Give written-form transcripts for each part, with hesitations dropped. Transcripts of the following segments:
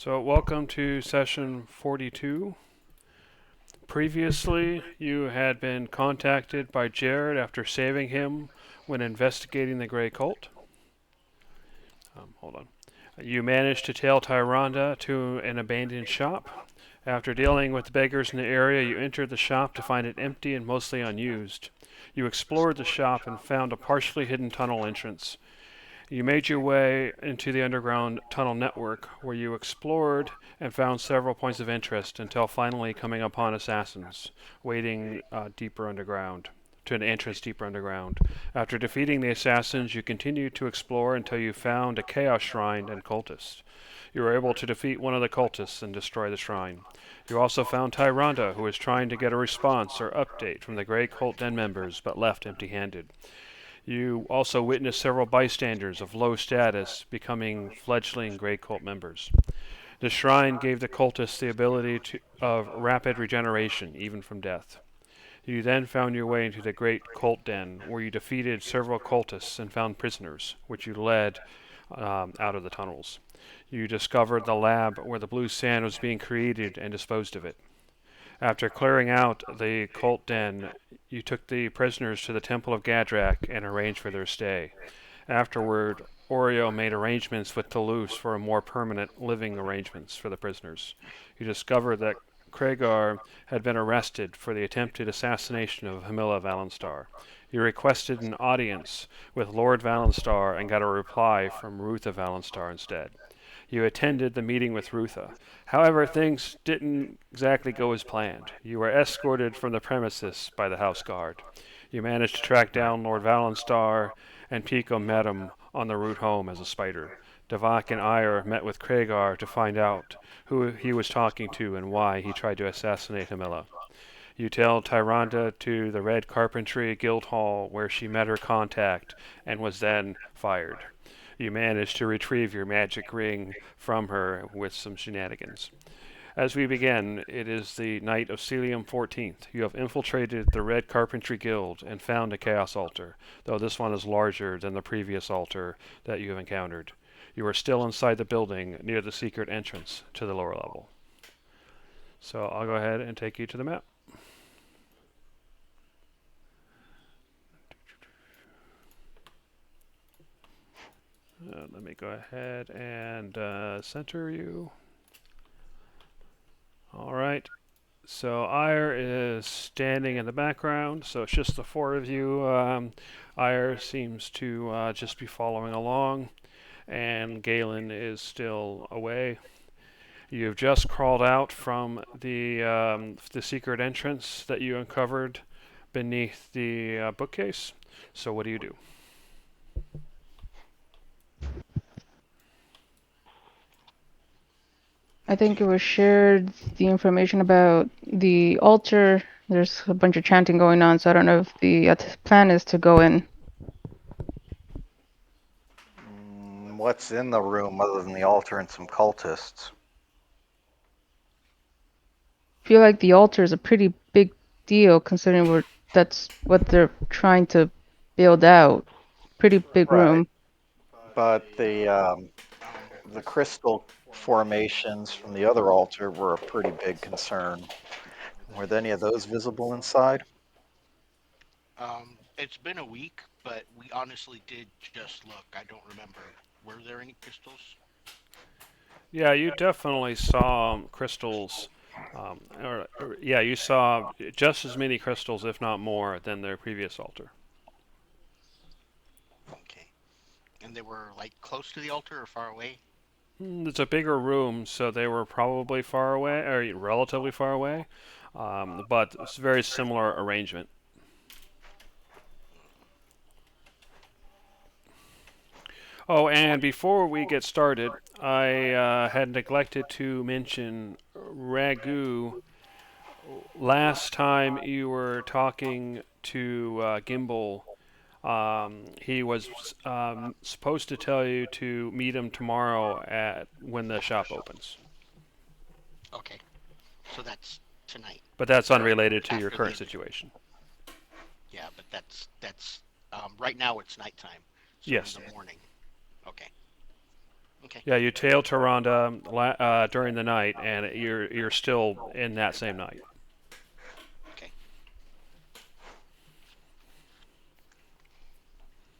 So, welcome to session 42. Previously, you had been contacted by Jared after saving him when investigating the Grey Cult. Hold on. You managed to tail Tyrande to an abandoned shop. After dealing with the beggars in the area, you entered the shop to find it empty and mostly unused. You explored the shop and found a partially hidden tunnel entrance. You made your way into the underground tunnel network, where you explored and found several points of interest until finally coming upon assassins waiting deeper underground, to an entrance deeper underground. After defeating the assassins, you continued to explore until you found a chaos shrine and cultist. You were able to defeat one of the cultists and destroy the shrine. You also found Tyrande, who was trying to get a response or update from the Grey Cult Den members, but left empty-handed. You also witnessed several bystanders of low status becoming fledgling Grey Cult members. The shrine gave the cultists the ability of rapid regeneration, even from death. You then found your way into the Great Cult Den, where you defeated several cultists and found prisoners, which you led out of the tunnels. You discovered the lab where the blue sand was being created and disposed of it. After clearing out the cult den, you took the prisoners to the Temple of Gadrak and arranged for their stay. Afterward, Oreo made arrangements with Toulouse for a more permanent living arrangements for the prisoners. You discovered that Kragar had been arrested for the attempted assassination of Hamilla Valenstar. You requested an audience with Lord Valenstar and got a reply from Rutha Valenstar instead. You attended the meeting with Rutha. However, things didn't exactly go as planned. You were escorted from the premises by the house guard. You managed to track down Lord Valenstar, and Pico met him on the route home as a spider. Davak and Iyer met with Kragar to find out who he was talking to and why he tried to assassinate Hamilla. You tailed Tyrande to the Red Carpentry Guild Hall, where she met her contact and was then fired. You managed to retrieve your magic ring from her with some shenanigans. As we begin, it is the night of Celium 14th. You have infiltrated the Red Carpentry Guild and found a Chaos Altar, though this one is larger than the previous altar that you have encountered. You are still inside the building near the secret entrance to the lower level. So I'll go ahead and take you to the map. Let me go ahead and center you. All right. So Ire is standing in the background, so it's just the four of you. Ire seems to just be following along, and Galen is still away. You've just crawled out from the secret entrance that you uncovered beneath the bookcase. So what do you do? I think it was shared the information about the altar. There's a bunch of chanting going on, so I don't know if the plan is to go in. What's in the room other than the altar and some cultists? I feel like the altar is a pretty big deal considering that's what they're trying to build out. Pretty big Right. room. But the crystal formations from the other altar were a pretty big concern. Were any of those visible inside? It's been a week, but we honestly did just look. I don't remember. Were there any crystals? Yeah, you definitely saw crystals. Yeah, you saw just as many crystals, if not more, than their previous altar. Okay. And they were like close to the altar or far away? It's a bigger room, so they were probably far away, or relatively far away, but it's a very similar arrangement. Oh, and before we get started, I had neglected to mention Ragu. Last time you were talking to Gimbal, he was supposed to tell you to meet him tomorrow at when the shop opens. Okay. So that's tonight. But that's unrelated to your After current the situation. Yeah, but that's right now it's nighttime. So in Yes. the morning. Okay. Okay. Yeah, you tail Tyrande during the night, and you're still in that same night. Okay.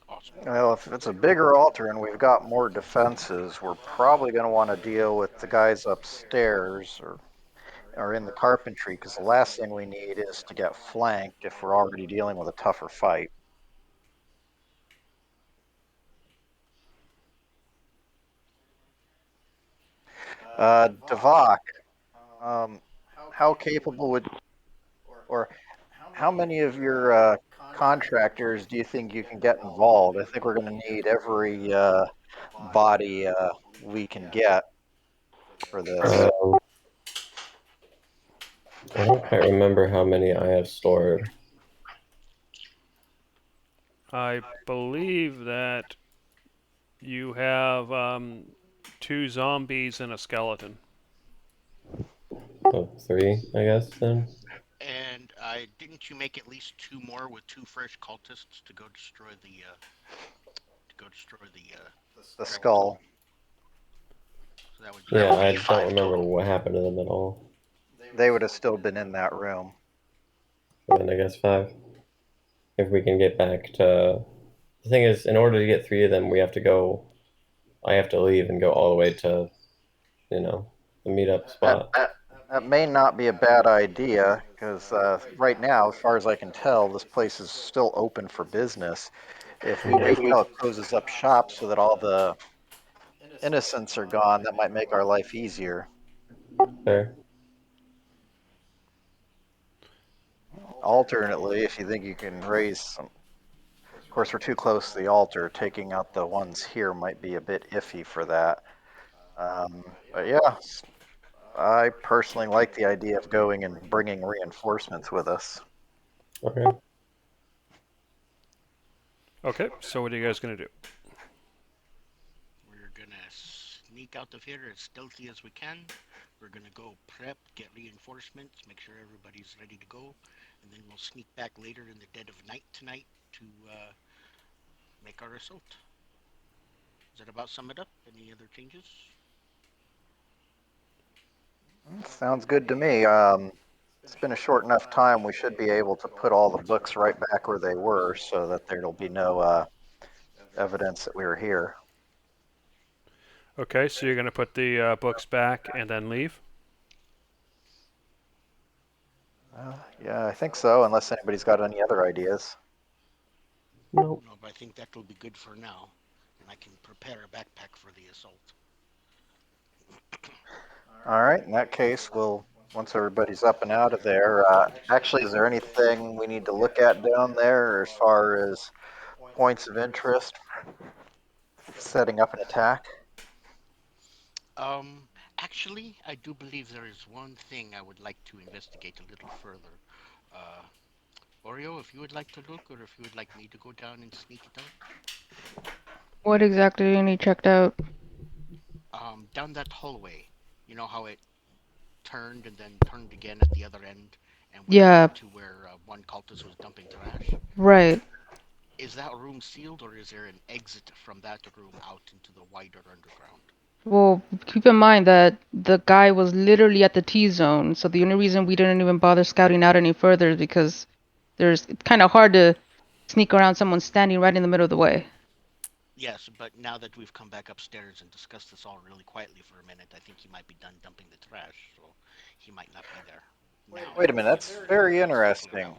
Awesome. Well, if it's a bigger altar and we've got more defenses, we're probably going to want to deal with the guys upstairs or in the carpentry, because the last thing we need is to get flanked if we're already dealing with a tougher fight. Devok, um, how capable would, or how many of your contractors do you think you can get involved? I think we're going to need every body we can get for this. Um, I don't quite remember how many I have stored. I believe that you have two zombies and a skeleton. Oh, three, I guess then. And didn't you make at least two more with two fresh cultists to go destroy the The skeleton? skull. So that Yeah, would I be don't five remember total. what happened to them at all. They would have still been in that room. So then I guess five. If we can get back to. The thing is, in order to get three of them, we have to go. I have to leave and go all the way to, you know, the meetup That, spot. that, that may not be a bad idea, because right now, as far as I can tell, this place is still open for business. If we wait till it closes up shop so that all the innocents are gone, that might make our life easier. Fair. Alternately, if you think you can raise some. Of course, we're too close to the altar. Taking out the ones here might be a bit iffy for that. But yeah, I personally like the idea of going and bringing reinforcements with us. Okay. Okay, so what are you guys gonna do? We're gonna sneak out of here as stealthy as we can. We're gonna go prep, get reinforcements, make sure everybody's ready to go, and then we'll sneak back later in the dead of night tonight to make our assault. Does that about sum it up? Any other changes? Sounds good to me. It's been a short enough time. We should be able to put all the books right back where they were, so that there'll be no evidence that we were here. Okay, so you're gonna put the books back and then leave. Yeah, I think so. Unless anybody's got any other ideas. Nope. No, but I think that'll be good for now, and I can prepare a backpack for the assault. All right. In that case, we'll once everybody's up and out of there. Actually, is there anything we need to look at down there as far as points of interest, setting up an attack? Um, Actually, I do believe there is one thing I would like to investigate a little further. Uh, Oreo, if you would like to look, or if you would like me to go down and sneak it What exactly do you need checked out? out. Down that hallway. You know how it turned and then turned again at the other end and went Yeah, right to where one cultist was dumping trash? right. Is that room sealed, or is there an exit from that room out into the wider underground? Well, keep in mind that the guy was literally at the T zone, so the only reason we didn't even bother scouting out any further is because it's kind of hard to sneak around someone standing right in the middle of the way. Yes, but now that we've come back upstairs and discussed this all really quietly for a minute, I think he might be done dumping the trash, so he might not be there now. Wait a minute. That's very interesting.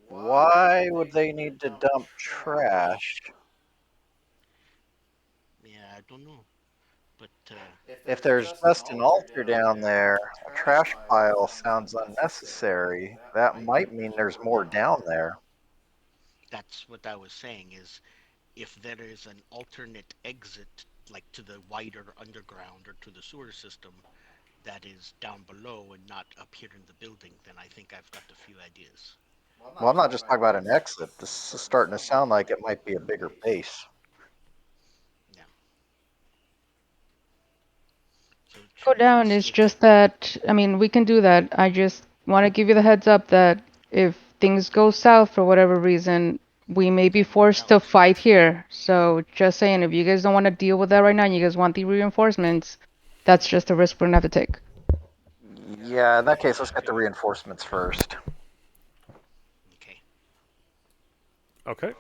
Why would they need to dump trash? Yeah, I don't know, but If there's just an altar down there, a trash pile sounds unnecessary. That might mean there's more down there. that's what I was saying is if there is an alternate exit, like to the wider underground or to the sewer system, that is down below and not up here in the building, then I think I've got a few ideas. Well, I'm not just talking about an exit. This is starting to sound like it might be a bigger base. Yeah. So Go to down is stick. just that, I mean, we can do that. I just want to give you the heads up that if things go south for whatever reason, we may be forced to fight here. So just saying, if you guys don't want to deal with that right now, and you guys want the reinforcements, that's just a risk we're gonna have to take. Yeah, in that case, let's get the reinforcements first. Okay. Okay.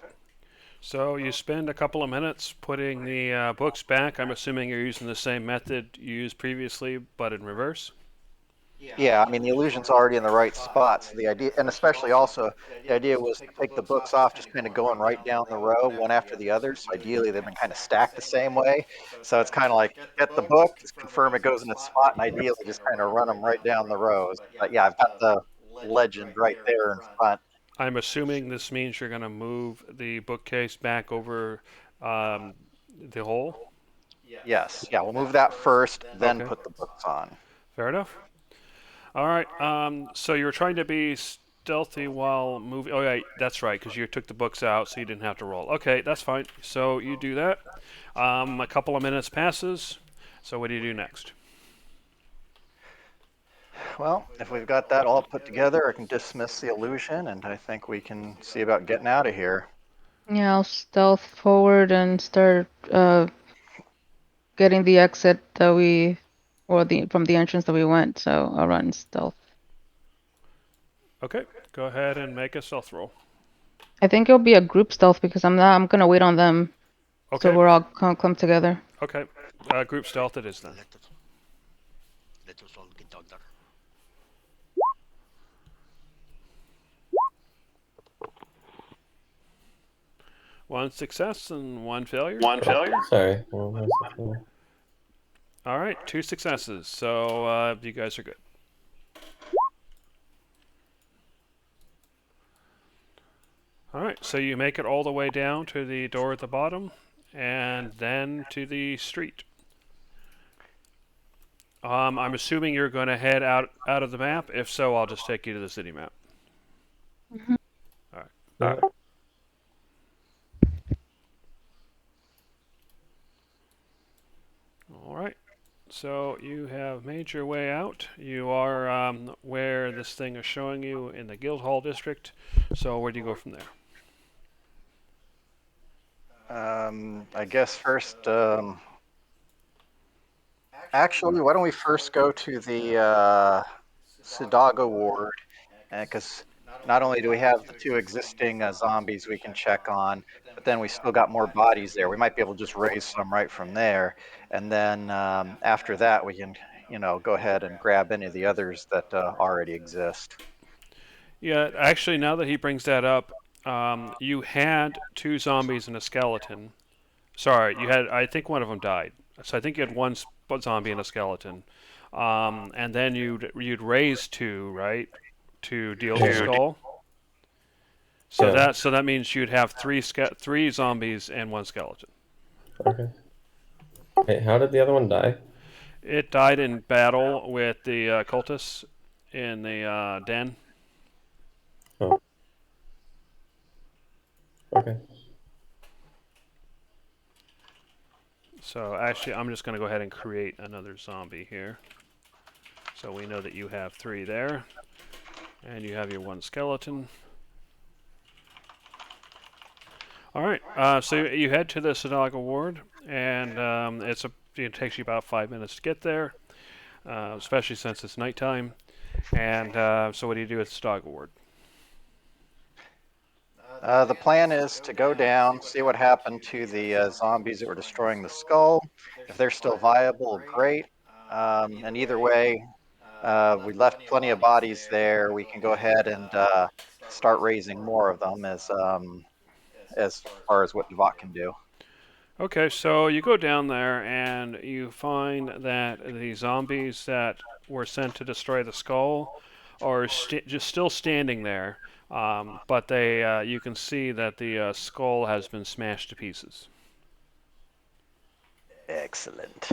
So you spend a couple of minutes putting the books back. I'm assuming you're using the same method you used previously, but in reverse. Yeah, I mean, the illusion's already in the right spot. So the idea, and especially also, the idea was to take the books off, just kind of going right down the row, one after the other. So ideally, they've been kind of stacked the same way. So it's kind of like get the book, just confirm it goes in its spot, and ideally just kind of run them right down the rows. But yeah, I've got the legend right there in front. I'm assuming this means you're going to move the bookcase back over the hole. Yes, yeah, we'll move that first, then Okay. put the books on. Fair enough. All right. So you were trying to be stealthy while moving. Oh, yeah, that's right, because you took the books out, so you didn't have to roll. Okay, that's fine. So you do that. A couple of minutes passes. So what do you do next? Well, if we've got that all put together, I can dismiss the illusion, and I think we can see about getting out of here. Yeah, I'll stealth forward and start getting the exit that we, or the from the entrance that we went. So I'll run stealth. Okay, go ahead and make a stealth roll. I think it'll be a group stealth because I'm gonna wait on them. So Okay. we're all gonna come together. Okay. Group stealth it is then. Let us all get under. One success and one failure. Sorry. All right, two successes. So you guys are good. All right, so you make it all the way down to the door at the bottom, and then to the street. I'm assuming you're going to head out of the map. If so, I'll just take you to the city map. All right. Yeah. All right. So you have made your way out. You are where this thing is showing you in the Guildhall district. So where do you go from there? I guess first, actually, why don't we first go to the Sudaga ward? Because not only do we have the two existing zombies we can check on, but then we still got more bodies there. We might be able to just raise some right from there. And then after that, we can, go ahead and grab any of the others that already exist. Yeah, actually, now that he brings that up, you had two zombies and a skeleton. Sorry, you had. I think one of them died. So I think you had one zombie and a skeleton, and then you'd raise two, right, to deal the skull. So Yeah. that means you'd have three zombies and one skeleton. Okay. Hey, how did the other one die? It died in battle with the cultists in the den. Oh. Okay. So actually, I'm just going to go ahead and create another zombie here. So we know that you have three there, and you have your one skeleton. All right. So you head to the Sadaga ward, and it takes you about 5 minutes to get there, especially since it's nighttime. And so what do you do at the Sadaga ward? The plan is to go down, see what happened to the zombies that were destroying the skull. If they're still viable, great. And either way, we left plenty of bodies there. We can go ahead and start raising more of them as far as what Devot can do. Okay, so you go down there and you find that the zombies that were sent to destroy the skull are just still standing there, but you can see that the skull has been smashed to pieces. Excellent.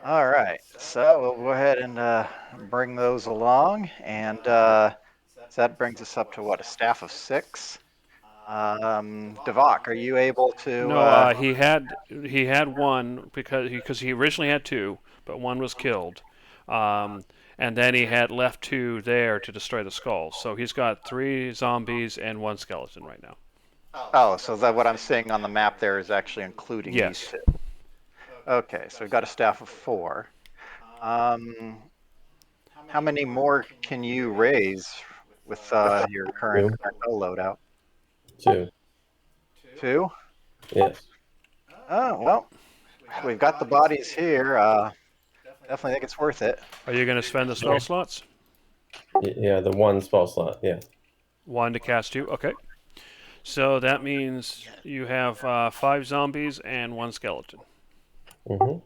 All right, so we'll go ahead and bring those along, and so that brings us up to what, a staff of 6? Devok, are you able to? No, he had one because he originally had two, but one was killed. And then he had left 2 there to destroy the skulls. So he's got 3 zombies and 1 skeleton right now. Oh, so that what I'm seeing on the map there is actually including these Yes. 2. Okay, so we've got a staff of 4. Um, how many more can you raise with your current 2. loadout? 2. 2? Yes. Oh, well, we've got the bodies here. Definitely think it's worth it. Are you going to spend the spell slots? Yeah, the 1 spell slot. Yeah. 1 to cast 2. Okay. So that means you have 5 zombies and 1 skeleton. Mm-hmm.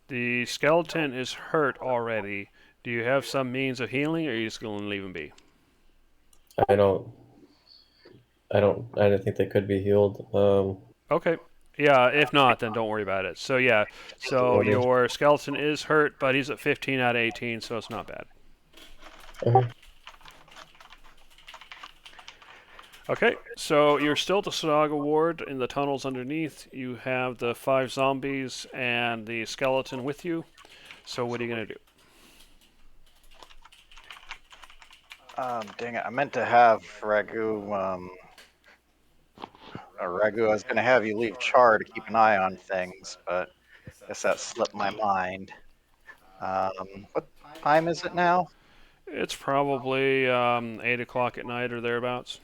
The skeleton is hurt already. Do you have some means of healing, or are you just going to leave him be? I don't. I don't think they could be healed. Okay. Yeah, if not, then don't worry about it. So yeah, so Yeah, your skeleton is hurt, but he's at 15 out of 18, so it's not bad. okay. Okay, so you're still at the Sadaga ward in the tunnels underneath. You have the 5 zombies and the skeleton with you. So what are you going to do? Dang it, I meant to have Ragu. Ragu, I was going to have you leave Char to keep an eye on things, but I guess that slipped my mind. What time is it now? It's probably 8 o'clock at night or thereabouts.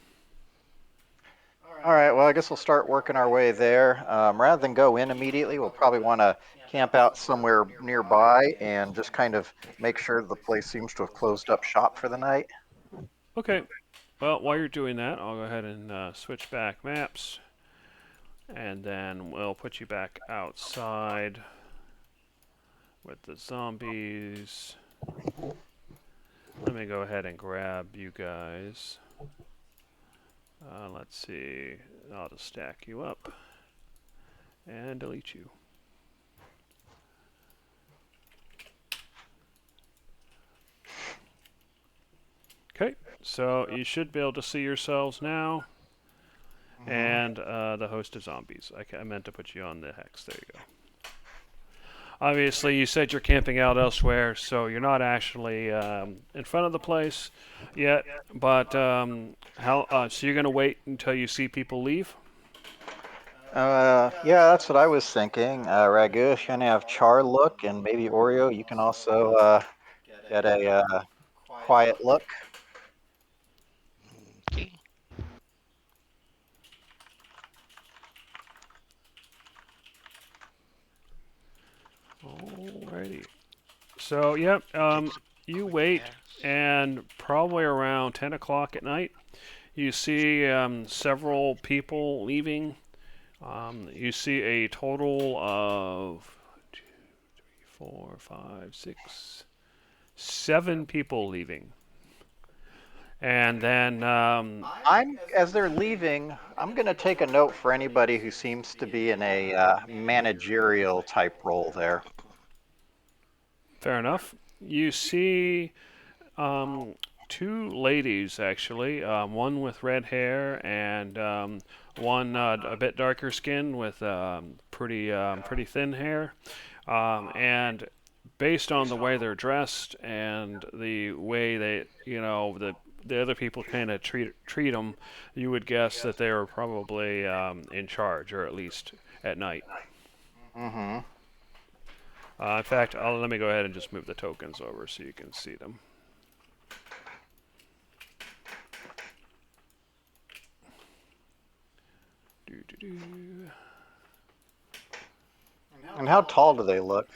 All right, well, I guess we'll start working our way there. Rather than go in immediately, we'll probably want to camp out somewhere nearby and just kind of make sure the place seems to have closed up shop for the night. Okay, well, while you're doing that, I'll go ahead and switch back maps. And then we'll put you back outside with the zombies. Let me go ahead and grab you guys. Let's see. I'll just stack you up and delete you. Okay, so you should be able to see yourselves now. And the host of zombies. I meant to put you on the hex. There you go. Obviously, you said you're camping out elsewhere, so you're not actually in front of the place yet. But so you're going to wait until you see people leave? Yeah, that's what I was thinking. Ragu, if you're gonna have Char look, and maybe Oreo, you can also get a quiet look. Okay. Alrighty. So, yep, you wait, Yes. and probably around 10 o'clock at night, you see several people leaving. You see a total of 2, 3, 4, 5, 6, 7 people leaving. And then, As they're leaving, I'm gonna take a note for anybody who seems to be in a managerial type role there. fair enough, you see 2 ladies, actually. One with red hair and one a bit darker skin with pretty thin hair. And based on the way they're dressed and the way the other people kind of treat them, you would guess that they were probably in charge, or at least at night. Mm-hmm. In fact, let me go ahead and just move the tokens over so you can see them. Doo-doo-doo. And how tall do they look?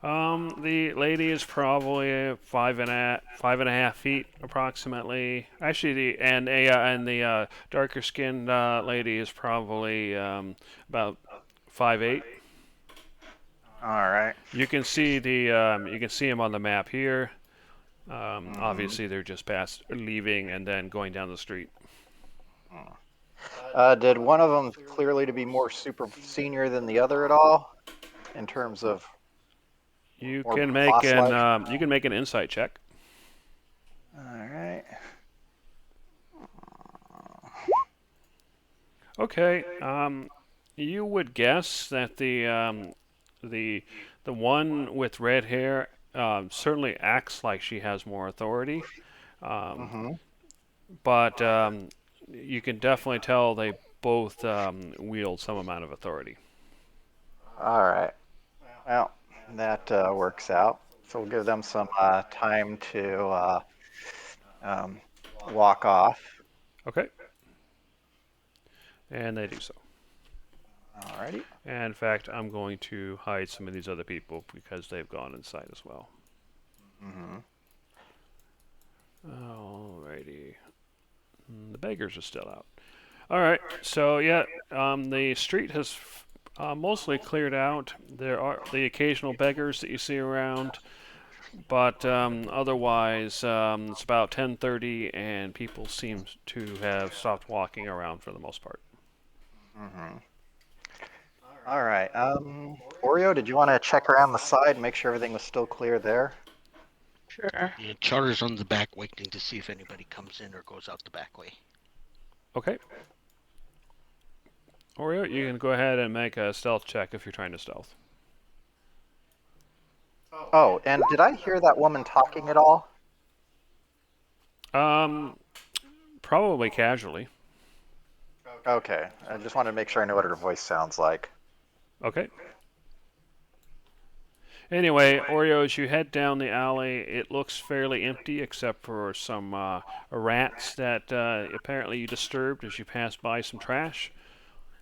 The lady is probably 5.5 feet approximately. Actually, the darker skinned lady is probably about 5'8". All right. You can see him on the map here. Obviously, they're just past leaving and then going down the street. Did one of them clearly to be more super senior than the other at all, in terms of You more can make boss-like? you can make an insight check. All right. Okay. You would guess that the the one with red hair certainly acts like she has more authority, um, Mm-hmm. but you can definitely tell they both wield some amount of authority. All right. Well, that works out. So we'll give them some time to um, walk off. Okay, and they do so. Alrighty. And in fact, I'm going to hide some of these other people because they've gone inside as well. Mm-hmm. Alrighty. The beggars are still out. Alright, so yeah, the street has mostly cleared out. There are the occasional beggars that you see around, but otherwise it's about 10:30 and people seem to have stopped walking around for the most part. Mm-hmm. All right. Oreo, did you want to check around the side, make sure everything was still clear there? Sure. Yeah, Charter's on the back waiting to see if anybody comes in or goes out the back way. Okay. Oreo, you can go ahead and make a stealth check if you're trying to stealth. Oh, and did I hear that woman talking at all? Um, Probably casually. Okay. I just wanted to make sure I know what her voice sounds like. Okay. Anyway, Oreo, as you head down the alley, it looks fairly empty except for some rats that apparently you disturbed as you passed by some trash.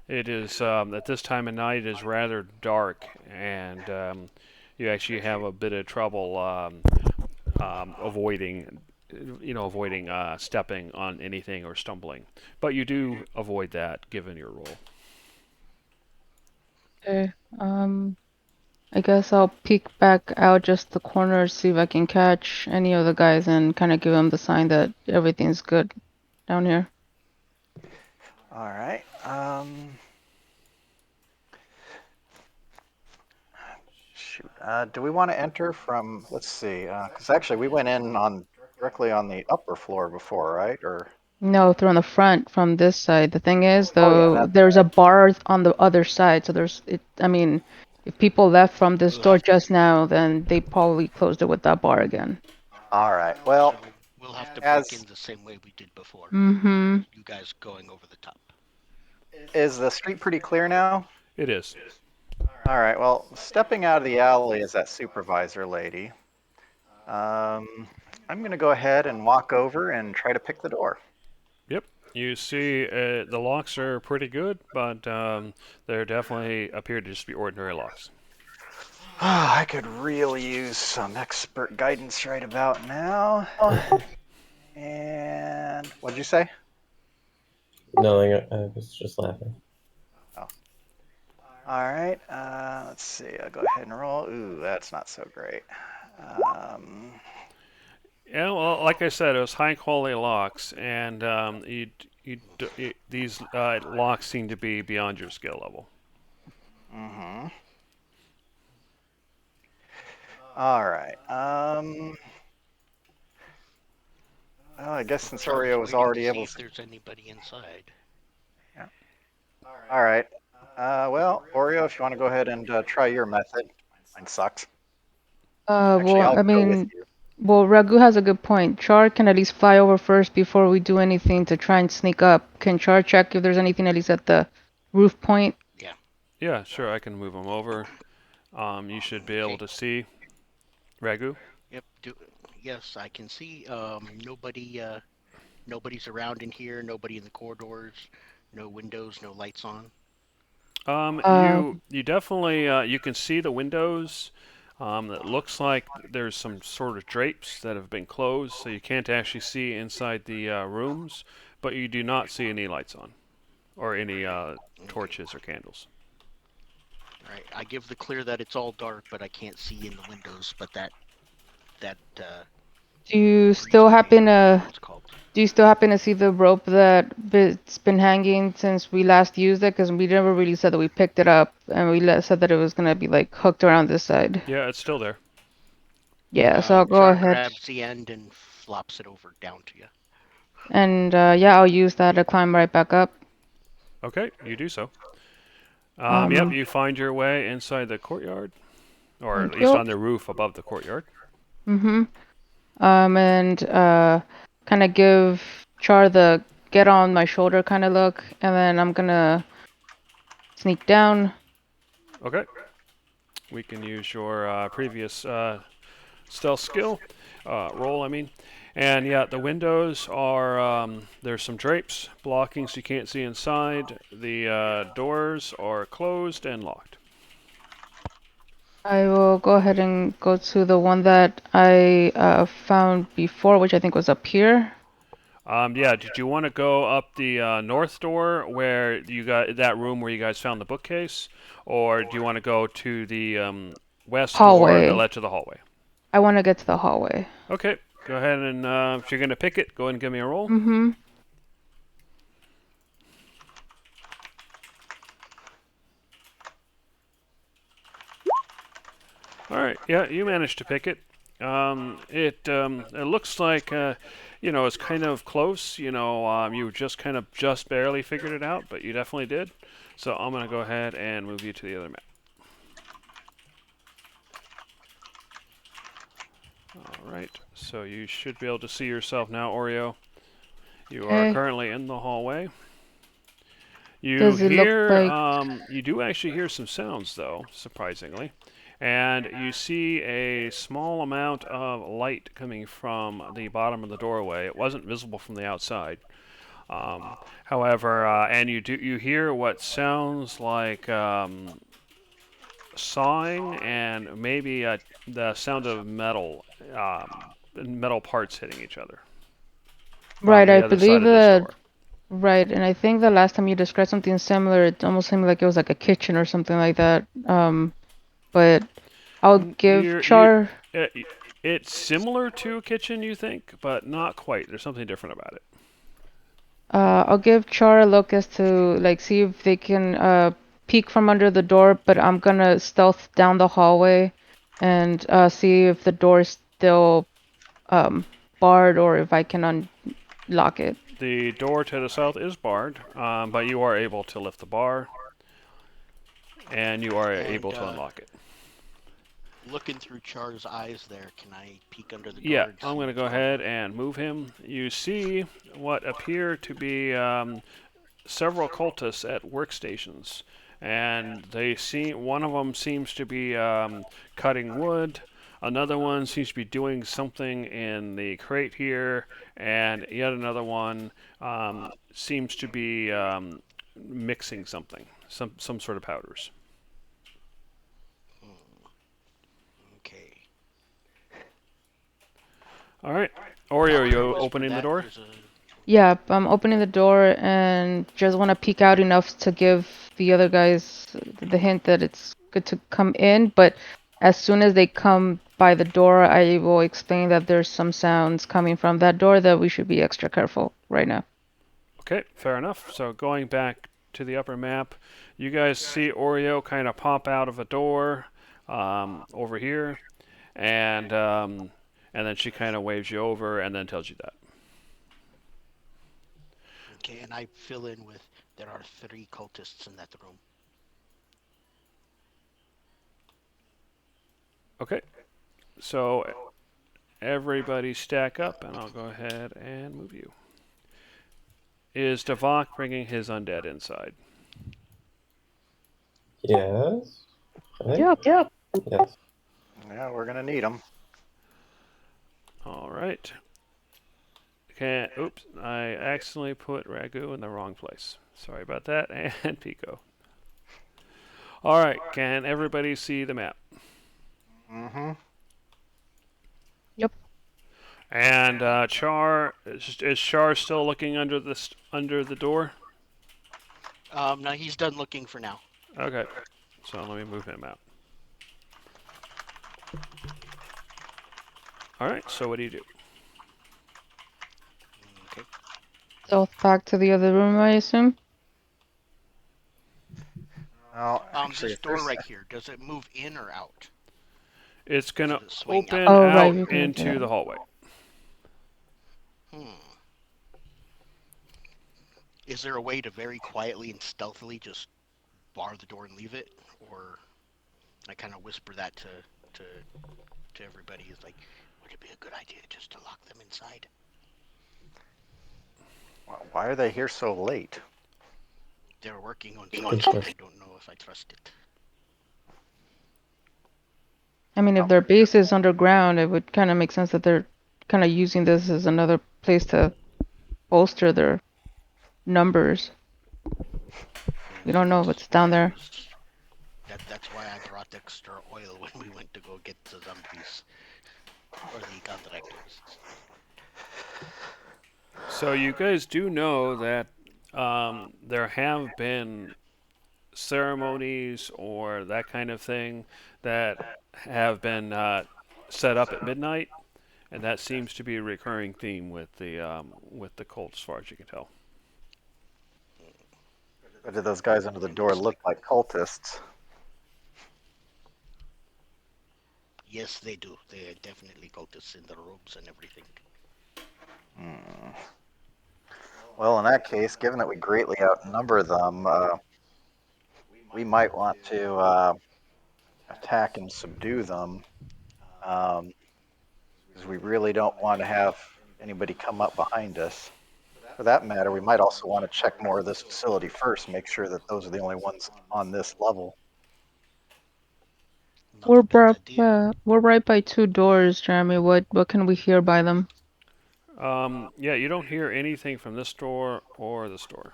It is at this time of night it is rather dark, and you actually have a bit of trouble avoiding, avoiding stepping on anything or stumbling. But you do avoid that given your role. Okay. I guess I'll peek back out just the corners, see if I can catch any of the guys and kind of give them the sign that everything's good down here. All right. Shoot. Do we want to enter from? Let's see. Because actually, we went in on directly on the upper floor before, right? Or No, through on the front from this side. The thing is, oh yeah, though, that's there's a right. bar on the other side, so there's it. I mean, if people left from this We'll door have to, just now, then they probably closed it with that bar again. All right. Well, so we'll have to break as in the same way we did before. Mm-hmm. You guys going over the top. is the street pretty clear now? It is. All right. Well, stepping out of the alley is that supervisor lady. I'm going to go ahead and walk over and try to pick the door. Yep. You see, the locks are pretty good, but they definitely appear to just be ordinary locks. I could really use some expert guidance right about now. And what'd you say? Nothing. I was just laughing. Oh. All right. Let's see. I'll go ahead and roll. Ooh, that's not so great. Um, Yeah, well, like I said, it was high quality locks, and these locks seem to be beyond your skill level. mm-hmm. All right. Well, I guess since Charter's Oreo was waiting already to see able if to. there's anybody inside. Yeah. All right. Well, Oreo, if you want to go ahead and try your method, mine sucks. Actually, Well, I'll I go with mean, you. well, Ragu has a good point. Char can at least fly over first before we do anything to try and sneak up. Can Char check if there's anything at least at the roof point? Yeah. Yeah, sure, I can move them over. You should be able Okay. to see Ragu. Yep. Yes, I can see. Nobody's around in here. Nobody in the corridors. No windows. No lights on. Uh, You definitely you can see the windows. It looks like there's some sort of drapes that have been closed, so you can't actually see inside the rooms. But you do not see any lights on, or any Okay. torches or candles. All right. I give the clear that it's all dark, but I can't see in the windows. But that do you still breezeway, happen whatever to it's called. do you still happen to see the rope that's been hanging since we last used it? Because we never really said that we picked it up, and said that it was gonna be like hooked around this side. Yeah, it's still there. Yeah, so I'll go Char ahead grabs the end and flops it over down to you. and yeah, I'll use that to climb right back up. Okay, you do so. Yep, you find your way inside the courtyard, or at Thank least you. on the roof above the courtyard. Mm-hmm. And kind of give Char the get on my shoulder kind of look, and then I'm gonna sneak down. Okay. We can use your previous stealth skill, roll, I mean. And yeah, the windows are, there's some drapes blocking so you can't see inside. The doors are closed and locked. I will go ahead and go to the one that I found before, which I think was up here. Yeah, did you want to go up the north door where you got that room where you guys found the bookcase? Or do you want to go to the west door that Hallway. led to the hallway? I want to get to the hallway. Okay, go ahead and if you're going to pick it, go ahead and give me a roll. Mm-hmm. All right, yeah, you managed to pick it. It looks like it's kind of close. You just barely figured it out, but you definitely did. So I'm gonna go ahead and move you to the other map. All right, so you should be able to see yourself now, Oreo. You are Okay. currently in the hallway. You Does it look hear, like you do actually hear some sounds though, surprisingly. And you see a small amount of light coming from the bottom of the doorway. It wasn't visible from the outside. However, and you hear what sounds like sawing and maybe the sound of metal parts hitting each other from right? the I other side believe of this that door. right, and I think the last time you described something similar, it almost seemed like it was like a kitchen or something like that. But I'll give You Char. it's similar to a kitchen, you think, but not quite. There's something different about it. I'll give Char a look as to like see if they can peek from under the door, but I'm gonna stealth down the hallway and see if the door is still um barred or if I can unlock it. The door to the south is barred, but you are able to lift the bar, and you are able And to unlock it. looking through Char's eyes there, can I peek under the Yeah, door and I'm see going to what's go going ahead on? and move him. You see what appear to be several cultists at workstations, and they see one of them seems to be cutting wood. Another one seems to be doing something in the crate here, and yet another one seems to be mixing something, some sort of powders. Okay. All right, Oreo, are you Whisper opening the that door? there's a Yeah, I'm opening the door and just want to peek out enough to give the other guys the hint that it's good to come in. But as soon as they come by the door, I will explain that there's some sounds coming from that door that we should be extra careful right now. Okay, fair enough. So going back to the upper map, you guys see Oreo kind of pop out of a door over here, and then she kind of waves you over and then tells you that. okay, and I fill in with there are 3 cultists in that room. Okay, so everybody stack up, and I'll go ahead and move you. Is Davok bringing his undead inside? Yes. I think. Yep, yep. Yes. Yeah, we're gonna need them. All right. Oops, I accidentally put Ragu in the wrong place. Sorry about that, and Pico. All right, can everybody see the map? Mm-hmm. Yep. And Char is Char still looking under the door? No, he's done looking for now. Okay, so let me move him out. All right, so what do you do? Okay. Stealth back to the other room, I assume. Well, actually, This if door there's right here, does it move in or out? It's gonna Does it swing out? open Oh, right, out you can make into it the out. hallway. Is there a way to very quietly and stealthily just bar the door and leave it, or I kind of whisper that to to everybody. Is like, would it be a good idea just to lock them inside? Why are they here so late? They're working on Good something. I question. don't know if I trust it. I mean, if their base is underground, it would kind of make sense that they're kind of using this as another place to bolster their numbers. We don't know what's down there. That's why I brought extra oil when we went to go get the zombies or the contractors. So you guys do know that there have been ceremonies or that kind of thing that have been set up at midnight, and that seems to be a recurring theme with the cult, as far as you can tell. Or did those guys under the door look like cultists? Yes, they do. They're definitely cultists in the robes and everything. Well, in that case, given that we greatly outnumber them, we might want to attack and subdue them, because we really don't want to have anybody come up behind us. For that matter, we might also want to check more of this facility first, make sure that those are the only ones on this level. Not a bad idea. We're right by two doors, Jeremy. What can we hear by them? Yeah, you don't hear anything from this door or this door.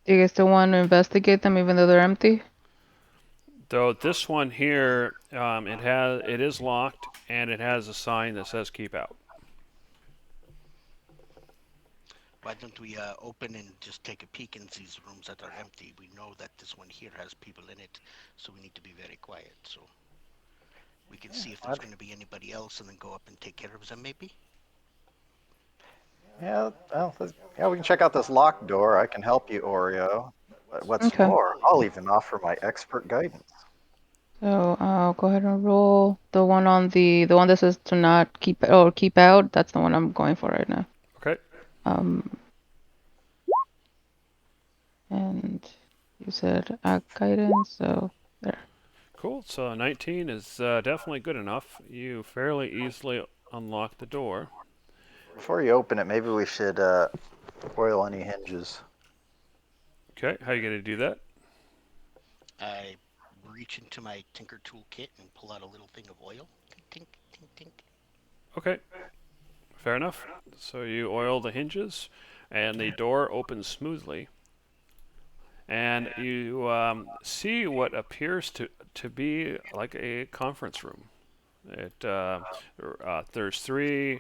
Do you guys still want to investigate them even though they're empty? Though this one here, it is locked and it has a sign that says "Keep out." Why don't we open and just take a peek in these rooms that are empty? We know that this one here has people in it, so we need to be very quiet. So we can see if there's going to be anybody else, and then go up and take care of them, maybe. Yeah, well, yeah, we can check out this locked door. I can help you, Oreo. But what's Okay. more, I'll even offer my expert guidance. So I'll go ahead and roll the one the one that says to not keep or keep out. That's the one I'm going for right now. Okay. Um, and you said guidance, so there. Cool. So 19 is definitely good enough. You fairly easily unlock the door. Before you open it, maybe we should oil any hinges. Okay. How are you going to do that? I reach into my Tinker Tool kit and pull out a little thing of oil. Tink, tink, tink, tink. Okay. Fair enough. So you oil the hinges, and the door opens smoothly. And you see what appears to be like a conference room. There's three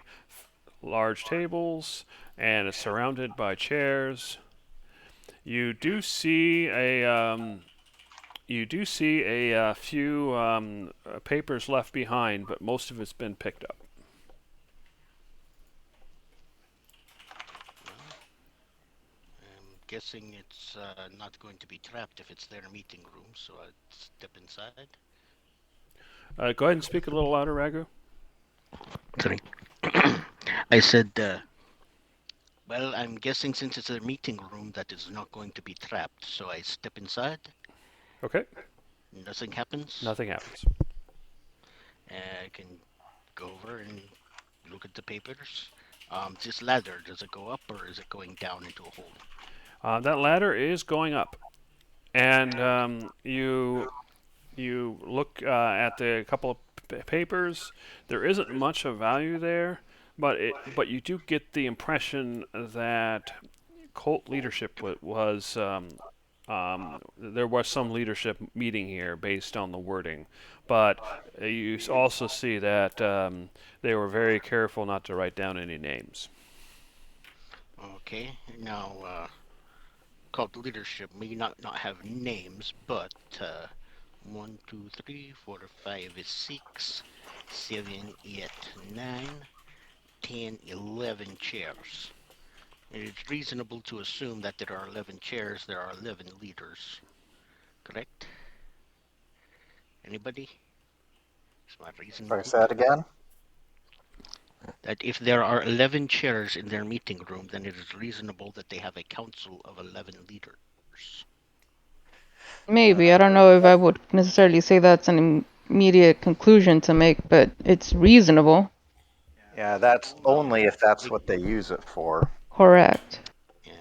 large tables, and it's surrounded by chairs. You do see a few papers left behind, but most of it's been picked up. I'm guessing it's not going to be trapped if it's their meeting room, so I'd step inside. Go ahead and speak a little louder, Ragu. Sorry. I said, well, I'm guessing since it's a meeting room that is not going to be trapped, so I step inside. Okay. Nothing happens. Nothing happens. I can go over and look at the papers. This ladder, does it go up or is it going down into a hole? That ladder is going up, and you look at the couple of papers. There isn't much of value there, but you do get the impression that cult leadership was there was some leadership meeting here based on the wording, but you also see that they were very careful not to write down any names. Okay, now, cult leadership may not have names, but 1, 2, 3, 4, 5, 6, 7, 8, 9, 10, 11 chairs. It is reasonable to assume that there are 11 chairs, there are 11 leaders. Correct? Anybody? Is my reason Sorry, good? say that again? That if there are 11 chairs in their meeting room, then it is reasonable that they have a council of 11 leaders. Maybe. I don't know if I would necessarily say that's an immediate conclusion to make, but it's reasonable. Yeah, that's only if that's what they use it for. Correct. Yeah,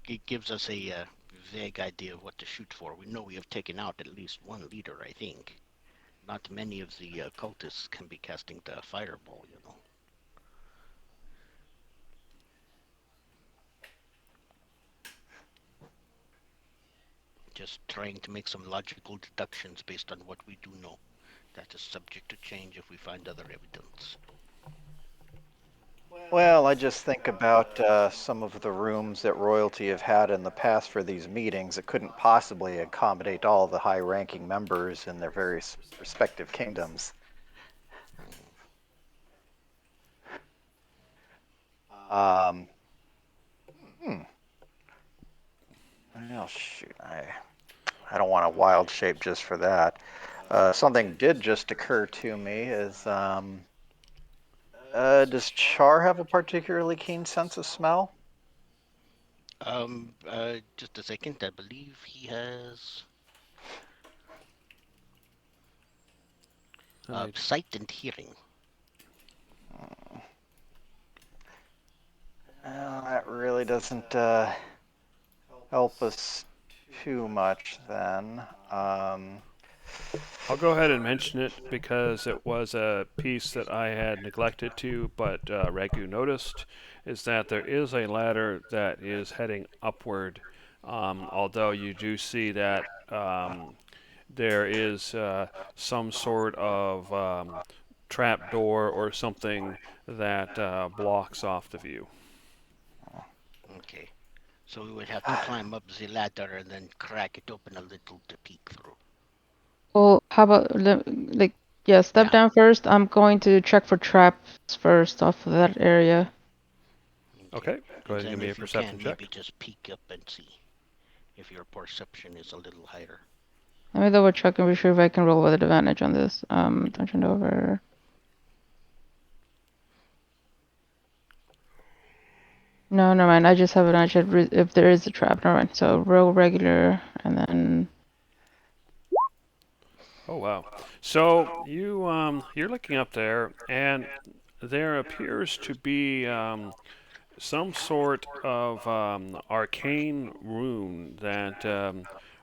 it gives us a vague idea of what to shoot for. We know we have taken out at least one leader, I think. Not many of the cultists can be casting the fireball, you know. Just trying to make some logical deductions based on what we do know. That is subject to change if we find other evidence. Well, I just think about some of the rooms that royalty have had in the past for these meetings. It couldn't possibly accommodate all the high-ranking members in their various respective kingdoms. Um, hmm. Well, shoot, I don't want a wild shape just for that. Something did just occur to me is, does Char have a particularly keen sense of smell? Just a second. I believe he has I, sight and hearing. Well, that really doesn't help us too much then. I'll go ahead and mention it because it was a piece that I had neglected to, but Ragu noticed, is that there is a ladder that is heading upward. Although you do see that there is some sort of trap door or something that blocks off the view. Okay. So we would have to climb up the ladder and then crack it open a little to peek through. Well, how about like yeah, step Yeah. down first. I'm going to check for traps first off of that area. Okay, go ahead and Then give me a if you perception can, check. maybe just peek up and see if your perception is a little higher. Let me double check and be sure if I can roll with advantage on this. Dungeon over. No, never mind. I just have advantage if there is a trap. Never mind. So roll regular and then. Oh wow! So you're looking up there, and there appears to be some sort of arcane rune that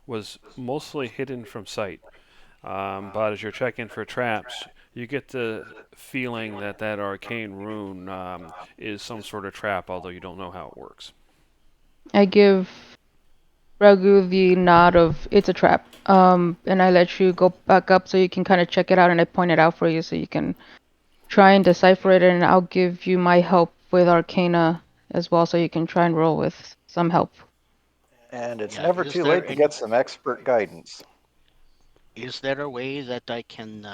was mostly hidden from sight. But as you're checking for traps, you get the feeling that that arcane rune is some sort of trap, although you don't know how it works. I give Ragu the nod of it's a trap. And I let you go back up so you can kind of check it out, and I point it out for you so you can try and decipher it, and I'll give you my help with Arcana as well, so you can try and roll with some help. And it's Yeah. never too late to get some expert guidance. Is there a way that I can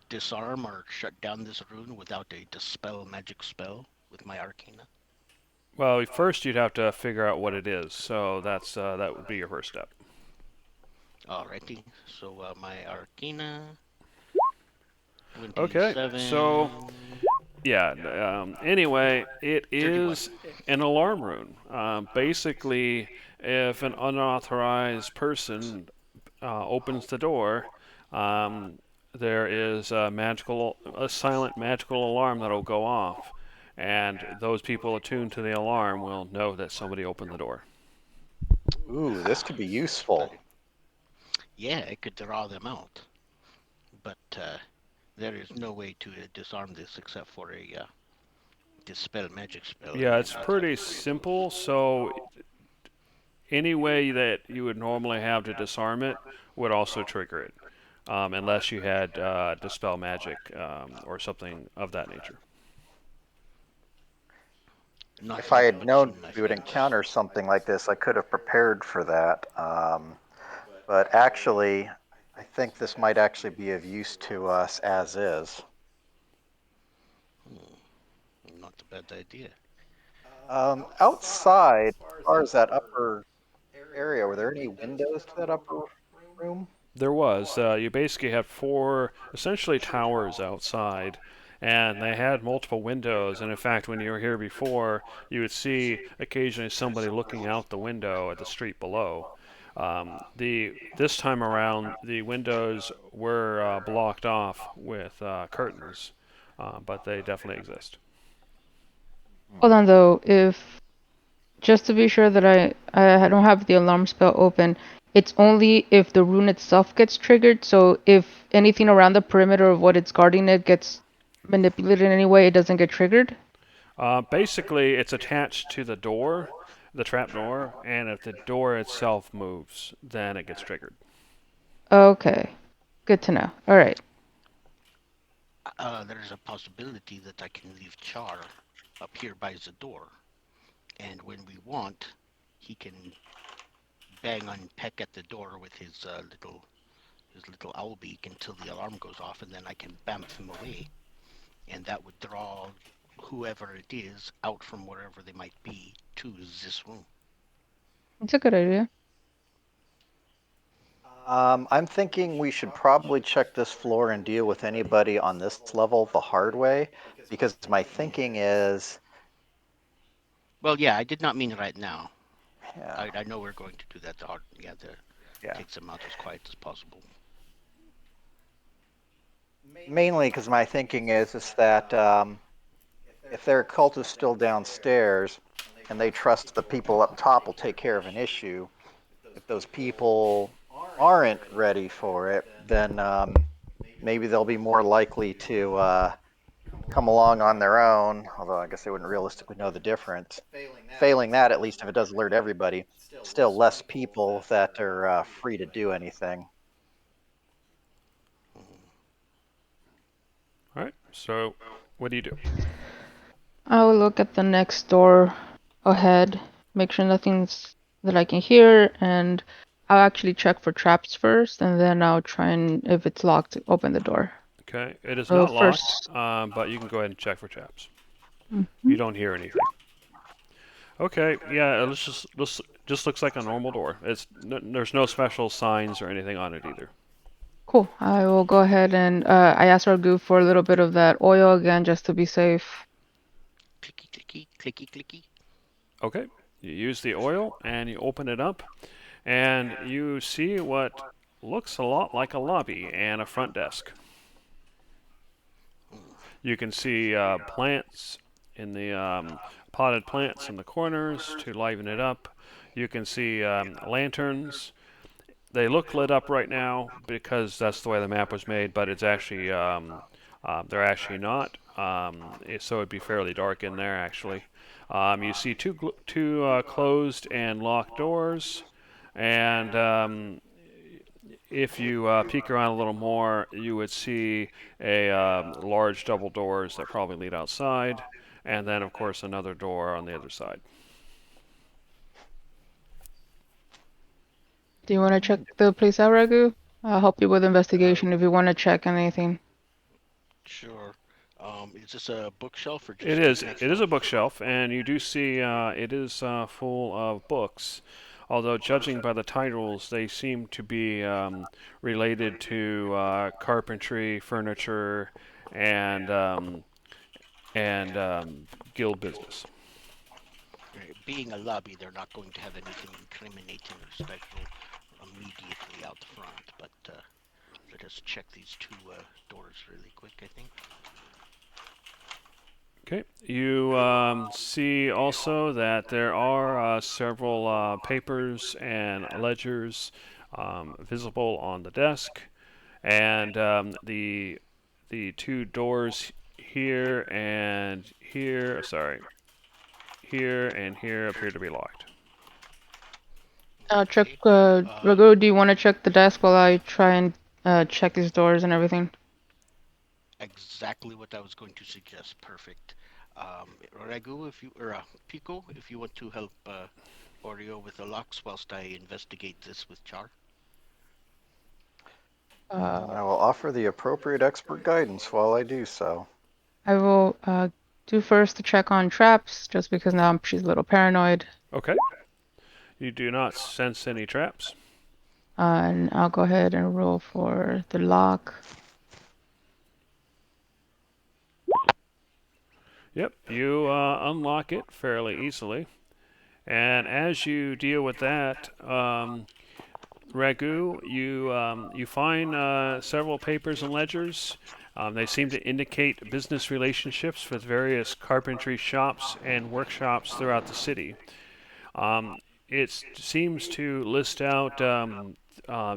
disarm or shut down this rune without a dispel magic spell with my arcana? Well, first you'd have to figure out what it is, so that would be your first step. Alrighty. So my arcana. Okay, 27. so yeah. Anyway, it 31. is an alarm rune. Basically, if an unauthorized person opens the door, um, there is a silent magical alarm that'll go off, and those people attuned to the alarm will know that somebody opened the door. Ooh, this could be useful. Yeah, I could draw them out. But there is no way to disarm this except for a dispel magic spell. Yeah, it's pretty simple. So any way that you would normally have to disarm it would also trigger it, unless you had dispel magic or something of that nature. Not If I very had much known in my we would favors. encounter something like this, I could have prepared for that. But actually, I think this might actually be of use to us as is. Not a bad idea. Outside, as far as that upper area, were there any windows to that upper room? There was. You basically had four essentially towers outside, and they had multiple windows. And in fact, when you were here before, you would see occasionally somebody looking out the window at the street below. The this time around, the windows were blocked off with curtains, but they definitely exist. Hold on though, if just to be sure that I don't have the alarm spell open, it's only if the rune itself gets triggered. So if anything around the perimeter of what it's guarding it gets manipulated in any way, it doesn't get triggered. Basically, it's attached to the door, the trap door, and if the door itself moves, then it gets triggered. Okay, good to know. All right. There's a possibility that I can leave Char up here by the door, and when we want, he can bang on peck at the door with his little owl beak until the alarm goes off, and then I can bamf him away, and that would draw whoever it is out from wherever they might be to this room. It's a good idea. I'm thinking we should probably check this floor and deal with anybody on this level the hard way, because my thinking is, Well, yeah, I did not mean right now. yeah, I know we're going to do that the hard, yeah, yeah. take them out as quiet as possible. Mainly because my thinking is that if their cult is still downstairs and they trust the people up top will take care of an issue, if those people aren't ready for it, then maybe they'll be more likely to come along on their own, although I guess they wouldn't realistically know the difference. Failing that, at least if it does alert everybody, still less people that are free to do anything. All right. So, what do you do? I will look at the next door ahead, make sure nothing's that I can hear, and I'll actually check for traps first, and then I'll try and, if it's locked, open the door. Okay. It is So not locked, first, but you can go ahead and check for traps. Mhm. You don't hear anything. Okay. Yeah. Just looks like a normal door. There's no special signs or anything on it either. Cool. I will go ahead and I asked Ragu for a little bit of that oil again, just to be safe. Clicky, clicky, clicky, clicky. Okay. You use the oil and you open it up, and you see what looks a lot like a lobby and a front desk. You can see plants in the potted plants in the corners to liven it up. You can see lanterns. They look lit up right now because that's the way the map was made, but it's actually they're actually not. So it'd be fairly dark in there actually. You see two closed and locked doors, and if you peek around a little more, you would see a large double doors that probably lead outside, and then of course another door on the other side. Do you want to check the place out, Ragu? I'll help you with investigation if you want to check anything. Sure. Is this a bookshelf or It just is. next It is a shelf? bookshelf, and you do see it is full of books. Although, judging by the titles, they seem to be related to carpentry, furniture, and guild business. Right. Being a lobby, they're not going to have anything incriminating or special immediately out front, but let us check these two doors really quick, I think. Okay. You see also that there are several papers and ledgers visible on the desk, and the two doors here and here, sorry, here and here appear to be locked. Check, Okay. Ragu, do you want to check the desk while I try and check these doors and everything? Exactly what I was going to suggest. Perfect. Ragu, if you or Pico, if you want to help Oreo with the locks whilst I investigate this with Char. I will offer the appropriate expert guidance while I do so. I will do first to check on traps, just because now she's a little paranoid. Okay. You do not sense any traps. And I'll go ahead and roll for the lock. Yep, you unlock it fairly easily. And as you deal with that, Ragu, you find several papers and ledgers. They seem to indicate business relationships with various carpentry shops and workshops throughout the city. It seems to list out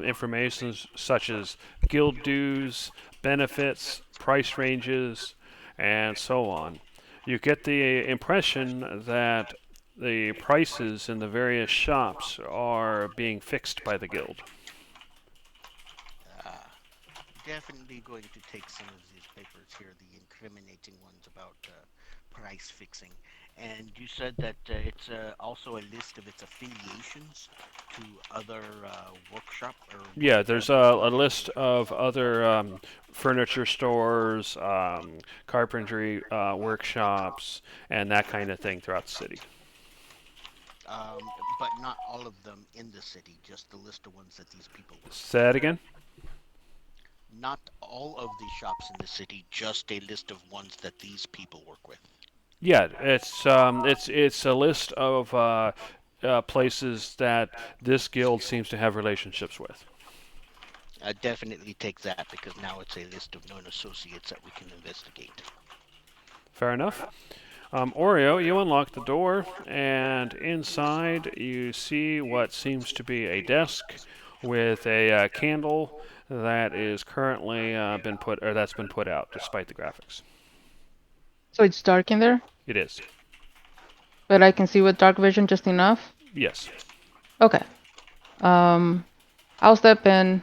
information such as guild dues, benefits, price ranges, and so on. You get the impression that the prices in the various shops are being fixed by the guild. Uh, Definitely going to take some of these papers here, the incriminating ones about price fixing. And you said that it's also a list of its affiliations to other workshop or Yeah, there's a list of other furniture stores, carpentry workshops, and that kind of thing throughout the city. but not all of them in the city, just the list of ones that these people work with. Say that again? Not all of the shops in the city, just a list of ones that these people work with. Yeah, it's a list of places that this guild seems to have relationships with. Definitely take that because now it's a list of known associates that we can investigate. Fair enough. Oreo, you unlock the door, and inside you see what seems to be a desk with a candle that is currently that's been put out, despite the graphics. So it's dark in there, It is. but I can see with dark vision just enough. Yes. Okay. I'll step in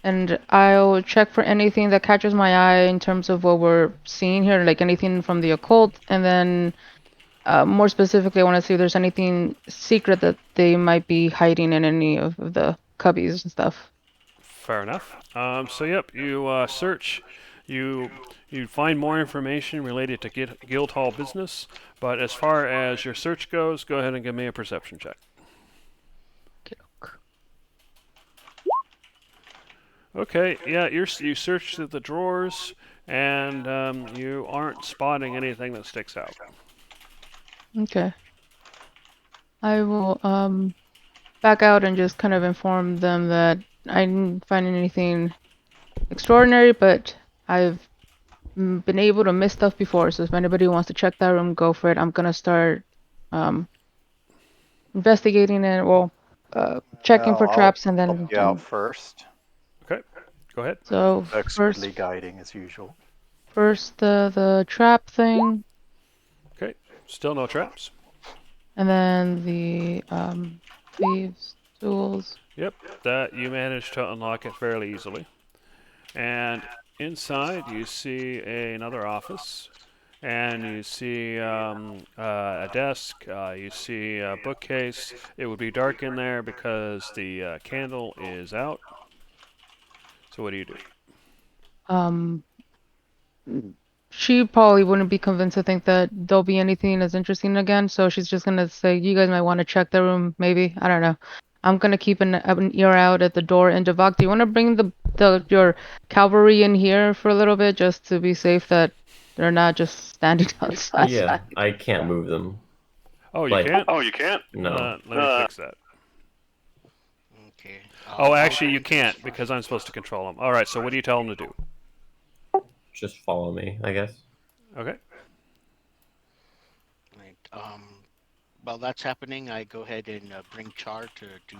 and I'll check for anything that catches my eye in terms of what we're seeing here, like anything from the occult, and then more specifically, I want to see if there's anything secret that they might be hiding in any of the cubbies and stuff. Fair enough. So yep, you search, you you find more information related to Guildhall business, but as far as your search goes, go ahead and give me a perception check. Okay, yeah, you search through the drawers, and you aren't spotting anything that sticks out. Okay. I will back out and just kind of inform them that I didn't find anything extraordinary, but I've been able to miss stuff before. So if anybody wants to check that room, go for it. I'm gonna start investigating it, well, checking for I'll traps, and help then you out first. Okay, go ahead. so Expertly guiding as usual. first the trap thing, Okay, still no traps. and then the thieves tools. Yep, that you managed to unlock it fairly easily. And inside you see another office, and you see a desk, you see a bookcase. It would be dark in there because the candle is out. So what do you do? Um, she probably wouldn't be convinced to think that there'll be anything as interesting again, so she's just gonna say, "You guys might want to check the room, maybe." I don't know. I'm gonna keep an ear out at the door. And Devok, do you want to bring your cavalry in here for a little bit, just to be safe that they're not just standing outside? Yeah, I can't move them. Oh, you Like- can't? Oh, you can't? No. Let me fix that. Okay. Oh, actually, you can't because I'm supposed to control them. All right, so what do you tell them to do? Just follow me, I guess. Okay. Right. While that's happening, I go ahead and bring Char to do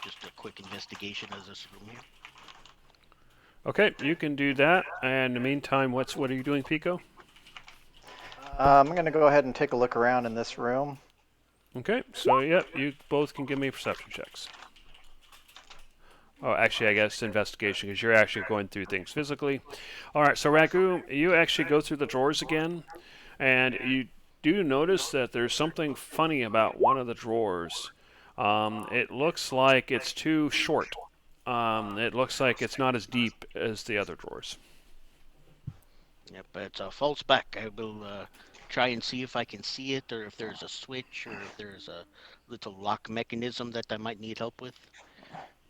just a quick investigation of this room here. Okay, you can do that. And in the meantime, what are you doing, Pico? I'm going to go ahead and take a look around in this room. Okay, so yep, you both can give me perception checks. Oh, actually, I guess investigation because you're actually going through things physically. All right, so Ragu, you actually go through the drawers again, and you do notice that there's something funny about one of the drawers. It looks like it's too short. It looks like it's not as deep as the other drawers. Yep, it's a false back. I will try and see if I can see it, or if there's a switch, or if there's a little lock mechanism that I might need help with.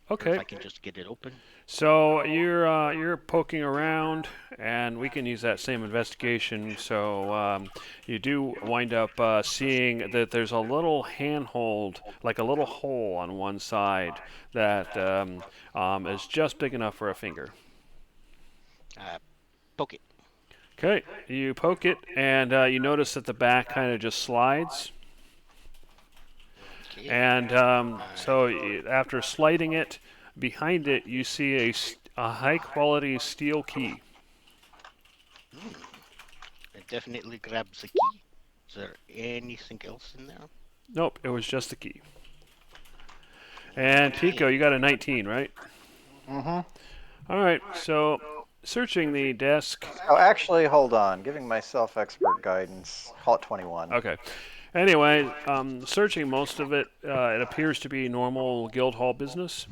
Or if Okay. I can just get it open. So you're poking around, and we can use that same investigation. So you do wind up seeing that there's a little handhold, like a little hole on one side that is just big enough for a finger. Poke it. Okay, you poke it, and you notice that the back kind of just slides. Okay. And after sliding it, behind it you see a high-quality steel key. It definitely grabs the key. Is there anything else in there? Nope, it was just the key. And Pico, you got a 19, right? Mm-hmm. All right, so searching the desk. Oh, actually, hold on. Giving myself expert guidance. Call it 21. Okay. Anyway, searching most of it, it appears to be normal guild hall business.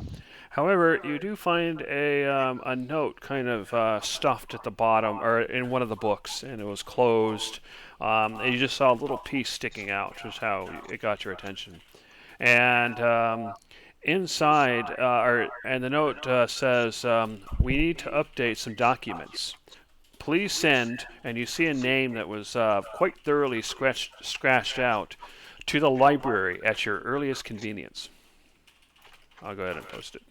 However, you do find a note kind of stuffed at the bottom, or in one of the books, and it was closed. And you just saw a little piece sticking out, which is how it got your attention. And inside, and the note says, "We need to update some documents. Please send," and you see a name that was quite thoroughly scratched out, "to the library at your earliest convenience." I'll go ahead and post it.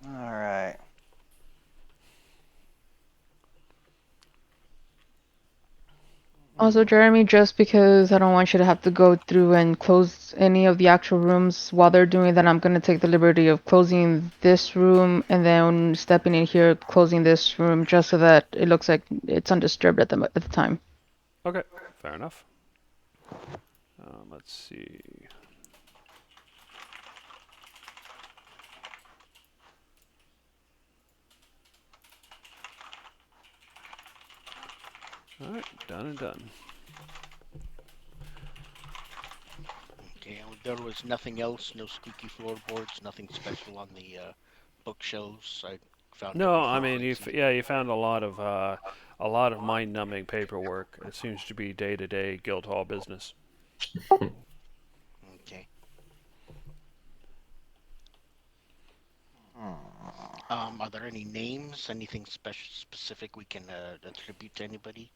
All right. Also, Jeremy, just because I don't want you to have to go through and close any of the actual rooms while they're doing that, I'm going to take the liberty of closing this room and then stepping in here, closing this room, just so that it looks like it's undisturbed at the time. Okay, fair enough. Let's see. All right, done and done. Okay, there was nothing else, no squeaky floorboards, nothing special on the bookshelves. I found No, I everything mean nice and you found a lot of mind-numbing paperwork. It seems to be day-to-day guild hall business. okay. Are there any names, anything specific we can attribute to anybody?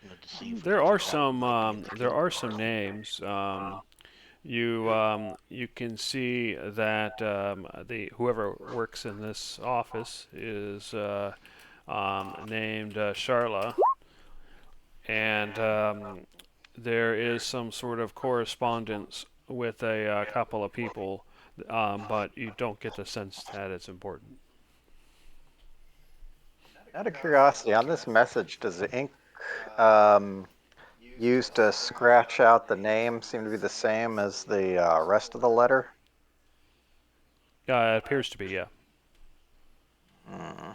You know, to see if we There can are figure out who might be in the there guild. are some names. You can see that the whoever works in this office is named Charla, and there is some sort of correspondence with a couple of people, but you don't get the sense that it's important. Out of curiosity, on this message, does the ink um, used to scratch out the name seem to be the same as the rest of the letter? It appears to be, yeah. Hmm.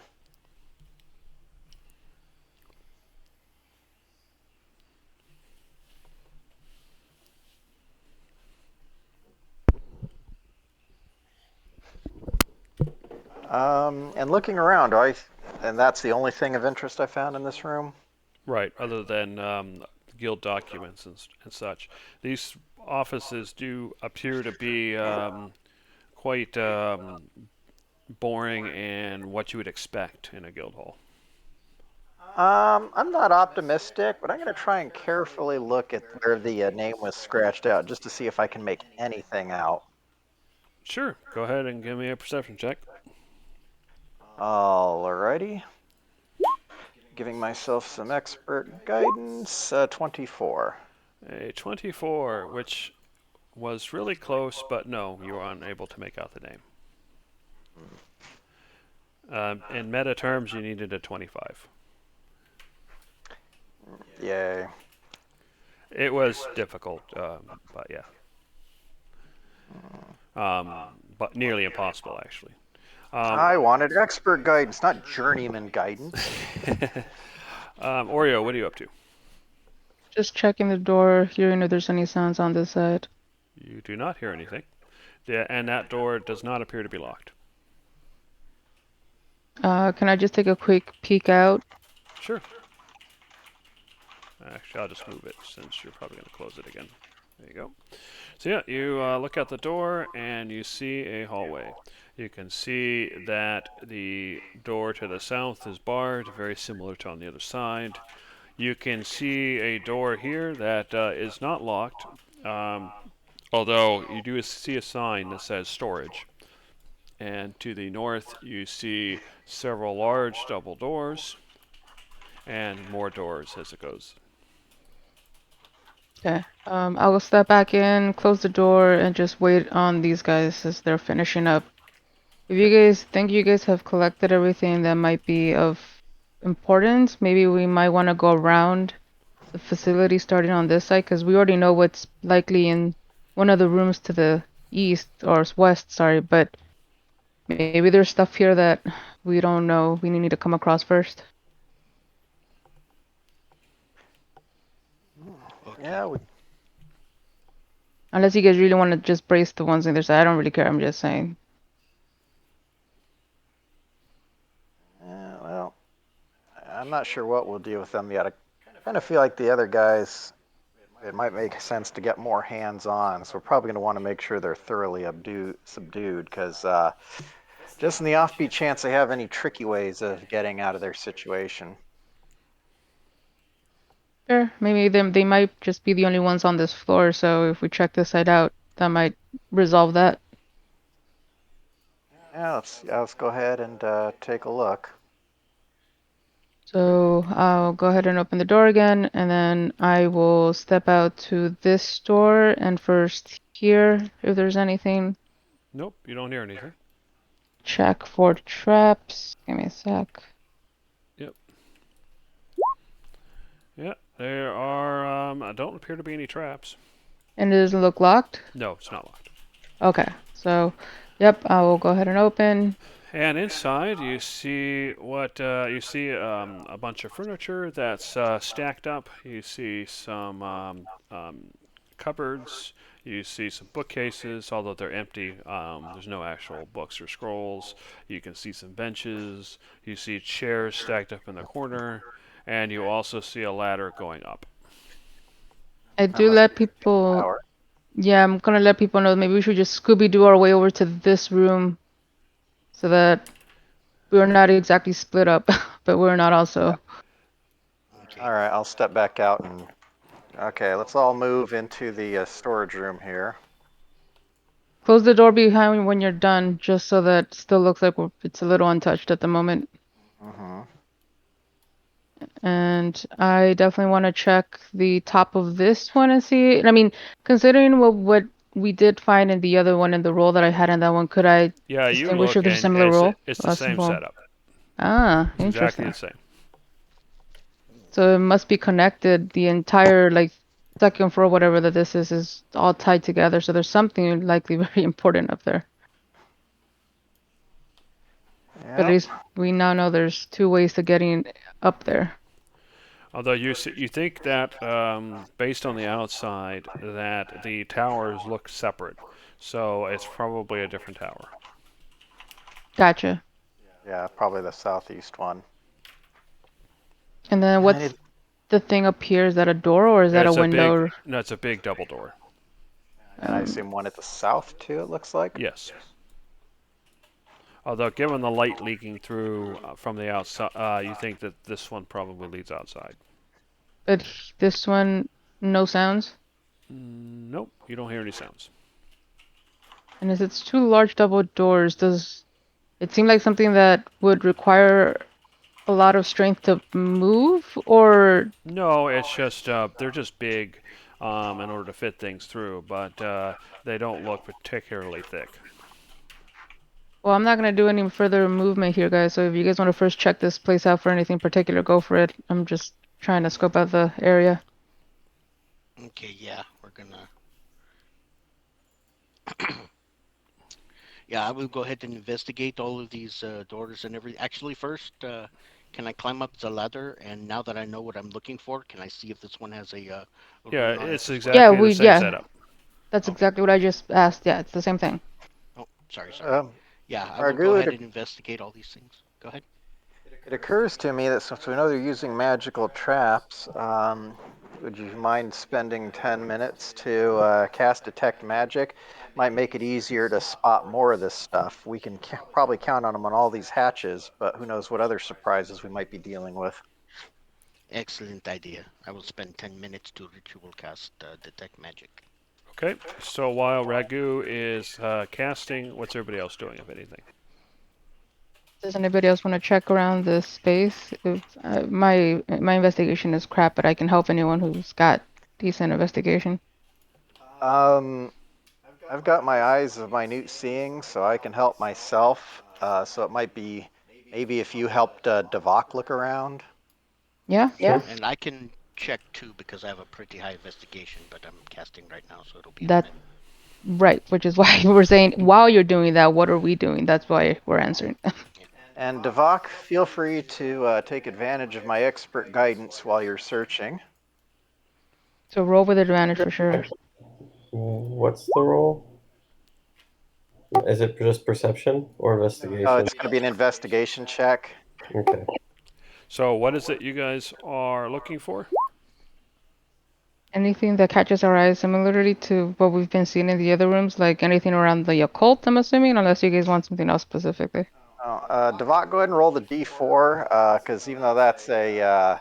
And looking around, and that's the only thing of interest I found in this room. Right, other than guild documents and such. These offices do appear to be quite boring and what you would expect in a guild hall. I'm not optimistic, but I'm going to try and carefully look at where the name was scratched out just to see if I can make anything out. Sure, go ahead and give me a perception check. Alrighty. Giving myself some expert guidance. 24. A 24, which was really close, but no, you were unable to make out the name. In meta terms, you needed a 25. Yay. It was difficult, but yeah. But nearly impossible, actually. I wanted expert guidance, not journeyman guidance. Oreo, what are you up to? Just checking the door, hearing if there's any sounds on this side. You do not hear anything. And that door does not appear to be locked. Can I just take a quick peek out? Sure. Actually, I'll just move it since you're probably going to close it again. There you go. So yeah, you look out the door and you see a hallway. You can see that the door to the south is barred, very similar to on the other side. You can see a door here that is not locked, although you do see a sign that says storage. And to the north, you see several large double doors and more doors as it goes. Okay. I will step back in, close the door, and just wait on these guys as they're finishing up. If you guys think you guys have collected everything that might be of importance, maybe we might want to go around the facility starting on this side, because we already know what's likely in one of the rooms to the east or west, sorry, but maybe there's stuff here that we don't know we need to come across first. Okay. Yeah, Unless you guys really want to just brace the ones on either side. I don't really care, I'm just saying. well, I'm not sure what we'll do with them yet. I kind of feel like the other guys, it might make sense to get more hands-on. So we're probably going to want to make sure they're thoroughly subdued, because just in the offbeat chance they have any tricky ways of getting out of their situation. Sure, maybe they might just be the only ones on this floor, so if we check this side out, that might resolve that. Yeah, let's go ahead and take a look. So I'll go ahead and open the door again, and then I will step out to this door and first here, if there's anything. Nope, you don't hear anything. Check for traps. Give me a sec. Yeah, there are. Don't appear to be any traps. And it doesn't look locked? No, it's not locked. Okay, so yep, I will go ahead and open. And inside, you see what you see a bunch of furniture that's stacked up. You see some cupboards. You see some bookcases, although they're empty. There's no actual books or scrolls. You can see some benches. You see chairs stacked up in the corner, and you also see a ladder going up. I That do must let be the people. tower. Yeah, I'm gonna let people know maybe we should just Scooby-Doo our way over to this room so that we're not exactly split up, but we're not also. Okay. All right, I'll step back out and. Okay, let's all move into the storage room here. Close the door behind you when you're done, just so that it still looks like it's a little untouched at the moment. Mm-hmm. And I definitely want to check the top of this one and see. I mean, considering what we did find in the other one and the roll that I had in that one, could I Yeah, you distinguish look, if there's a and similar roll? it's the same Simple. setup. Ah, It's exactly interesting. the same. So it must be connected. The entire like second floor, whatever that this is all tied together. So there's something likely very important up there. But at Yep. least we now know there's two ways to getting up there. Although you think that based on the outside that the towers look separate, so it's probably a different tower. Gotcha. Yeah, probably the southeast one. And then I what's need- the thing up here? Is that a door or is that a It's window? no, it's a big double door. And I assume one at the south too, it looks like. Yes. Although given the light leaking through from the outside, you think that this one probably leads outside. But this one, no sounds. Nope, you don't hear any sounds. And as it's two large double doors, does it seem like something that would require a lot of strength to move, or No, it's just they're just big in order to fit things through, but they don't look particularly thick. well, I'm not gonna do any further movement here, guys. So if you guys want to first check this place out for anything particular, go for it. I'm just trying to scope out the area. Okay, yeah, we're gonna. Yeah, I will go ahead and investigate all of these doors and everything. Actually, first, can I climb up the ladder? And now that I know what I'm looking for, can I see if this one has a Yeah, rune on it it's as well? exactly Yeah, the same setup. that's Okay. exactly what I just asked. Yeah, it's the same thing. Oh, sorry. Yeah, I will Argu, go ahead and investigate all these things. Go ahead. It occurs to me that since we know they're using magical traps, would you mind spending 10 minutes to cast Detect Magic? Might make it easier to spot more of this stuff. We can probably count on them on all these hatches, but who knows what other surprises we might be dealing with. Excellent idea. I will spend 10 minutes to ritual cast Detect Magic. Okay, so while Ragu is casting, what's everybody else doing, if anything? Does anybody else want to check around this space? If my investigation is crap, but I can help anyone who's got decent investigation. I've got my eyes of minute seeing, so I can help myself. So it might be maybe if you helped Devok look around. Yeah. Sure. And I can check too because I have a pretty high investigation, but I'm casting right now, so it'll be That a minute. right, which is why we're saying while you're doing that, what are we doing? That's why we're answering. And Devok, feel free to take advantage of my expert guidance while you're searching. So roll with advantage for sure. What's the roll? Is it just perception or investigation? It's going to be an investigation check. Okay. So what is it you guys are looking for? Anything that catches our eyes, similarly to what we've been seeing in the other rooms, like anything around the occult, I'm assuming, unless you guys want something else specifically. Devok, go ahead and roll the d4, because even though that's a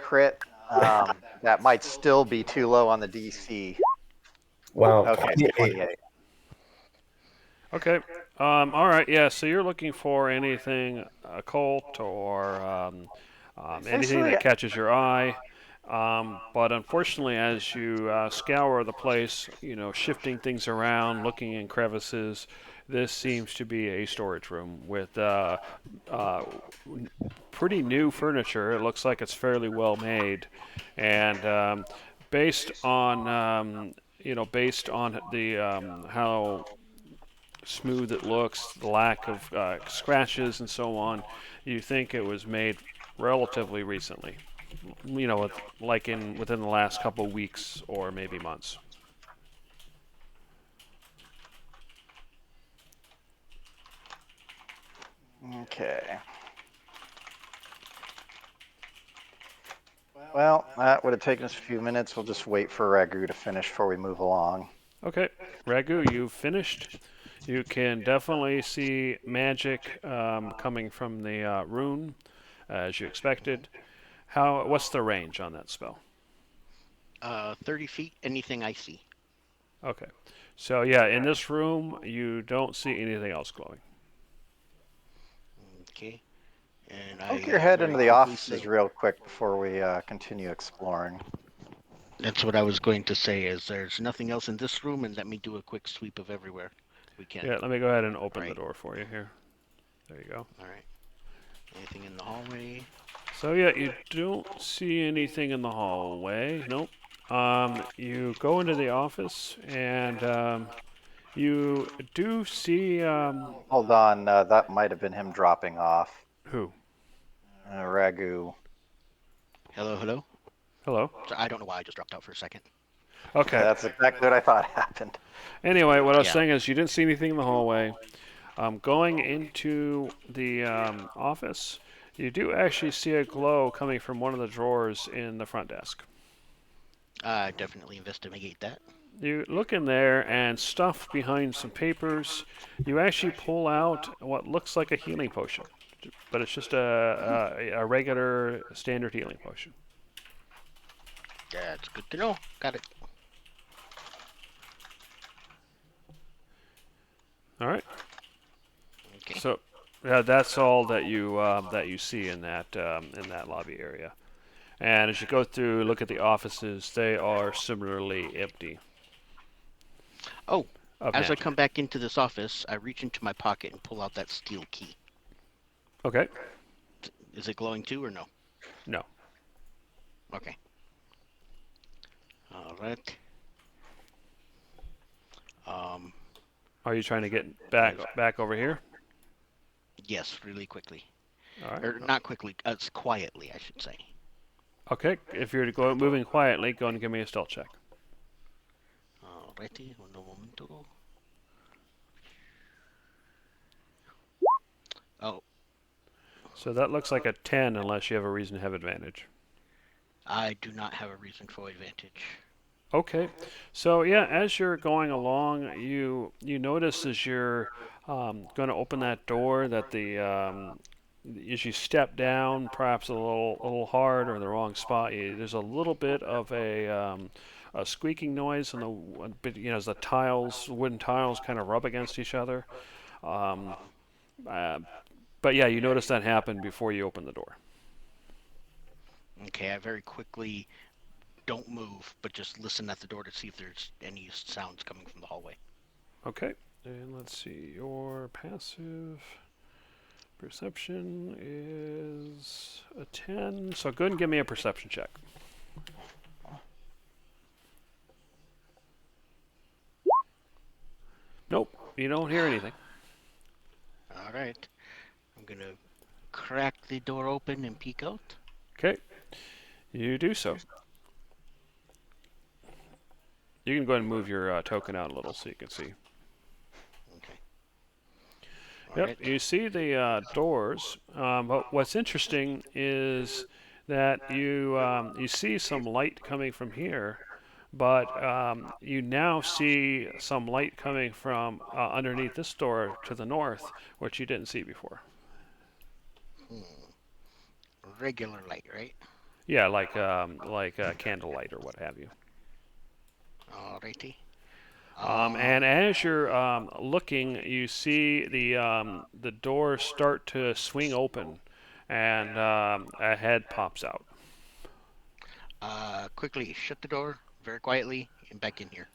crit, that might still be too low on the DC. Wow. Okay, 28. Okay. All right. Yeah. So you're looking for anything occult or anything that catches your eye. But unfortunately, as you scour the place, shifting things around, looking in crevices, this seems to be a storage room with uh, pretty new furniture. It looks like it's fairly well made, and based on based on the how smooth it looks, the lack of scratches and so on, you think it was made relatively recently. Within the last couple of weeks or maybe months. Okay. Well, that would have taken us a few minutes. We'll just wait for Ragu to finish before we move along. Okay, Ragu, you've finished. You can definitely see magic coming from the rune, as you expected. What's the range on that spell? 30 feet, anything I see. Okay, so yeah, in this room you don't see anything else glowing. Okay. And Poke I your head very into the quickly offices say, real quick before we continue exploring. that's what I was going to say, is there's nothing else in this room, and let me do a quick sweep of everywhere we can. Yeah, let me go ahead and open the Right. door for you here. There you go. All right. Anything in the hallway? So yeah, you don't see anything in the hallway. Nope. You go into the office and you do see Hold on, that might have been him dropping off. who? Ragu. Hello, hello? Hello. So I don't know why I just dropped out for a second. Okay. That's exactly what I thought happened. Anyway, what I was Yeah. saying is you didn't see anything in the hallway. Going into the office, you do actually see a glow coming from one of the drawers in the front desk. Definitely investigate that. You look in there and stuff behind some papers. You actually pull out what looks like a healing potion, but it's just a regular standard healing potion. That's good to know. Got it. All right. Okay. So that's all that you see in that lobby area. And as you go through, look at the offices. They are similarly empty. Oh, Of as I magic. come back into this office, I reach into my pocket and pull out that steel key. Okay. Is it glowing too or no? No. Okay. All right. Are you trying to get back over here? Yes, really quickly. All right. Or not quickly, quietly, I should say. Okay. If you're moving quietly, go and give me a stealth check. Alrighty, un momento. Oh, So that looks like a 10 unless you have a reason to have advantage. I do not have a reason for advantage. Okay, so yeah, as you're going along, you notice as you're going to open that door that as you step down, perhaps a little hard or in the wrong spot, there's a little bit of a squeaking noise, and as the wooden tiles, kind of rub against each other. Um, uh, but yeah, you notice that happen before you open the door. Okay, I very quickly don't move, but just listen at the door to see if there's any sounds coming from the hallway. Okay, and let's see, your passive perception is a 10. So go ahead and give me a perception check. Nope, you don't hear anything. All right, I'm gonna crack the door open and peek out. Okay, you do so. You can go ahead and move your token out a little so you can see. Okay. All Yep, right. you see the doors. But what's interesting is that you see some light coming from here, but you now see some light coming from underneath this door to the north, which you didn't see before. Regular light, right? Yeah, like candlelight or what have you. Alrighty. And as you're looking, you see the door start to swing open, and a head pops out. Quickly shut the door very quietly and back in here.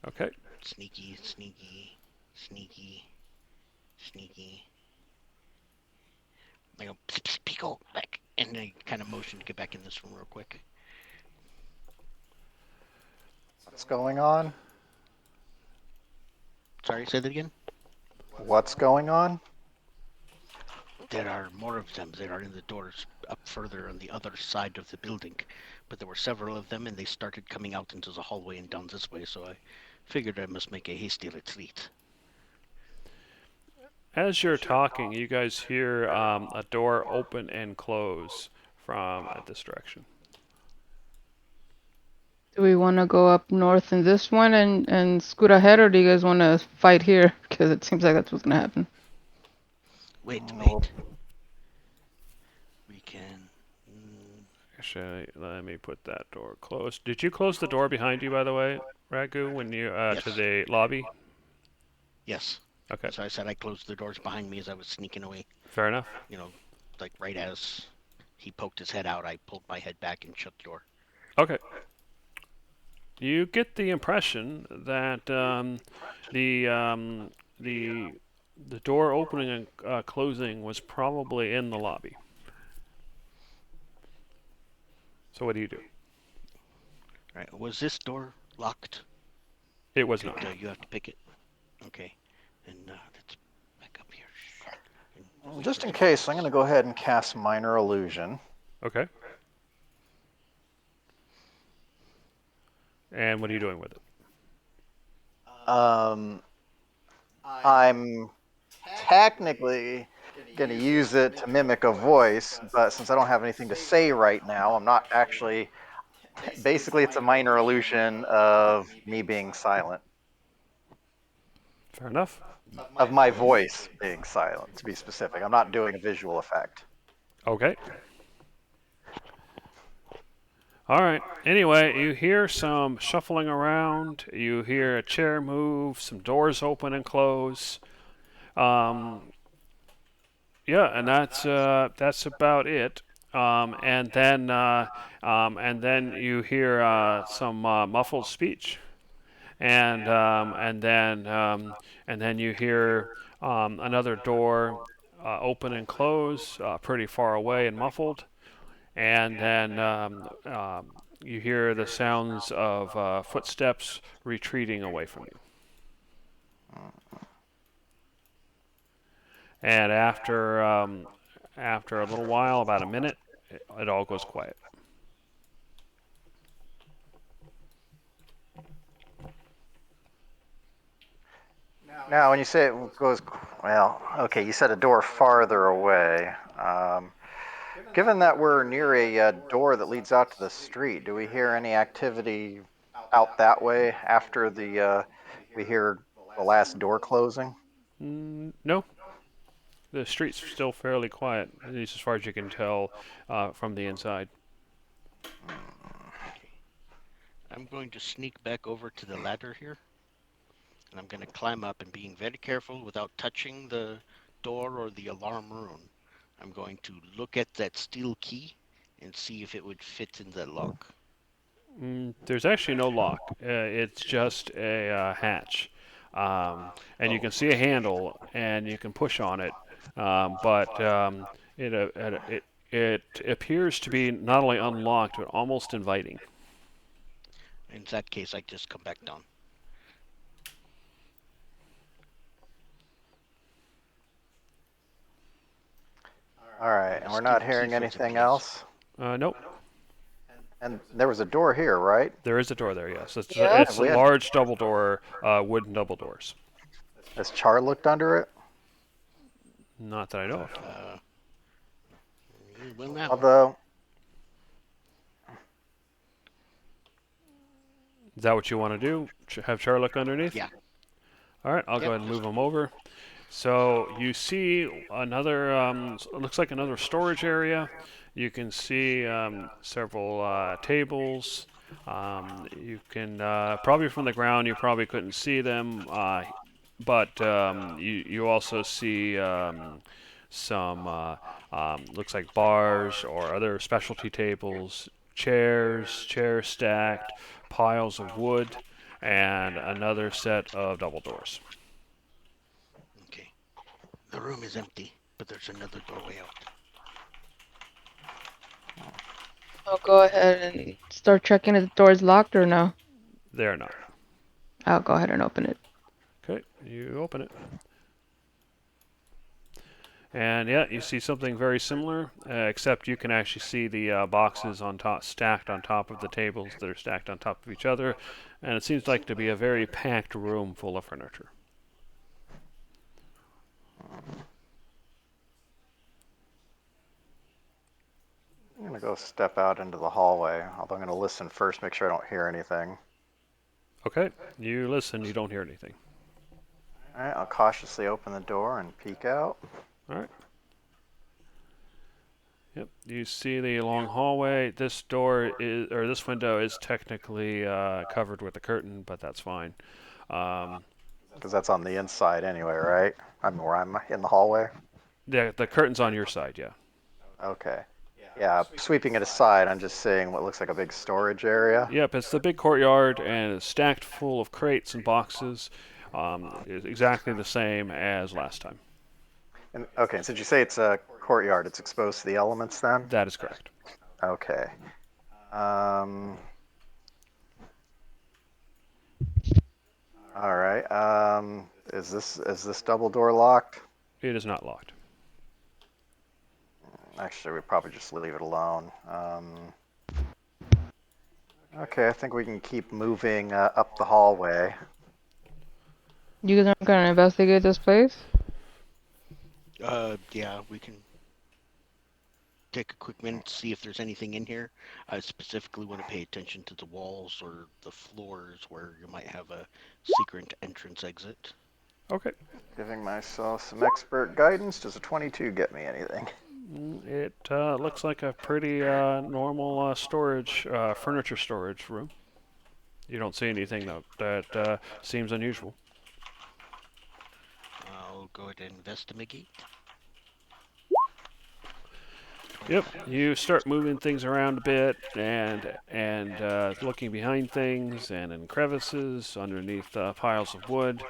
Okay. Sneaky, sneaky, sneaky, sneaky. I go, psst, psst, Pico, back. And I kind of motion to get back in this room real quick. What's going on? Sorry, say that again? What's going on? There are more of them. They are in the doors up further on the other side of the building. But there were several of them, and they started coming out into the hallway and down this way, so I figured I must make a hasty retreat. As you're talking, you guys hear a door open and close from this direction. Do we want to go up north in this one and scoot ahead, or do you guys want to fight here? Because it seems like that's what's going to happen. Wait, Oh. mate. We can... Actually, let me put that door closed. Did you close the door behind you, by the way, Ragu, when you Yes. to the lobby? Yes. Okay, So I said I closed the doors behind me as I was sneaking away. fair enough. You know, like right as he poked his head out, I pulled my head back and shut the door. Okay. You get the impression that the um, the the door opening and closing was probably in the lobby. So what do you do? All right. Was this door locked? It was not. You have to pick it. Okay. And let's back up here. And Just in case, I'm going to go ahead and cast Minor Illusion. Okay. And what are you doing with it? I'm technically going to use it to mimic a voice, but since I don't have anything to say right now, I'm not actually. Basically, it's a minor illusion of me being silent. Fair enough. Of my voice being silent, to be specific. I'm not doing a visual effect. Okay. All right. Anyway, you hear some shuffling around. You hear a chair move, some doors open and close. Yeah, and that's about it. And then you hear some muffled speech, and then you hear another door open and close, pretty far away and muffled, and then you hear the sounds of footsteps retreating away from you. And after a little while, about a minute, it all goes quiet. Now, when you say it goes, well, okay, you said a door farther away. Given that we're near a door that leads out to the street, do we hear any activity out that way after we hear the last door closing? No, the street's still fairly quiet, at least as far as you can tell from the inside. Okay. I'm going to sneak back over to the ladder here, and I'm going to climb up and being very careful without touching the door or the alarm rune. I'm going to look at that steel key and see if it would fit in the lock. There's actually no lock. It's just a hatch, and you can see a handle, and you can push on it, but it appears to be not only unlocked but almost inviting. In that case, I just come back down. All right, and we're not Steel key hearing fits in anything place. else? Nope, And there was a door here, right? there is a door there. Yes, Yeah. it's Have a we had, large double door, wooden double doors. has Char looked under it? Not that I know of. Well, now. Although, Is that what you want to do? Have Char look underneath? Yeah. All right, I'll go ahead and move them over. So you see another, looks like another storage area. You can see several tables. You can probably from the ground you probably couldn't see them, but you also see some looks like bars or other specialty tables, chairs stacked, piles of wood, and another set of double doors. Okay. The room is empty, but there's another doorway out. I'll go ahead and start checking if the door is locked or no. They're not. I'll go ahead and open it. Okay, you open it. And yeah, you see something very similar, except you can actually see the boxes on top, stacked on top of the tables that are stacked on top of each other, and it seems like to be a very packed room full of furniture. I'm going to go step out into the hallway, although I'm going to listen first, make sure I don't hear anything. Okay, you listen, you don't hear anything. All right, I'll cautiously open the door and peek out. All right. Yep, you see the long hallway. This door is, or this window is technically covered with a curtain, but that's fine. Because that's on the inside anyway, right? I'm in the hallway. The curtain's on your side, yeah. Okay. Yeah, sweeping it aside, I'm just seeing what looks like a big storage area. Yep, it's the big courtyard, and it's stacked full of crates and boxes. It's exactly the same as last time. And, okay, since you say it's a courtyard, it's exposed to the elements then? That is correct. Okay. All right. Is this double door locked? It is not locked. Actually, we probably just leave it alone. Okay, I think we can keep moving up the hallway. You guys aren't gonna investigate this place? Yeah, we can take a quick minute to see if there's anything in here. I specifically want to pay attention to the walls or the floors where you might have a secret entrance exit. Okay. Giving myself some expert guidance. Does a 22 get me anything? It looks like a pretty normal furniture storage room. You don't see anything though that seems unusual. I'll go ahead and investigate. Yep, you start moving things around a bit and looking behind things and in crevices underneath piles of wood.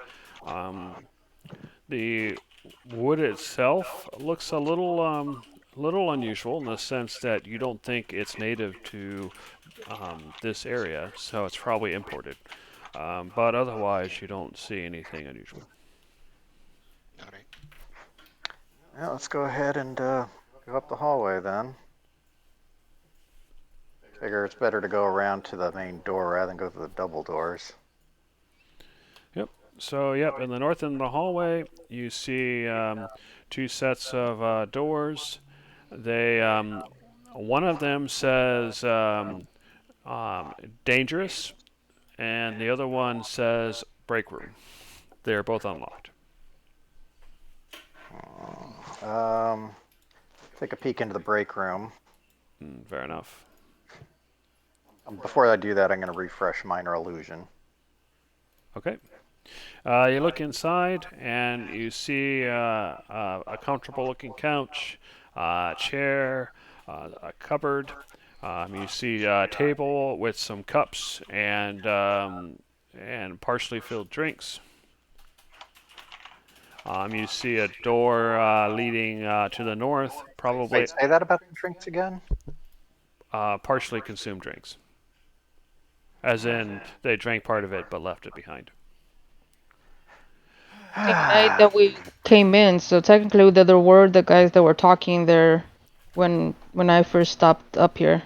The wood itself looks a little unusual in the sense that you don't think it's native to this area, so it's probably imported. But otherwise, you don't see anything unusual. All right. Yeah, let's go ahead and go up the hallway then. Figure it's better to go around to the main door rather than go through the double doors. So, yep, in the north end of the hallway, you see two sets of doors. They one of them says dangerous, and the other one says break room. They are both unlocked. Um, take a peek into the break room. Fair enough. Before I do that, I'm going to refresh minor illusion. Okay. You look inside and you see a comfortable looking couch, a chair, a cupboard. You see a table with some cups and partially filled drinks. You see a door leading to the north, probably Wait, say that about the drinks again? partially consumed drinks. As in, they drank part of it but left it behind. Same night that we came in, so technically there were the guys that were talking there when I first stopped up here.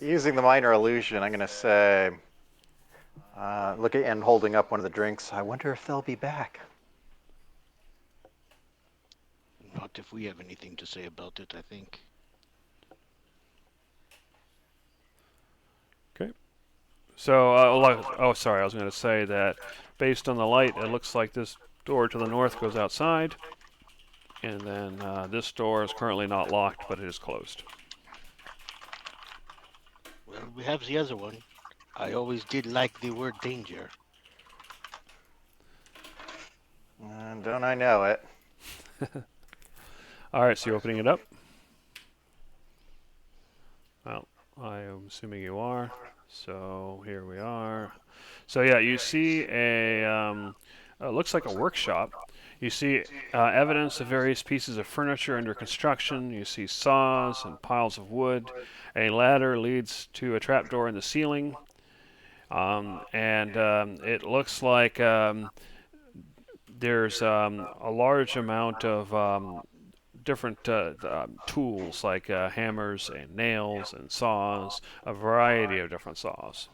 Using the minor illusion, I'm going to say, look at and holding up one of the drinks. I wonder if they'll be back. Not if we have anything to say about it, I think. Okay. So, sorry, I was going to say that based on the light, it looks like this door to the north goes outside, and then this door is currently not locked, but it is closed. Well, we have the other one. I always did like the word danger. Don't I know it? All right, so you're opening it up? Well, I am assuming you are. So here we are. So yeah, you see looks like a workshop. You see evidence of various pieces of furniture under construction. You see saws and piles of wood. A ladder leads to a trapdoor in the ceiling. And it looks like there's a large amount of different tools like hammers and nails and saws, a variety of different saws.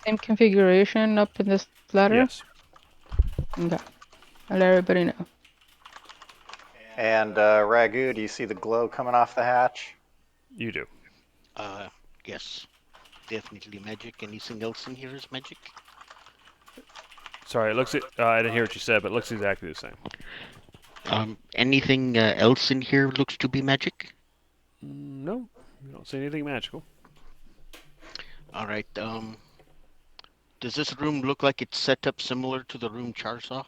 Same configuration up in this ladder? Yes. Okay. I'll let everybody know. And Ragu, do you see the glow coming off the hatch? You do. Yes. Definitely magic. Anything else in here is magic? Sorry, it looks. I didn't hear what you said, but it looks exactly the same. Anything else in here looks to be magic? No, you don't see anything magical. All right. Does this room look like it's set up similar to the room Char saw?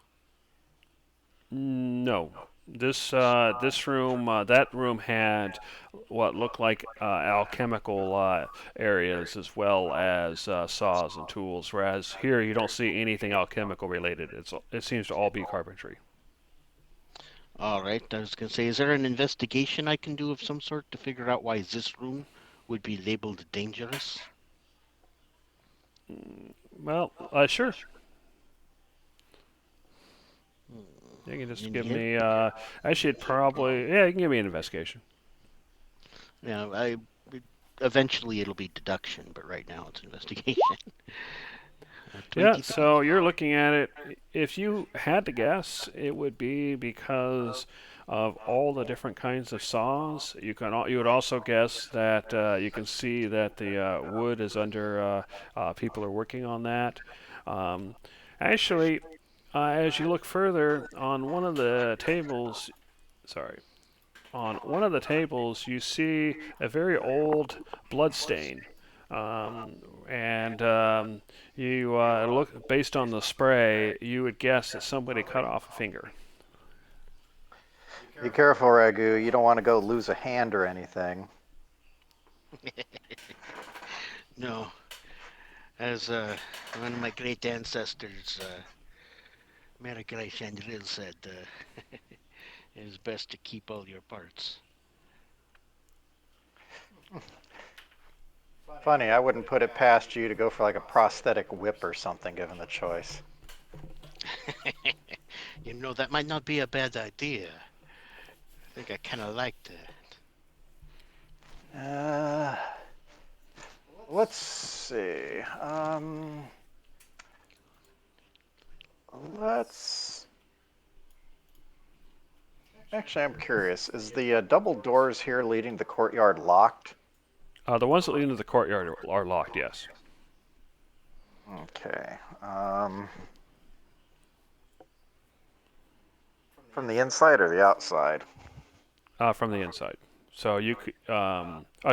No. This room, that room had what looked like alchemical areas as well as saws and tools, whereas here you don't see anything alchemical related. It seems to all be carpentry. All right. I was going to say, is there an investigation I can do of some sort to figure out why this room would be labeled dangerous? Well, sure. You can just give me. Actually, it'd probably. Yeah, you can give me an investigation. Yeah, eventually it'll be deduction, but right now it's investigation. Yeah, so you're looking at it. If you had to guess, it would be because of all the different kinds of saws. You would also guess that you can see that the wood is under. People are working on that. Actually, as you look further on one of the tables, sorry, on one of the tables, you see a very old blood stain. And you look based on the spray, you would guess that somebody cut off a finger. Be careful, Ragu. You don't want to go lose a hand or anything. No. As one of my great ancestors, Marakai Chandril, said, it is best to keep all your parts. Funny, I wouldn't put it past you to go for like a prosthetic whip or something, given the choice. You know, that might not be a bad idea. I think I kind of like that. Let's see. Actually, I'm curious. Is the double doors here leading to the courtyard locked? The ones that lead into the courtyard are locked, yes. Okay. From the inside or the outside? From the inside. So you could,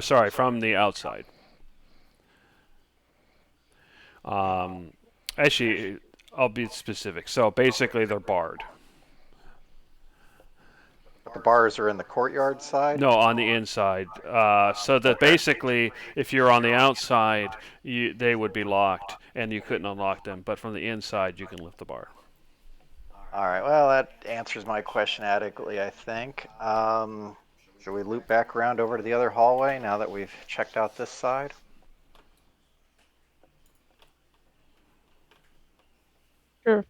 sorry, from the outside. Um, actually, I'll be specific. So basically, they're barred. But the bars are in the courtyard side? No, on the inside. So that Okay. basically, if you're on the outside, they would be locked, and you couldn't unlock them. But from the inside, you can lift the bar. All right. Well, that answers my question adequately, I think. Should we loop back around over to the other hallway now that we've checked out this side? Sure.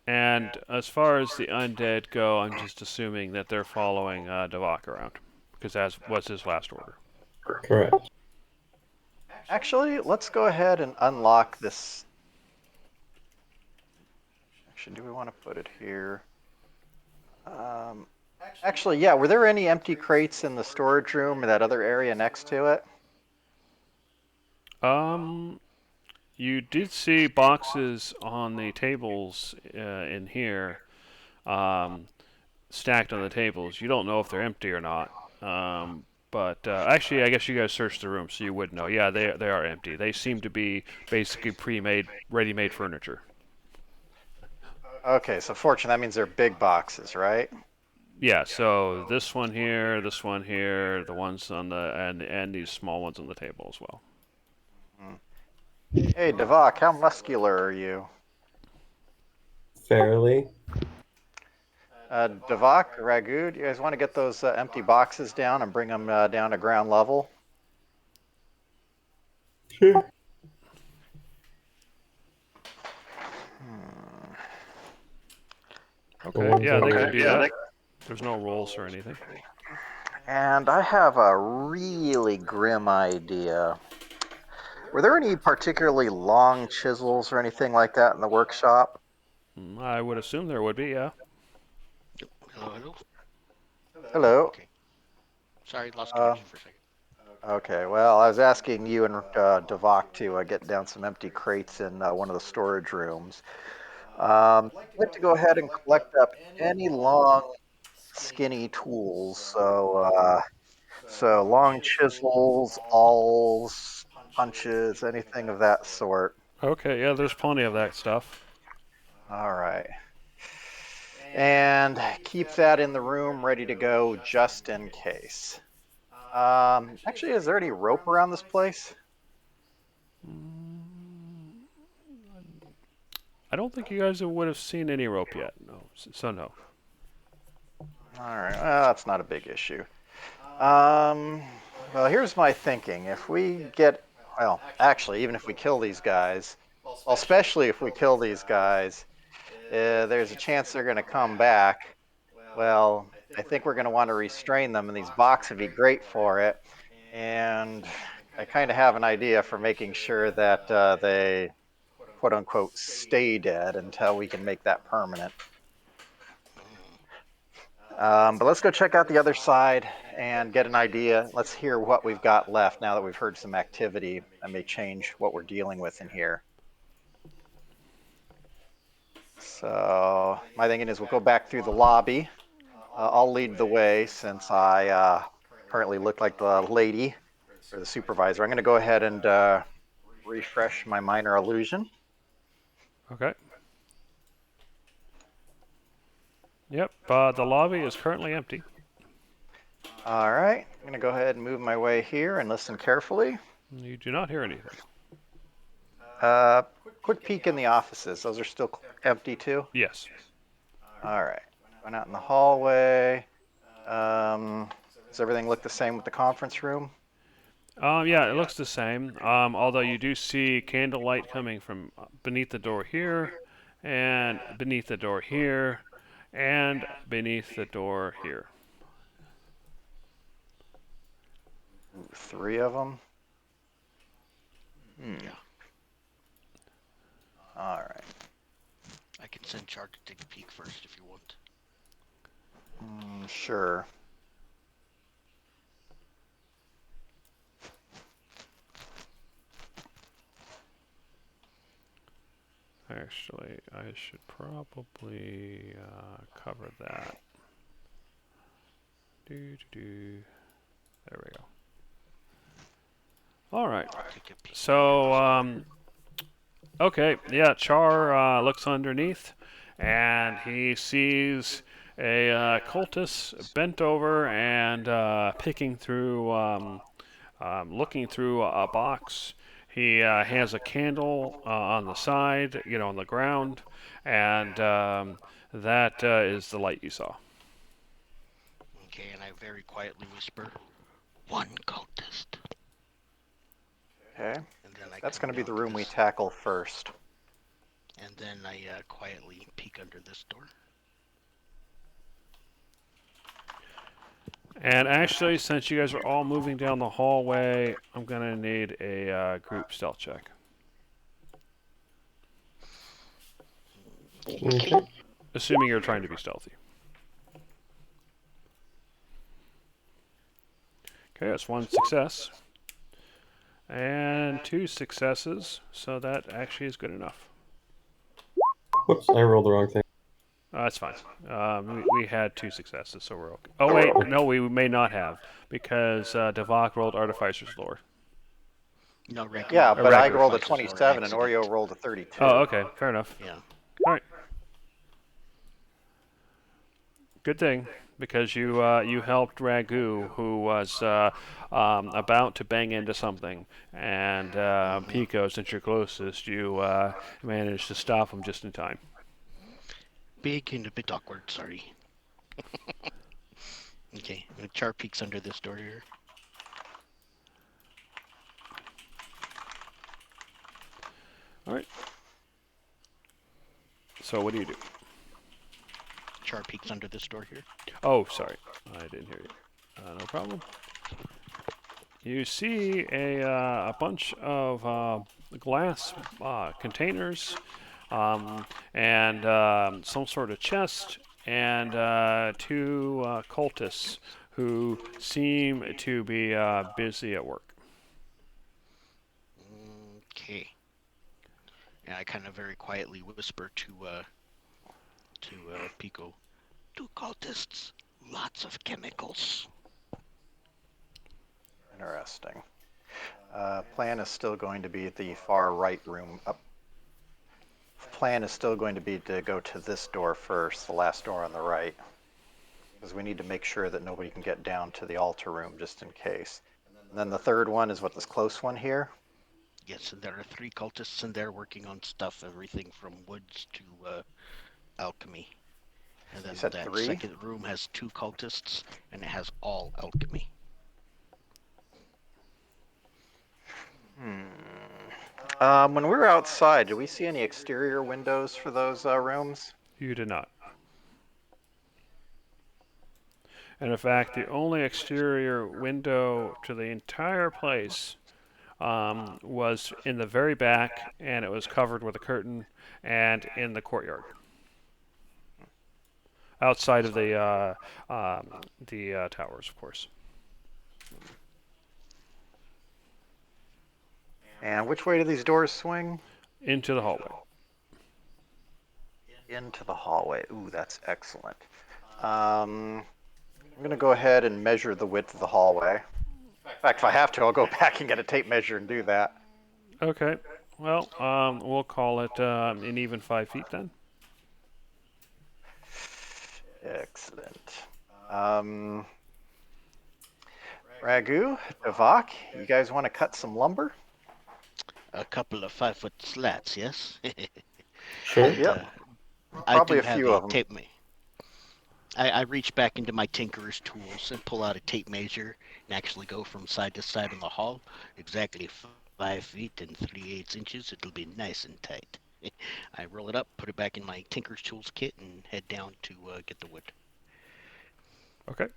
And as far as the undead go, I'm just assuming that they're following Devok around, because that was his last order. Correct. Actually, let's go ahead and unlock this. Actually, do we want to put it here? Actually, yeah. Were there any empty crates in the storage room or that other area next to it? You did see boxes on the tables in here, stacked on the tables. You don't know if they're empty or not. But actually, I guess you guys searched the room, so you would know. Yeah, they are empty. They seem to be basically pre-made, ready-made furniture. Okay, so fortune, that means they're big boxes, right? Yeah. So this one here, the ones on the and these small ones on the table as well. Hey, Devok, how muscular are you? Fairly. Devok, Ragu, do you guys want to get those empty boxes down and bring them down to ground level? Sure. Okay. Yeah, they could do Yeah, that. There's no rolls or anything. And I have a really grim idea. Were there any particularly long chisels or anything like that in the workshop? I would assume there would be. Yeah. Hello, hello. Hello. Okay. Sorry, lost Uh, connection for a second. Okay, well, I was asking you and Devok to get down some empty crates in one of the storage rooms. I'd like to go ahead and collect up any long, skinny tools. So long chisels, awls, punches, anything of that sort. Okay. Yeah, there's plenty of that stuff. All right. And keep that in the room ready to go just in case. Actually, is there any rope around this place? I don't think you guys would have seen any rope yet. No. So no. All right, well, that's not a big issue. Um, well, here's my thinking. If we get, well, actually, even if we kill these guys, well, especially if we kill these guys, there's a chance they're going to come back. Well, I think we're going to want to restrain them, and these boxes would be great for it. And I kind of have an idea for making sure that they, quote unquote, stay dead until we can make that permanent. But let's go check out the other side and get an idea. Let's hear what we've got left now that we've heard some activity that may change what we're dealing with in here. So my thinking is we'll go back through the lobby. I'll lead the way since I currently look like the lady or the supervisor. I'm going to go ahead and refresh my minor illusion. Okay. Yep. The lobby is currently empty. All right. I'm going to go ahead and move my way here and listen carefully. You do not hear anything. Quick peek in the offices. Those are still empty too? Yes. All right. Going out in the hallway. Does everything look the same with the conference room? Yeah, it looks the same. Although you do see candlelight coming from beneath the door here, and beneath the door here, and beneath the door here. Ooh, 3 of them. Yeah. All right. I can send Char to take a peek first if you want. Sure. Actually, I should probably cover that. There we go. All right. Take a peek. So, okay, yeah, Char looks underneath, and he sees a cultist bent over and picking through, looking through a box. He has a candle on the side, on the ground, and that is the light you saw. Okay, and I very quietly whisper, "One cultist." Okay. And then I That's come going to be down the to room we this, tackle first. and then I quietly peek under this door. And actually, since you guys are all moving down the hallway, I'm going to need a group stealth check. Okay. Assuming you're trying to be stealthy. Okay, that's one success. And 2 successes, so that actually is good enough. Whoops, I rolled the wrong thing. That's fine. We had 2 successes, so we're okay. Oh, wait, no, we may not have, because Devok rolled Artificer's Lore. No, regular. Yeah, but I rolled a Artificer's Lore 27 and accident. Oreo rolled a 32. Oh, okay, fair enough. Yeah. All right. Good thing, because you helped Ragu, who was about to bang into something, and Pico, since you're closest, you managed to stop him just in time. Big and a bit awkward, sorry. Okay, Char peeks under this door here. All right. So what do you do? Char peeks under this door here. Oh, sorry, I didn't hear you. No problem. You see a bunch of glass containers and some sort of chest and 2 cultists who seem to be busy at work. Okay. And I kind of very quietly whisper to Pico, "2 cultists, lots of chemicals." Interesting. Plan is still going to be the far right room. Plan is still going to be to go to this door first, the last door on the right, because we need to make sure that nobody can get down to the altar room just in case. And then the third one is what, this close one here? Yes, and there are 3 cultists in there working on stuff, everything from woods to alchemy. And then You said that 3? second room has 2 cultists, and it has all alchemy. When we were outside, did we see any exterior windows for those rooms? You did not. And in fact, the only exterior window to the entire place was in the very back, and it was covered with a curtain, and in the courtyard, outside of the towers, of course. And which way do these doors swing? Into the hallway. Into the hallway. Ooh, that's excellent. I'm going to go ahead and measure the width of the hallway. In fact, if I have to, I'll go back and get a tape measure and do that. Okay. Well, we'll call it an even 5 feet then. Excellent. Ragu, Devok, you guys want to cut some lumber? A couple of 5-foot slats, yes? Sure. Yep. I Probably do a have few a of them. tape measure. I reach back into my tinkerer's tools and pull out a tape measure and actually go from side to side in the hall. Exactly 5 feet and 3/8 inches. It'll be nice and tight. I roll it up, put it back in my tinker's tools kit, and head down to get the wood. Okay.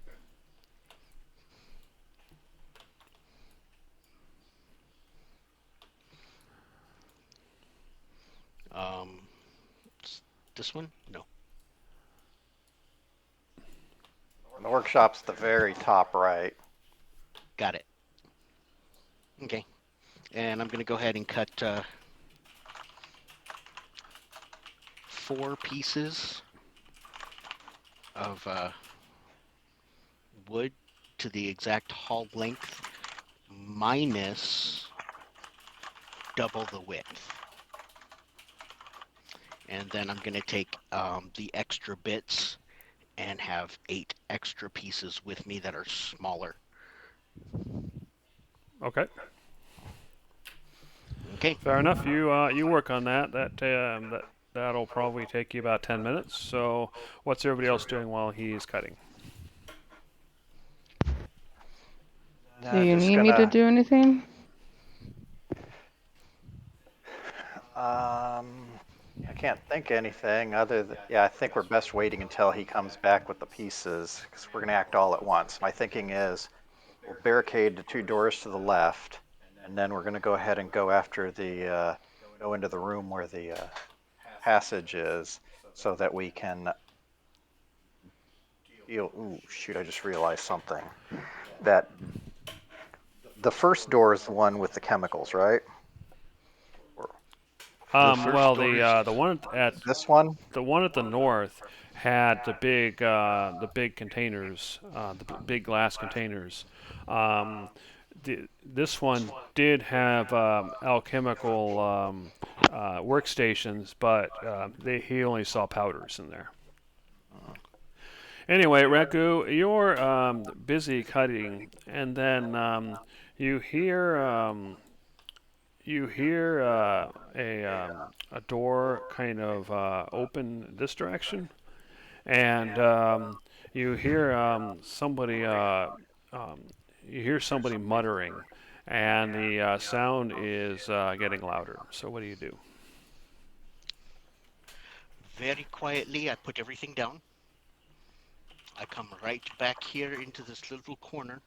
this one? No. The workshop's the very top right. Got it. Okay. And I'm going to go ahead and cut 4 pieces of wood to the exact hall length minus double the width. And then I'm going to take the extra bits and have 8 extra pieces with me that are smaller. Okay. Okay. Fair enough. You work on that. That'll probably take you about 10 minutes. So, what's everybody else doing while he's cutting? Do you Just need me to gonna. do anything? I can't think of anything other than, yeah, I think we're best waiting until he comes back with the pieces because we're gonna act all at once. My thinking is we'll barricade the 2 doors to the left, and then we're gonna go ahead and go after the go into the room where the passage is, so that we can deal. Ooh, shoot! I just realized something. That the first door is the one with the chemicals, right? Well, the one at This one. the one at the north had the big containers, big glass containers. This one did have alchemical workstations, but he only saw powders in there. Anyway, Reku, you're busy cutting, and then you hear a door kind of open this direction, and you hear somebody muttering, and the sound is getting louder. So what do you do? Very quietly, I put everything down. I come right back here into this little corner.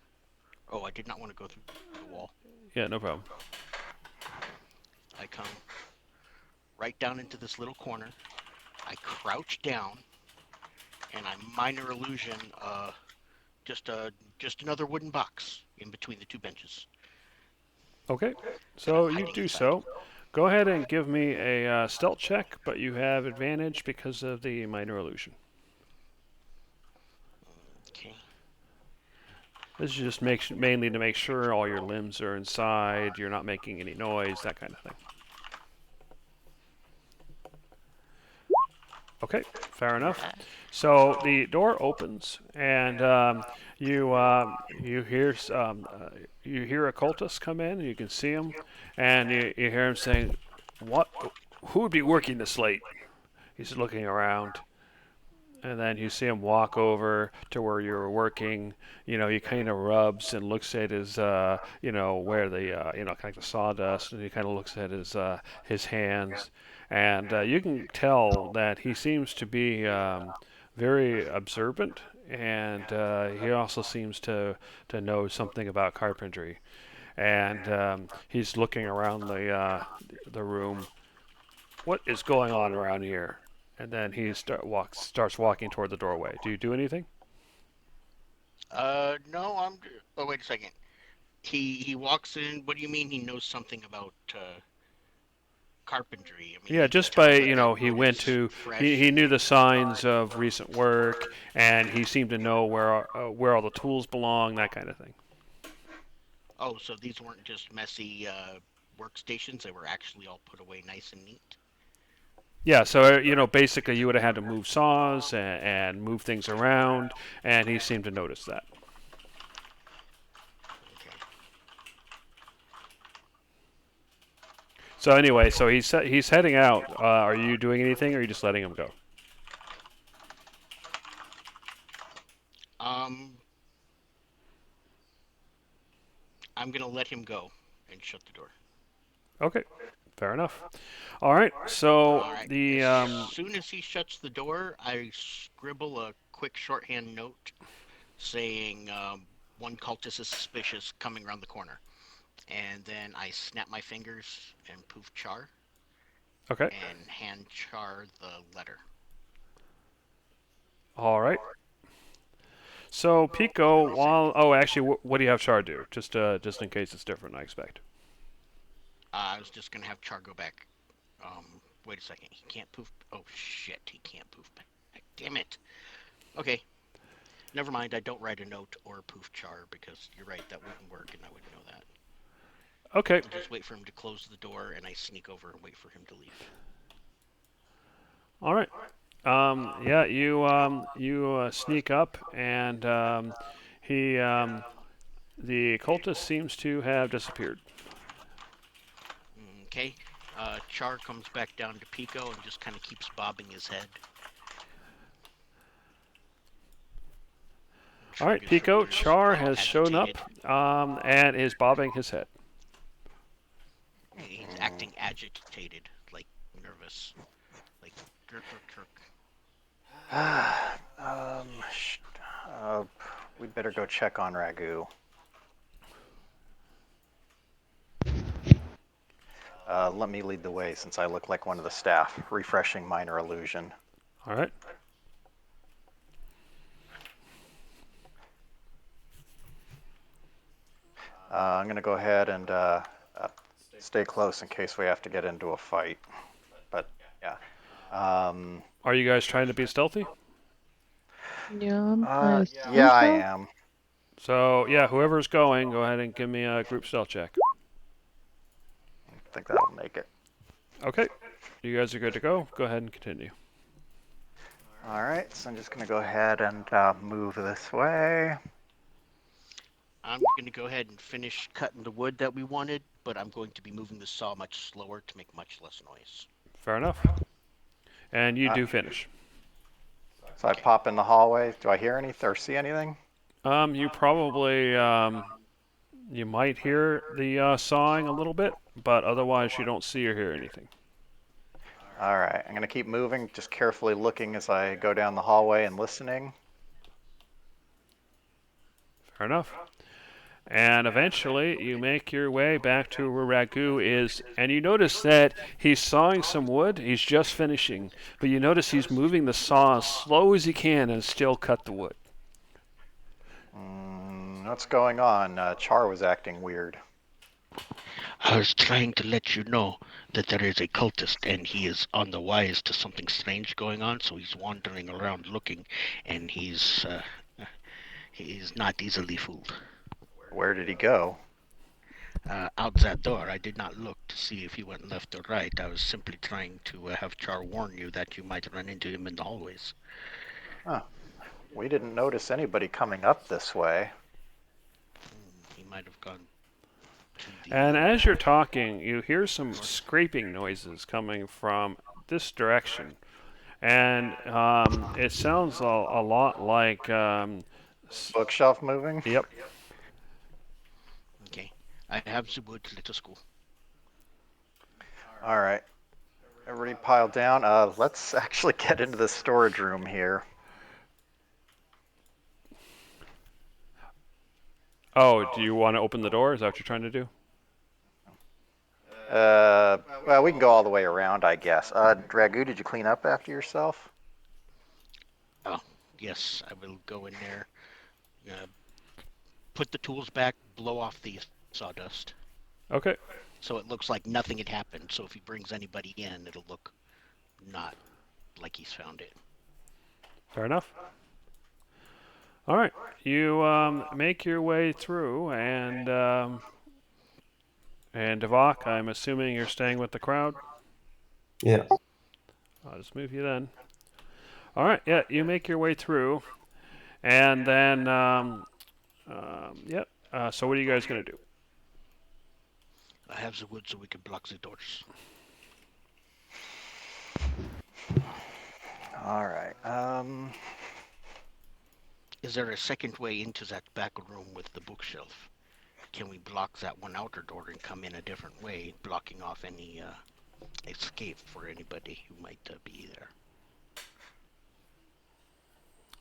Oh, I did not want to go through the wall. Yeah, no problem. I come right down into this little corner. I crouch down, and I minor illusion just another wooden box in between the 2 benches. Okay, That I'm so you hiding do inside. so. Go ahead and give me a stealth check, but you have advantage because of the minor illusion. Okay. This is just mainly to make sure all your limbs are inside, you're not making any noise, that kind of thing. Okay, fair enough. So the door opens, and you hear a cultist come in, and you can see him, and you hear him saying, "What? Who would be working this late?" He's looking around. And then you see him walk over to where you were working. You know, he kind of rubs and looks at his, where the, kind of like the sawdust, and he kind of looks at his hands, and you can tell that he seems to be very observant, and he also seems to know something about carpentry, and he's looking around the room. What is going on around here? And then he starts walking toward the doorway. Do you do anything? No, Oh, wait a second. He walks in. What do you mean he knows something about carpentry? I mean, Yeah, he can just tell by, that that he wood went is to, fresh. he knew the signs of recent work, and he seemed to know where all the tools belong, that kind of thing. Oh, so these weren't just messy workstations. They were actually all put away nice and neat. Yeah, so, basically you would have had to move saws and move things around, and he seemed to notice that. Okay. So anyway, so he's heading out. Are you doing anything, or are you just letting him go? Um, I'm gonna let him go and shut the door. Okay, fair enough. All right, so All right. the As soon as he shuts the door, I scribble a quick shorthand note saying one cultist is suspicious coming around the corner. And then I snap my fingers and poof char okay. and hand char the letter. All right. So Pico, while actually, what do you have Char do? Just in case it's different, I expect. I was just gonna have Char go back. Wait a second. He can't poof. Oh shit, he can't poof back. Damn it. Okay, never mind. I don't write a note or poof Char because you're right. That wouldn't work, and I wouldn't know that. Okay. I just wait for him to close the door, and I sneak over and wait for him to leave. All right. Yeah, you sneak up, and the cultist seems to have disappeared. Okay. Char comes back down to Pico and just kind of keeps bobbing his head. All right, Pico, Char has shown up and is bobbing his head. He's acting agitated, like nervous, like Kirk, Kirk, Kirk. um, we'd better go check on Ragu. Let me lead the way since I look like one of the staff. Refreshing minor illusion. All right. I'm going to go ahead and stay close in case we have to get into a fight. But yeah. Are you guys trying to be stealthy? Yeah, yeah, I am. So yeah, whoever's going, go ahead and give me a group stealth check. I think that'll make it. Okay. You guys are good to go. Go ahead and continue. All right, so I'm just going to go ahead and move this way. I'm going to go ahead and finish cutting the wood that we wanted, but I'm going to be moving the saw much slower to make much less noise. Fair enough. And you do finish. So I pop in the hallway. Do I hear anything or see anything? You probably you might hear the sawing a little bit, but otherwise you don't see or hear anything. All right, I'm going to keep moving, just carefully looking as I go down the hallway and listening. Fair enough. And eventually you make your way back to where Ragu is, and you notice that he's sawing some wood. He's just finishing, but you notice he's moving the saw as slow as he can and still cut the wood. What's going on? Char was acting weird. I was trying to let you know that there is a cultist, and he is on the wise to something strange going on, so he's wandering around looking, and he's not easily fooled. Where did he go? Out that door. I did not look to see if he went left or right. I was simply trying to have Char warn you that you might run into him in the hallways. Huh. We didn't notice anybody coming up this way. He might have gone to the... And as you're talking, you hear some scraping noises coming from this direction. And it sounds a lot like... Bookshelf moving? Yep. Okay. I have the wood. Let us go. All right. Everybody piled down. Let's actually get into the storage room here. Oh, do you want to open the door? Is that what you're trying to do? Well, we can go all the way around, I guess. Ragu, did you clean up after yourself? Oh, yes. I will go in there. Put the tools back. Blow off the sawdust. Okay. So it looks like nothing had happened. So if he brings anybody in, it'll look not like he's found it. Fair enough. All right. You make your way through, and Devok, I'm assuming you're staying with the crowd? Yeah. I'll just move you then. All right. Yeah, you make your way through, and then, yep. So what are you guys going to do? I have the wood so we can block the doors. All right. Is there a second way into that back room with the bookshelf? Can we block that one outer door and come in a different way, blocking off any escape for anybody who might be there?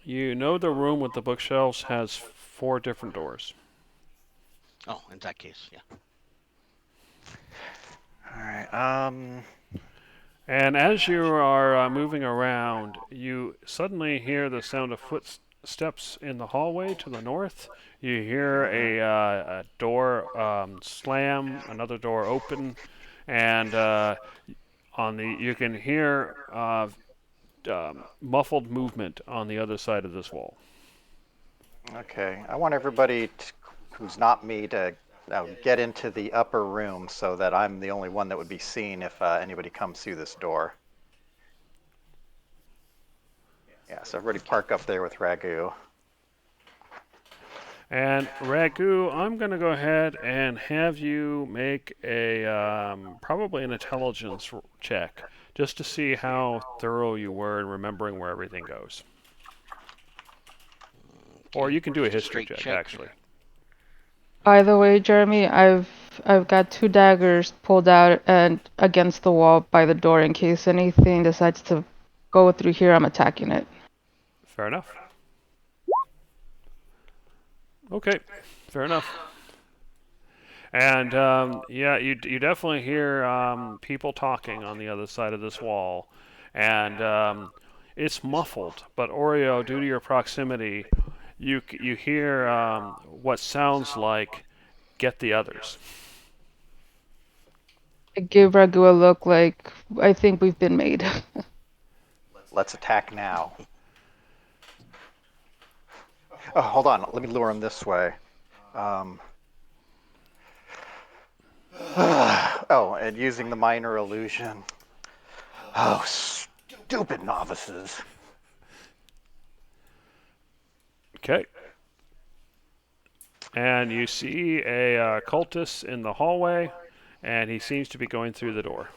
You know the room with the bookshelves has 4 different doors. Oh, in that case, yeah. All right. And as you are moving around, you suddenly hear the sound of footsteps in the hallway to the north. You hear a door slam, another door open, and on the you can hear muffled movement on the other side of this wall. Okay, I want everybody who's not me to get into the upper room so that I'm the only one that would be seen if anybody comes through this door. Yeah, so everybody park up there with Ragu. And Ragu, I'm going to go ahead and have you make a probably an intelligence check just to see how thorough you were in remembering where everything goes. Or you can do a Just history straight check, check. actually. By the way, Jeremy, I've got 2 daggers pulled out and against the wall by the door in case anything decides to go through here. I'm attacking it. Fair enough. Okay, fair enough. And yeah, you definitely hear people talking on the other side of this wall, and it's muffled. But Oreo, due to your proximity, you hear what sounds like "get the others." I give Ragu a look like I think we've been made. Let's attack now. Oh, hold on. Let me lure him this way. Oh, and using the minor illusion. Oh, stupid novices. Okay. And you see a cultist in the hallway, and he seems to be going through the door.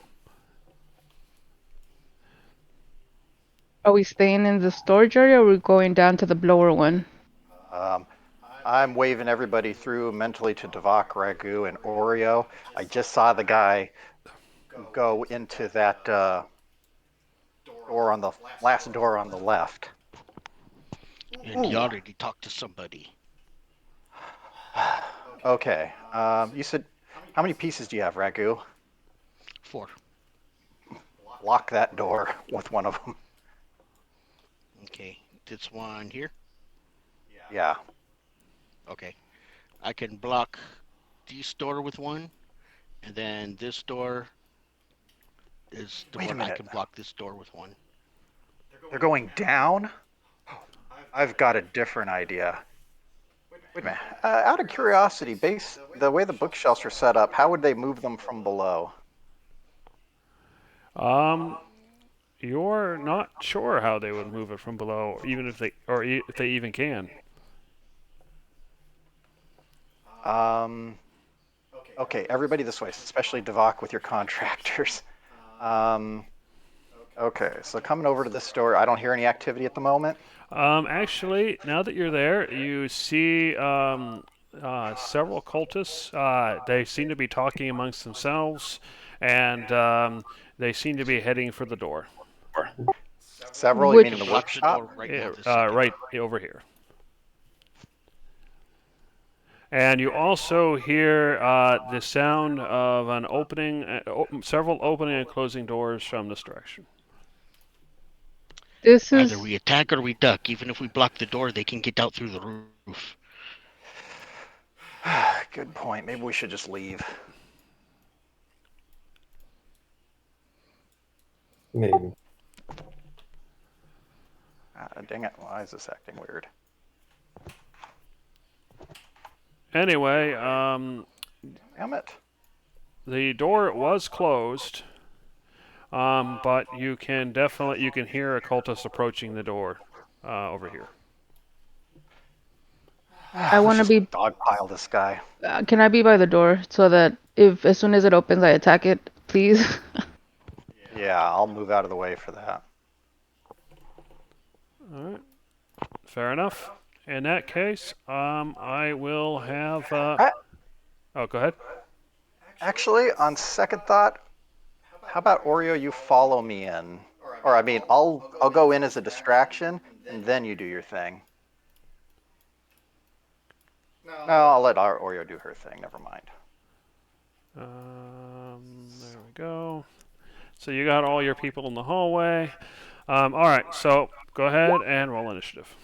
Are we staying in the storage area or are we going down to the blower one? I'm waving everybody through mentally to Devok, Ragu, and Oreo. I just saw the guy go into that door on the last door on the left. And you already talked to somebody. Okay. You said, how many pieces do you have, Ragu? 4. Lock that door with one of them. Okay, this one here. Yeah. Okay, I can block this door with one, and then this door is the Wait a one I minute. can block this door with one. They're going down? I've got a different idea. Wait a minute. Out of curiosity, the way the bookshelves are set up, how would they move them from below? You're not sure how they would move it from below, even if if they even can. Okay, everybody this way, especially Devok with your contractors. Okay, so coming over to this door, I don't hear any activity at the moment. Actually, now that you're there, you see several cultists. They seem to be talking amongst themselves, and they seem to be heading for the door. Several, you Which mean in the Block the door workshop? right now. This second. Right over here. And you also hear the sound of an several opening and closing doors from this direction. this Either is we attack or we duck. Even if we block the door, they can get out through the roof. Good point. Maybe we should just leave. Maybe. Dang it. Why is this acting weird? Anyway, Damn it. the door was closed, but you can hear a cultist approaching the door over here. I want to Let's be. just dogpile this guy. Can I be by the door so that if as soon as it opens I attack it, please? Yeah, I'll move out of the way for that. All right, fair enough. In that case, I will have. Oh, go ahead. Actually, on second thought, how about Oreo? You follow me in, or I mean, I'll go in as a distraction, and then you do your thing. No, I'll let our Oreo do her thing. Never mind. There we go. So you got all your people in the hallway. All right, so go ahead and roll initiative.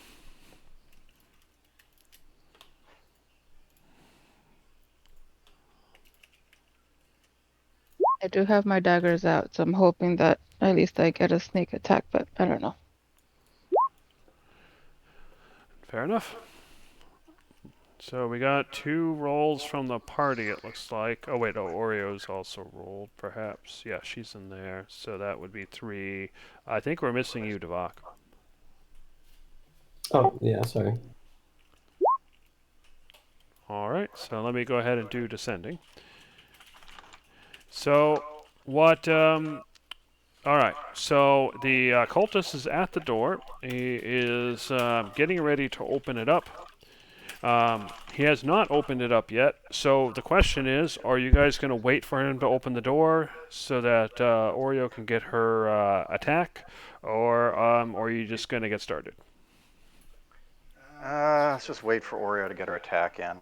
I do have my daggers out, so I'm hoping that at least I get a sneak attack, but I don't know. Fair enough. So we got 2 rolls from the party, it looks like. Oh, wait, Oreo's also rolled, perhaps. Yeah, she's in there. So that would be 3. I think we're missing you, Devok. Oh, yeah, sorry. All right, so let me go ahead and do descending. So what? All right, so the cultist is at the door. He is getting ready to open it up. He has not opened it up yet. So the question is, are you guys going to wait for him to open the door so that Oreo can get her attack, or are you just going to get started? Let's just wait for Oreo to get her attack in.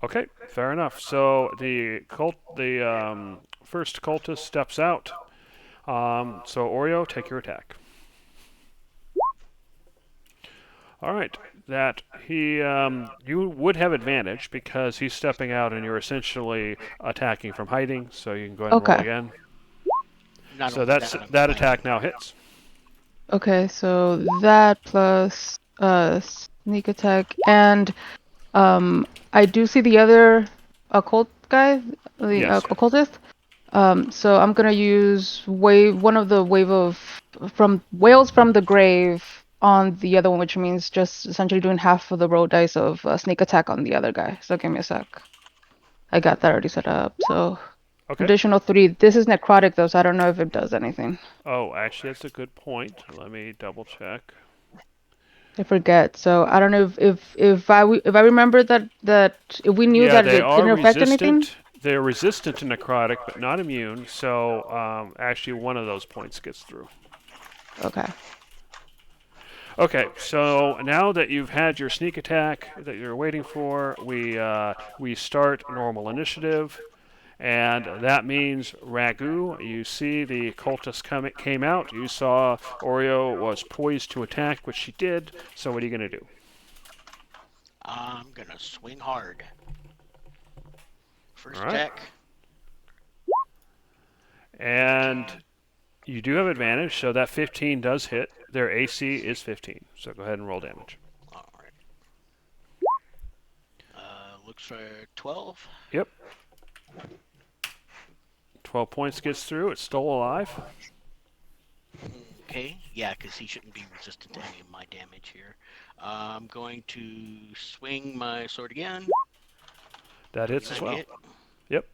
Okay, fair enough. So the first cultist steps out. So Oreo, take your attack. All right, that you would have advantage because he's stepping out and you're essentially attacking from hiding. So you can go ahead and roll Okay. again. Not So only that's I'm that playing- attack now hits. Okay, so that plus sneak attack, and I do see the other occult guy, the Yes. occultist. So I'm gonna use one of the wave of from whales from the grave on the other one, which means just essentially doing half of the roll dice of sneak attack on the other guy. So give me a sec. I got that already set up. So Okay. additional 3. This is necrotic though, so I don't know if it does anything. Oh, actually, that's a good point. Let me double check. I forget. So I don't know if I remember that if we knew Yeah, that they it are didn't affect anything. resistant. They're resistant to necrotic, but not immune. So actually, one of those points gets through. Okay. Okay, so now that you've had your sneak attack that you're waiting for, we start normal initiative, and that means Ragu. You see the cultist came out. You saw Oreo was poised to attack, which she did. So what are you gonna do? I'm gonna swing hard. First All right. attack. And you do have advantage, so that 15 does hit. Their AC is 15, so go ahead and roll damage. All right. Looks for 12. Yep. 12 points gets through. It's still alive. Okay. Yeah, because he shouldn't be resistant to any of my damage here. I'm going to swing my sword again. That hits as well. Hit Yep.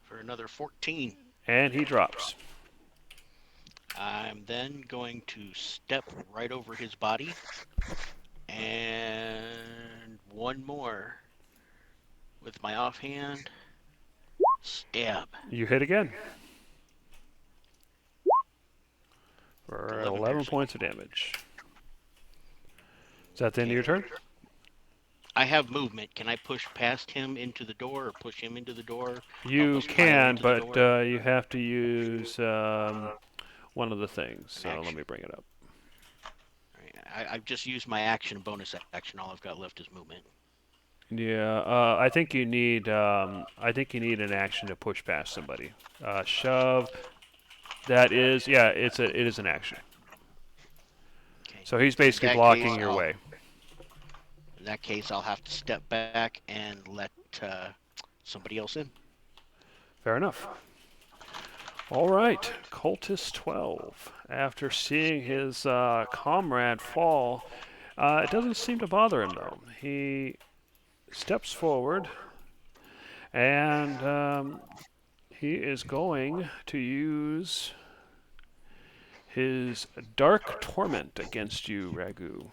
for another 14. And he drops. I'm then going to step right over his body. And one more. With my offhand. Stab. You hit again. For 11 11 piercing. points of damage. Is that the end of your turn? I have movement. Can I push past him into the door or push him into the door? You Almost fire can, into the but door? you have to use one of the things. So let Action. me bring it up. I've just used my action, bonus action. All I've got left is movement. Yeah, I think you need an action to push past somebody. Shove. That is, yeah, it is an action. Okay. So he's basically that blocking case, your way. In that case, I'll have to step back and let somebody else in. Fair enough. All right, Cultist 12. After seeing his comrade fall, it doesn't seem to bother him though. He steps forward, and he is going to use his Dark Torment against you, Ragu.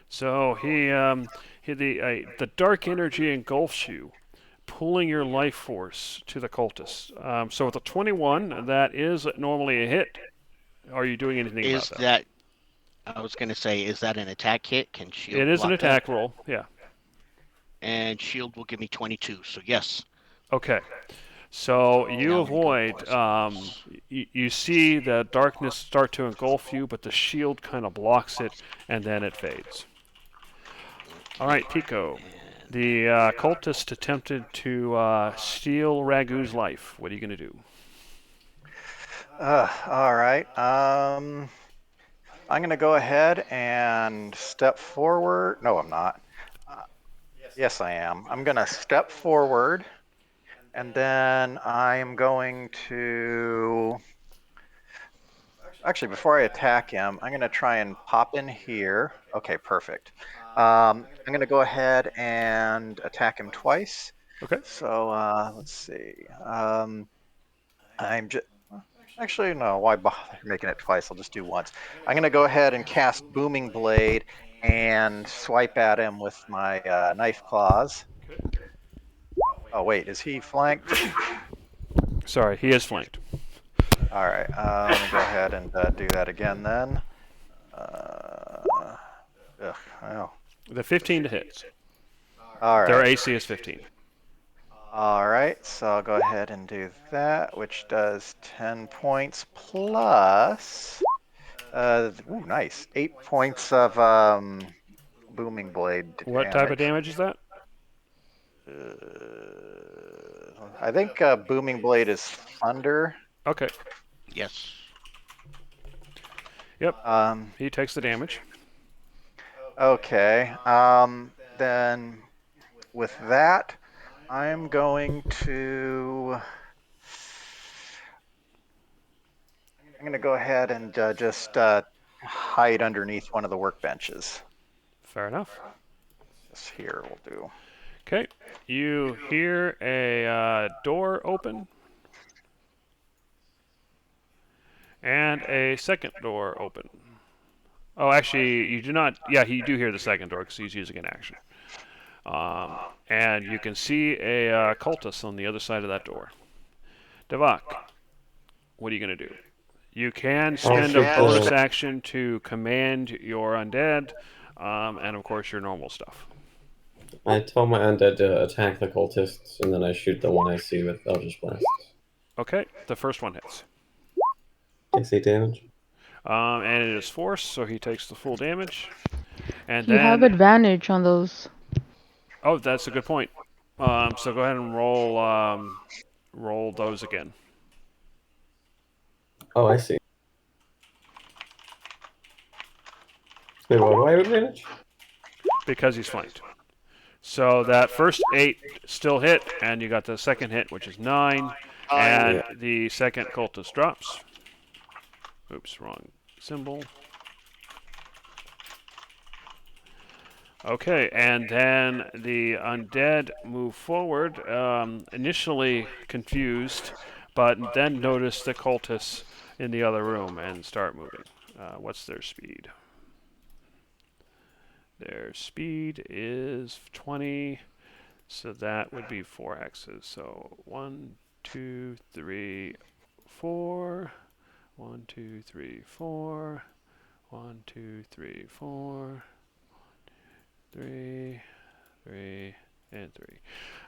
So the dark energy engulfs you, pulling your life force to the cultist. So with a 21, that is normally a hit. Are you doing anything Is about that? I was going to say, is that an attack hit? Can shield It is an block attack that? roll, yeah. And shield will give me 22, so yes. Okay. So you Now we go avoid. plus. You see the darkness start to engulf you, but the shield kind of blocks it, and then it fades. All Okay. right, Pico. And The cultist attempted to steal Ragu's life. What are you going to do? All right. I'm going to go ahead and step forward. No, I'm not. Uh, yes, I am. I'm going to step forward, and then I'm going to. Actually, before I attack him, I'm going to try and pop in here. Okay, perfect. I'm going to go ahead and attack him twice. Okay. So let's see. I'm just. Actually, no. Why bother making it twice? I'll just do once. I'm going to go ahead and cast Booming Blade and swipe at him with my knife claws. Oh wait, is he flanked? Sorry, he is flanked. All right. Let me go ahead and do that again then. Oh. The 15 to hits. All Their right. AC is 15. All right. So I'll go ahead and do that, which does 10 points plus. Ooh, nice. 8 points of Booming Blade What type of damage. damage is that? I think Booming Blade is thunder. Okay. yes. Yep. Um, He takes the damage. okay. Then with that, I'm going to. I'm going to go ahead and just hide underneath one of the workbenches. Fair enough. This here will do. Okay. You hear a door open and a second door open. Oh, actually, you do not. Yeah, you do hear the second door because he's using an action. And you can see a cultist on the other side of that door. Devok, what are you going to do? You can I'll spend shoot a bonus the. action to command your undead, and of course your normal stuff. I tell my undead to attack the cultists, and then I shoot the one I see with Eldritch Blast. Okay, the first one hits. Takes 8 damage. And it is force, so he takes the full damage. And You have then, advantage on those. oh, that's a good point. So go ahead and roll those again. Oh, I see. Wait, what do I have advantage? Because he's flanked. So that first 8 still hit, and you got the second hit, which is 9, and the second cultist drops. Oops, wrong symbol. Okay, and then the undead move forward, initially confused, but then notice the cultists in the other room and start moving. What's their speed? Their speed is 20, so that would be 4 X's. So 1, 2, 3, 4. 1, 2, 3, 4. 1, 2, 3, 4. 3, 3, and 3.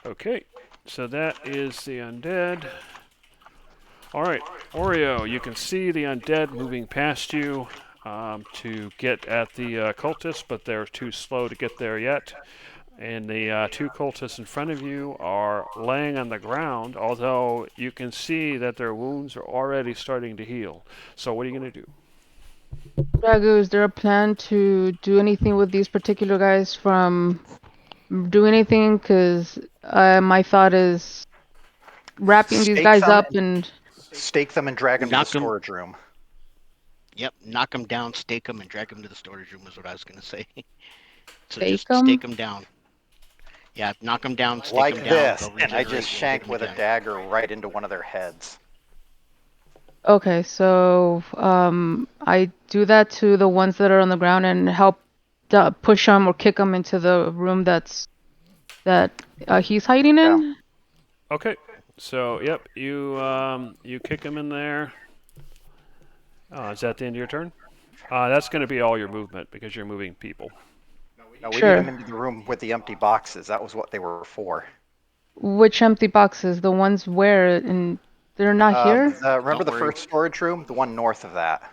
Okay, so that is the undead. All right, Oreo, you can see the undead moving past you to get at the cultists, but they're too slow to get there yet. And the 2 cultists in front of you are laying on the ground, although you can see that their wounds are already starting to heal. So what are you going to do? Ragu, is there a plan to do anything with these particular guys from do anything? Because my thought is wrapping these guys up and Stake them and drag them to the Knock 'em. storage room. Yep. Knock them down, stake them, and drag them to the storage room is what I was going to say. So stake just them. stake them down. Yeah, knock them down, stake Like them down. this, They'll and I regenerate. just We'll shank dig 'em with a again. dagger right into one of their heads. Okay, so I do that to the ones that are on the ground and help push them or kick them into the room that he's hiding in. Okay, so yep, you kick him in there. Is that the end of your turn? That's going to be all your movement because you're moving people. No, we need Sure. them into the room with the empty boxes. That was what they were for. Which empty boxes? The ones where and they're not here? Remember Don't the worry. first storage room? The one north of that.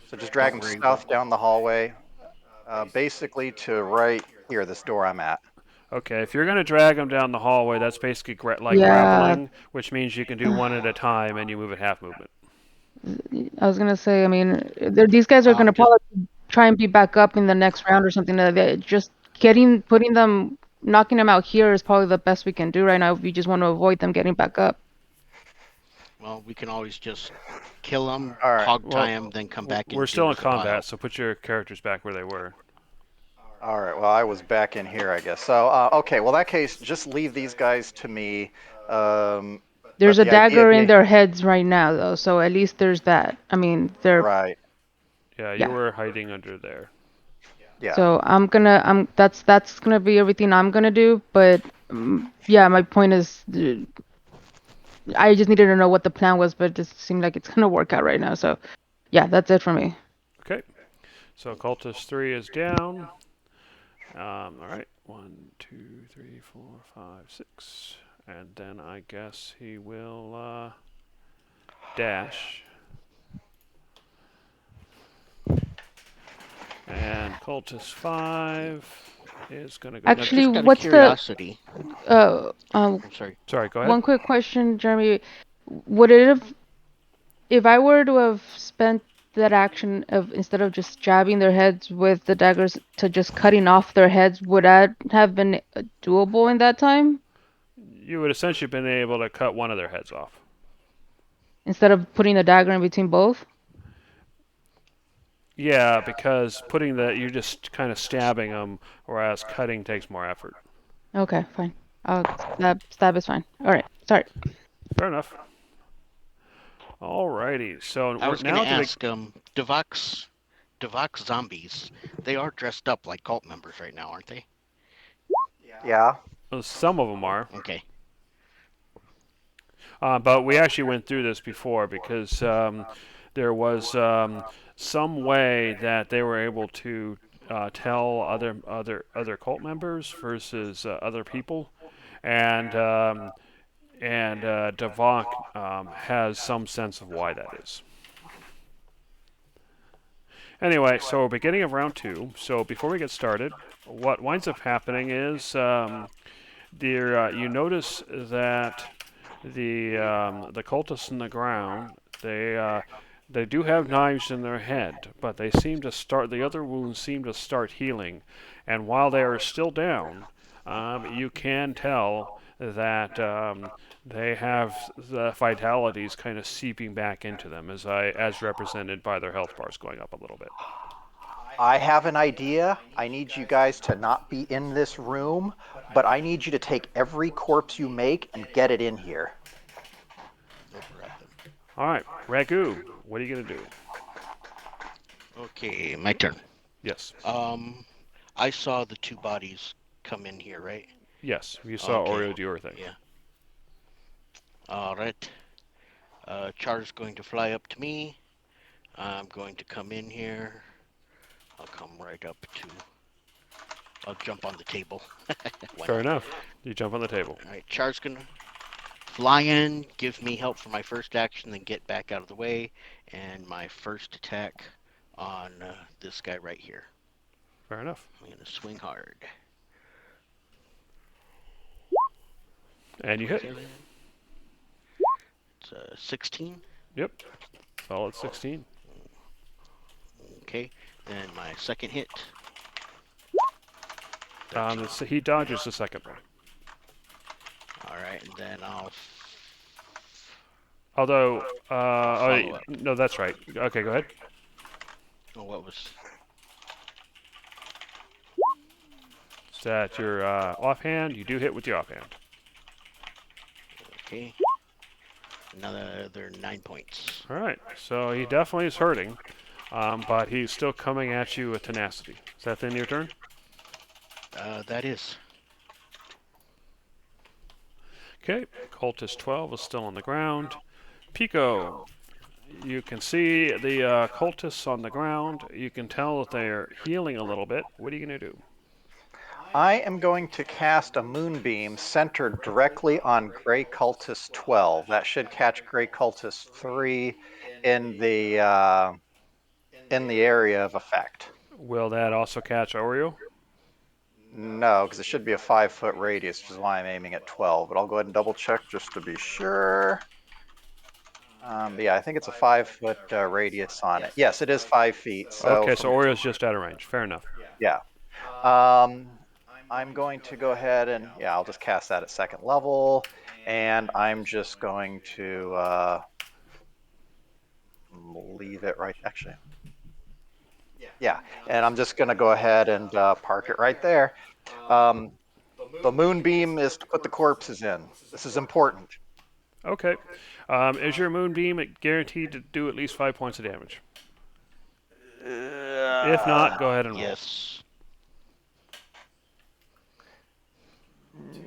So just drag Don't them worry. south down the hallway, basically to right here, this door I'm at. Okay, if you're going to drag them down the hallway, that's basically like Yeah. grappling, which means you can do one at a time and you move at half movement. I was gonna say, I mean, these guys are gonna Just probably try and be back up in the next round or something like that. Just putting them, knocking them out here is probably the best we can do right now if you just want to avoid them getting back up. well, we can always just kill them, All right. hog Well, tie them, then come back we're and still deal in with the pile. combat, so put your characters back where they were. All right. Well, I was back in here, I guess. So, okay. Well, in that case, just leave these guys to me. There's But a the idea dagger in being, their heads right now, though, so at least there's that. I mean, right? Yeah, you yeah. were hiding under there. Yeah. So that's gonna be everything I'm gonna do. But yeah, my point is, I just needed to know what the plan was, but it just seemed like it's gonna work out right now. So yeah, that's it for me. Okay, so cultist 3 is down. All right, 1, 2, 3, 4, 5, 6, and then I guess he will dash. And cultist 5 is gonna go. Actually, Just out of what's the curiosity. I'm sorry. Sorry, go ahead. one quick question, Jeremy. Would it have, if I were to have spent that action of instead of just jabbing their heads with the daggers to just cutting off their heads, would that have been doable in that time You would essentially been able to cut one of their heads off. instead of putting the dagger in between both? Yeah, because you're just kind of stabbing them, whereas cutting takes more effort. Okay, fine. Stab is fine. All right, sorry. Fair enough. Alrighty, so I was now going to ask, Devox zombies, they are dressed up like cult members right now, aren't they? Yeah. Some of them are, Okay. but we actually went through this before because there was some way that they were able to tell other cult members versus other people, and Devok has some sense of why that is. Anyway, so beginning of round 2. So before we get started, what winds up happening is you notice that the cultists in the ground they do have knives in their head, but they seem to start the other wounds seem to start healing, and while they are still down, you can tell that they have the vitalities kind of seeping back into them, as represented by their health bars going up a little bit. I have an idea. I need you guys to not be in this room, but I need you to take every corpse you make and get it in here. No problem. All right, Ragu, what are you gonna do? Okay, my turn. Yes. I saw the 2 bodies come in here, right? Yes, you saw Okay. Oreo do your thing. Yeah. All right. Char's going to fly up to me. I'm going to come in here. I'll come right up to. I'll jump on the table. Fair enough. You jump on the table. All right, Char's gonna fly in, give me help for my first action, then get back out of the way, and my first attack on this guy right here. Fair enough. I'm gonna swing hard. And you hit. It's 16. Yep. Solid 16. Okay, then my second hit. He dodges the second one. All right, and then I'll. Although, Follow up. no, that's right. Okay, go ahead. Oh, what was? Is that your offhand? You do hit with the offhand. Okay. Another 9 points. All right. So he definitely is hurting, but he's still coming at you with tenacity. Is that the end of your turn? That is. Okay. Cultist 12 is still on the ground. Pico, you can see the cultists on the ground. You can tell that they're healing a little bit. What are you going to do? I am going to cast a moonbeam centered directly on Grey Cultist 12. That should catch Grey Cultist 3 in the area of effect. Will that also catch Oreo? No, because it should be a 5-foot radius, which is why I'm aiming at 12. But I'll go ahead and double check just to be sure. But yeah, I think it's a 5-foot radius on it. Yes, it is 5 feet. So Okay, so Oreo's just out of range. Fair enough. yeah. I'm going to go ahead and, yeah, I'll just cast that at second level. And I'm just going to leave it right, actually. Yeah, and I'm just going to go ahead and park it right there. The moonbeam is to put the corpses in. This is important. Okay. Is your moonbeam guaranteed to do at least 5 points of damage? If not, go ahead and roll. Yes.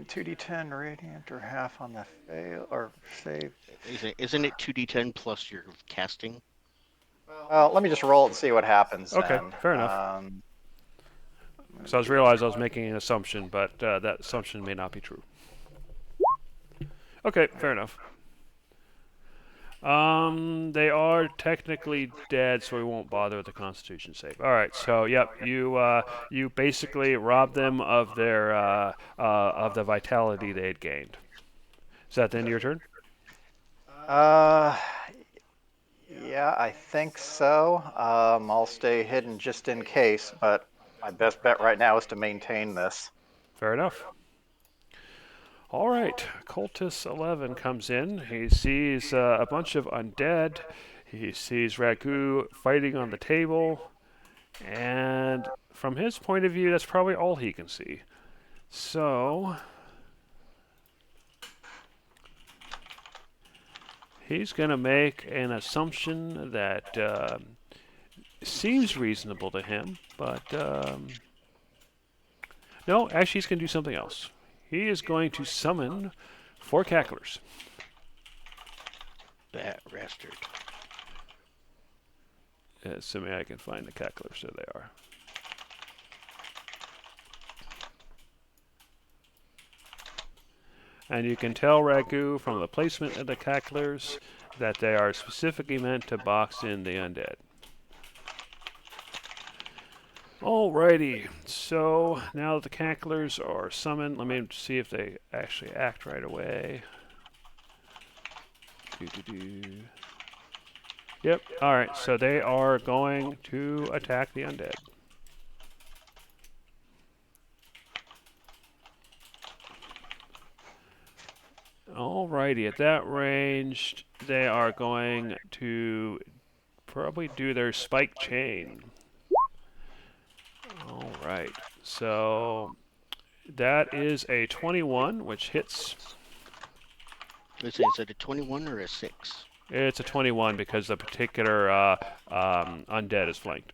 2d10 radiant or half on the fail or save. Isn't it 2d10 plus your casting? Well, let me just roll it and see what happens. Okay, then. fair enough. So I just realized I was making an assumption, but that assumption may not be true. Okay, fair enough. They are technically dead, so we won't bother with the Constitution save. All right, so yep, you basically robbed them of their of the vitality they had gained. Is that the end of your turn? Yeah, I think so. I'll stay hidden just in case, but my best bet right now is to maintain this. Fair enough. All right, Cultist 11 comes in. He sees a bunch of undead. He sees Ragu fighting on the table. And from his point of view, that's probably all he can see. So he's going to make an assumption that seems reasonable to him, but no, actually he's going to do something else. He is going to summon 4 cacklers. That bastard. Assuming I can find the cacklers. There they are. And you can tell, Ragu, from the placement of the cacklers that they are specifically meant to box in the undead. Alrighty, so now that the cacklers are summoned, let me see if they actually act right away. Yep, alright, so they are going to attack the undead. Alrighty, at that range, they are going to probably do their spike chain. Alright, so that is a 21, which hits. Is it a 21 or a 6? It's a 21 because the particular undead is flanked.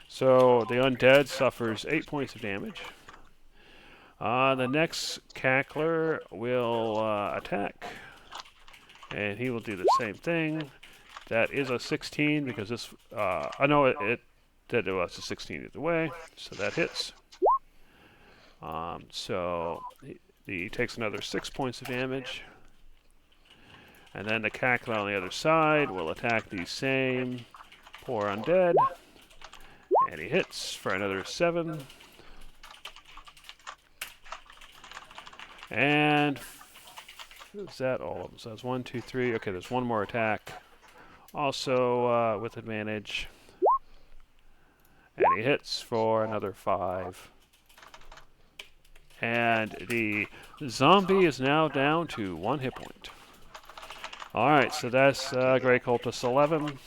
So the undead suffers 8 points of damage. The next cackler will attack. And he will do the same thing. That is a 16 because this... I know it was a 16 either way. So that hits. So he takes another 6 points of damage. And then the cackler on the other side will attack the same poor undead. And he hits for another 7. And is that all of them? So that's 1, 2, 3. Okay, there's one more attack. Also with advantage. And he hits for another 5. And the zombie is now down to 1 hit point. Alright, so that's Grey Cultist 11.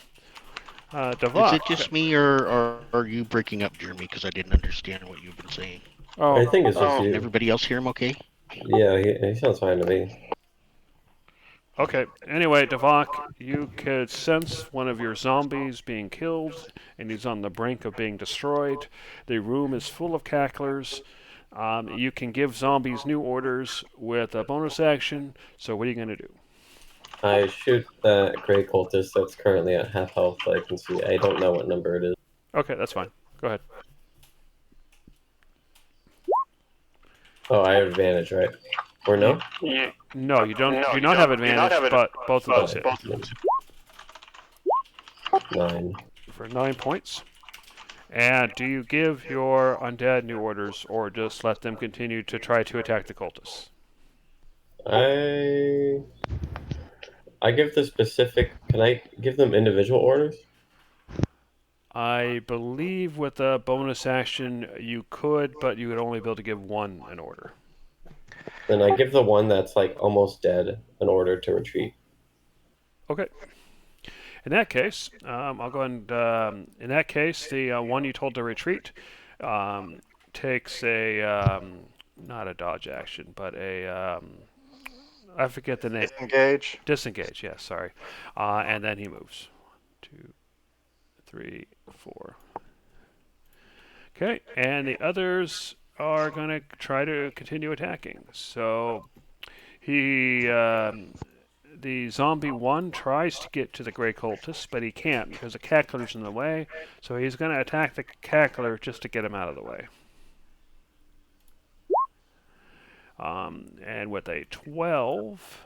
Devok. Is it just me, or are you breaking up, Jeremy? Because I didn't understand what you've been saying. Oh, I think it's just Can you. everybody else hear him okay? Yeah, he sounds fine to me. okay. Anyway, Devok, you could sense one of your zombies being killed, and he's on the brink of being destroyed. The room is full of cacklers. You can give zombies new orders with a bonus action. So what are you going to do? I shoot that Grey Cultist that's currently at half health. I can see. I don't know what number it is. Okay, that's fine. Go ahead. Oh, I have advantage, right? Or no? No, you do not have advantage, but both of those hit. 9. For 9 points. And do you give your undead new orders, or just let them continue to try to attack the cultists? I give the specific. Can I give them individual orders? I believe with a bonus action you could, but you would only be able to give one an order. Then I give the one that's like almost dead an order to retreat. Okay. In that case, I'll go and in that case, the one you told to retreat takes a not a dodge action, but a I forget the name. Disengage. Disengage. Yes, sorry. And then he moves. 2, 3, 4. Okay, and the others are going to try to continue attacking. So he the zombie one tries to get to the gray cultist, but he can't because the cackler's in the way. So he's going to attack the cackler just to get him out of the way. And with a 12,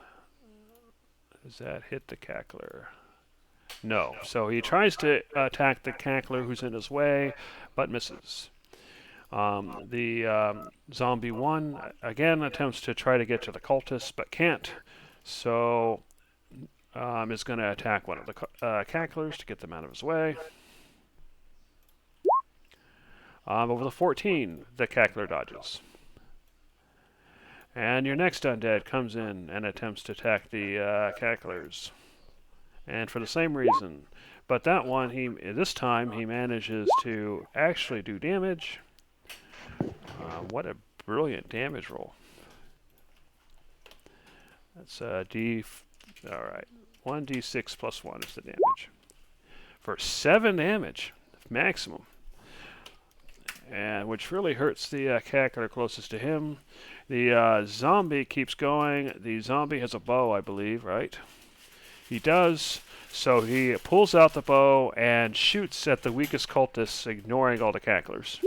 does that hit the cackler? No. So he tries to attack the cackler who's in his way, but misses. The zombie one again attempts to try to get to the cultist, but can't. So is going to attack one of the cacklers to get them out of his way. Over the 14, the cackler dodges. And your next undead comes in and attempts to attack the cacklers. And for the same reason. But that one, this time, he manages to actually do damage. What a brilliant damage roll. That's a D... Alright. 1d6 plus 1 is the damage. For 7 damage. Maximum. And which really hurts the cackler closest to him. The zombie keeps going. The zombie has a bow, I believe, right? He does. So he pulls out the bow and shoots at the weakest cultists, ignoring all the cacklers.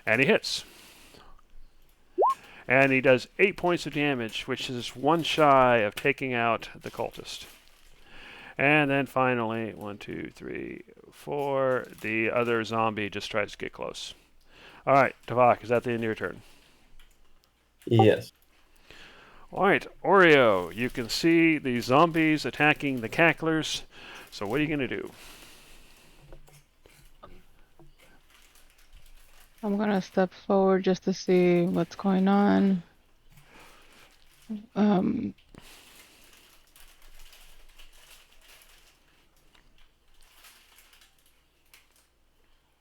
And he hits. And he does 8 points of damage, which is one shy of taking out the cultist. And then finally, 1, 2, 3, 4, the other zombie just tries to get close. All right, Tavak, is that the end of your turn? Yes. All right, Oreo, you can see the zombies attacking the cacklers. So what are you going to do? I'm gonna step forward just to see what's going on.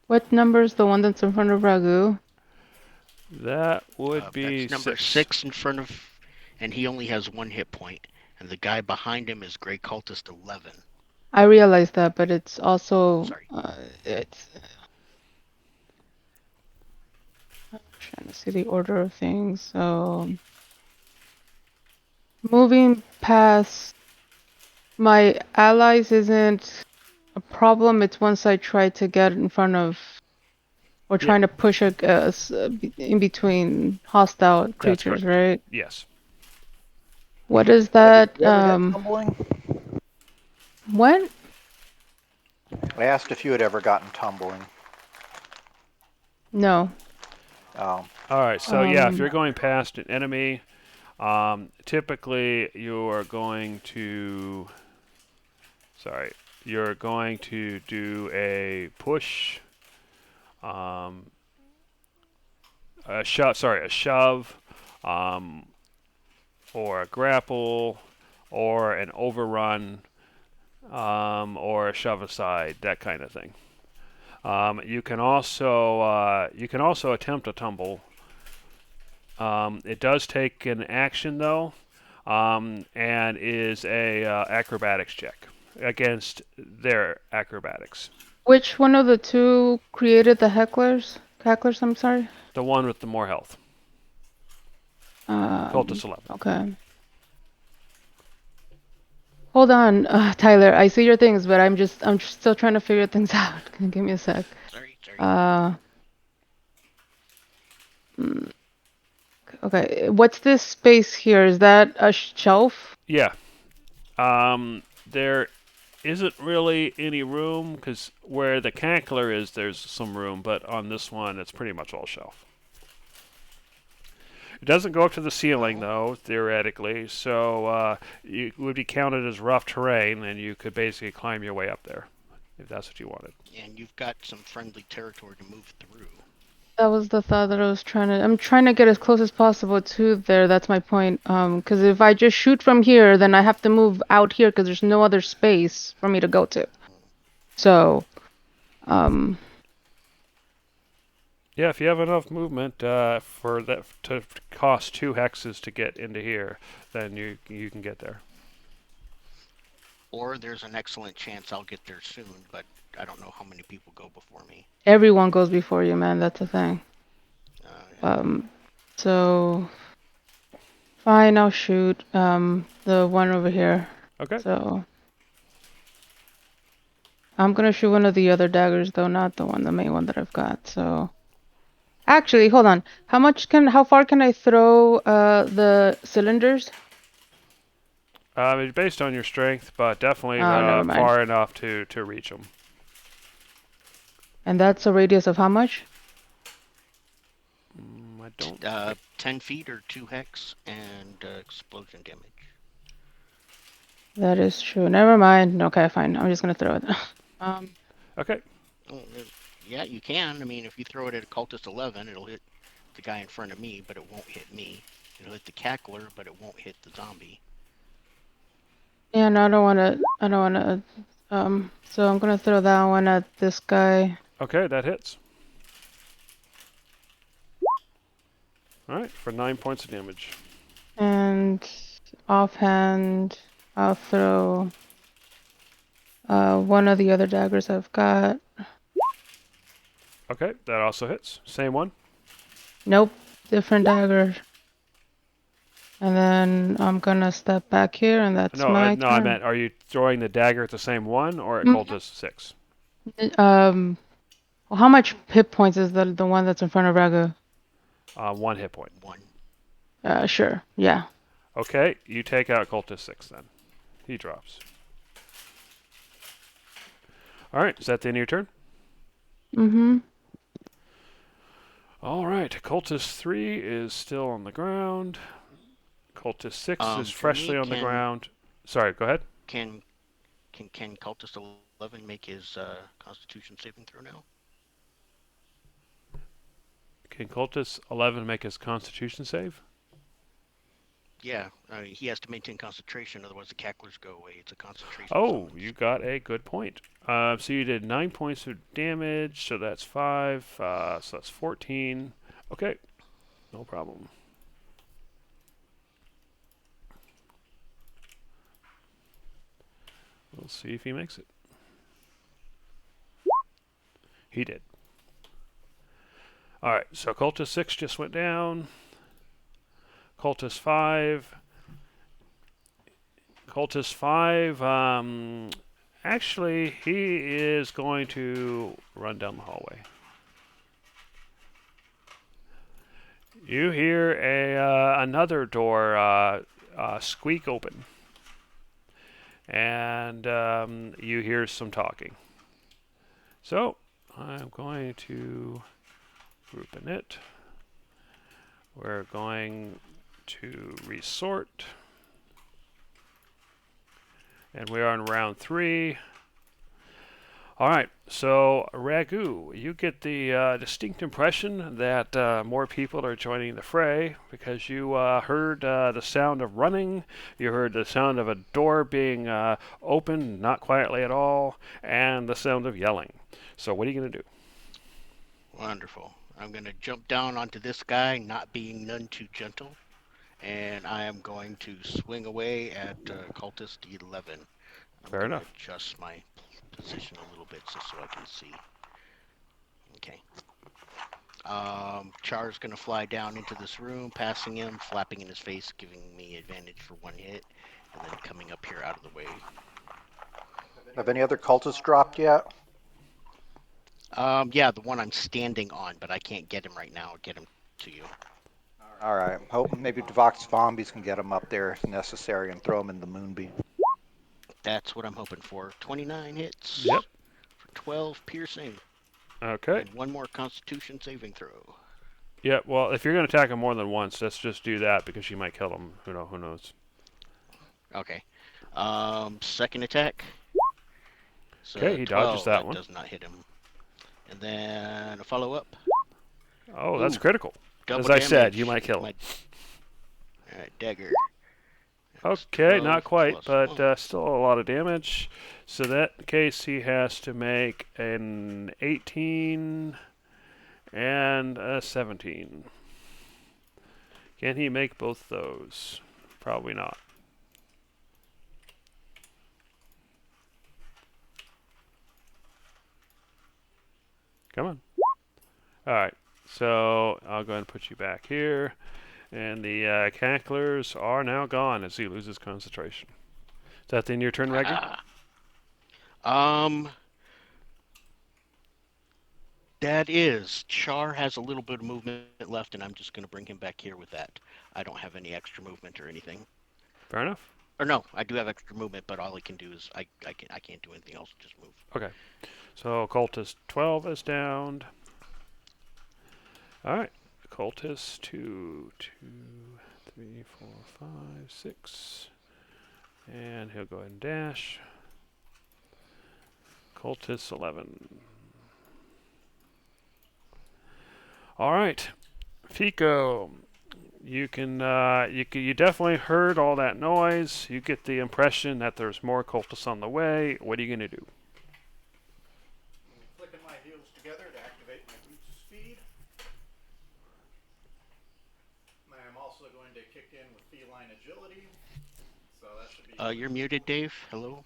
What number is the one that's in front of Ragu? That would be that's number 6 in front of, and he only has 1 hit point. And the guy behind him is Grey Cultist 11. I realize that, but it's also Sorry. it's. I'm trying to see the order of things. So moving past my allies isn't a problem. It's once I try to get in front of or trying to push in between hostile creatures, right? Yes. What is that? You ever get tumbling? When? I asked if you had ever gotten tumbling. No. Oh. All right, so yeah, if you're going past an enemy, typically you're going to do a push, a shove, or a grapple, or an overrun, or a shove aside, that kind of thing. You can also attempt a tumble. It does take an action though, and is a acrobatics check against their acrobatics. Which one of the two created the hecklers? Cacklers, I'm sorry. The one with the more health. Cultist 11. Okay. Hold on, Tyler. I see your things, but I'm still trying to figure things out. Give me a sec. Sorry. Okay, what's this space here? Is that a shelf? Yeah. There isn't really any room because where the cackler is, there's some room, but on this one, it's pretty much all shelf. It doesn't go up to the ceiling, though, theoretically, so it would be counted as rough terrain, and you could basically climb your way up there if that's what you wanted. And you've got some friendly territory to move through. That was the thought that I was I'm trying to get as close as possible to there. That's my point. Because if I just shoot from here, then I have to move out here because there's no other space for me to go to. So, Yeah, if you have enough movement for that to cost 2 hexes to get into here, then you can get there. Or there's an excellent chance I'll get there soon, but I don't know how many people go before me. everyone goes before you, man. That's the thing. Yeah. So fine, I'll shoot the one over here. Okay. So I'm gonna shoot one of the other daggers though, not the main one that I've got. So actually, hold on. How far can I throw the cylinders? It's based on your strength, but definitely Oh, never mind. far enough to reach them. And that's a radius of how much? I don't. 10 feet or 2 hex and explosion damage. That is true. Never mind. Okay, fine. I'm just gonna throw it. Okay. Oh, yeah, you can. I mean, if you throw it at a cultist 11, it'll hit the guy in front of me, but it won't hit me. It'll hit the cackler, but it won't hit the zombie. Yeah, no, I don't wanna. So I'm gonna throw that one at this guy. Okay, that hits. All right, for 9 points of damage. And offhand, I'll throw one of the other daggers I've got. Okay, that also hits. Same one. Nope, different dagger. And then I'm gonna step back here, and that's my No, I turn. meant, are you throwing the dagger at the same one or at cultist 6? Well, how much hit points is the one that's in front of Ragu? 1 hit point. 1. Sure, yeah. Okay, you take out cultist 6 then. He drops. All right, is that the end of your turn? Mm-hmm. All right, cultist 3 is still on the ground. Cultist 6 is For freshly me, on the ground. Sorry, go ahead. Can cultist 11 make his Constitution saving throw now? Can cultist 11 make his constitution save? Yeah, he has to maintain concentration, otherwise the cacklers go away. It's a concentration. Oh, summons. you got a good point. So you did 9 points of damage, so that's 5, so that's 14. Okay, no problem. We'll see if he makes it. He did. Alright, so cultist 6 just went down. Cultist 5. Cultist 5, actually, he is going to run down the hallway. You hear another door squeak open. And you hear some talking. So, I'm going to group init. We're going to resort. And we are in round 3. All right, so Ragu, you get the distinct impression that more people are joining the fray because you heard the sound of running, you heard the sound of a door being opened, not quietly at all, and the sound of yelling. So what are you going to do? Wonderful. I'm going to jump down onto this guy, not being none too gentle, and I am going to swing away at cultist 11. Fair enough. Adjust my position a little bit so I can see. Okay. Char's gonna fly down into this room, passing him, flapping in his face, giving me advantage for 1 hit, and then coming up here out of the way. Have any other cultists dropped yet? Yeah, the one I'm standing on, but I can't get him right now. Get him to you. All right. Hope maybe Devok's zombies can get him up there if necessary and throw him in the moonbeam. That's what I'm hoping for. 29 hits. Yep. For 12 piercing. Okay. And one more Constitution saving throw. Yep. Well, if you're going to attack him more than once, let's just do that because you might kill him. Who knows? Okay. Second attack. So Okay, he 12, dodges that one. does not hit him. And then a follow-up. Oh, that's Ooh, critical. Double As I damage. said, you might kill him. Alright, dagger. That's Okay, 12 not quite, plus but 1. still a lot of damage. So that case, he has to make an 18 and a 17. Can he make both those? Probably not. Come on. Alright, so I'll go ahead and put you back here. And the cacklers are now gone as he loses concentration. Is that the end of your turn, Ragu? That is. Char has a little bit of movement left, and I'm just going to bring him back here with that. I don't have any extra movement or anything. Fair enough. Or no, I do have extra movement, but all I can do is I can't do anything else. Just move. Okay. So Cultist 12 is downed. Alright. Cultist 2, 3, 4, 5, 6. And he'll go ahead and dash. Cultist 11. Alright. Fico. You definitely heard all that noise. You get the impression that there's more cultists on the way. What are you going to do? Flicking my heels together to activate my boots of speed. I'm also going to kick in with feline agility. So that should be. You're muted, Dave. Hello.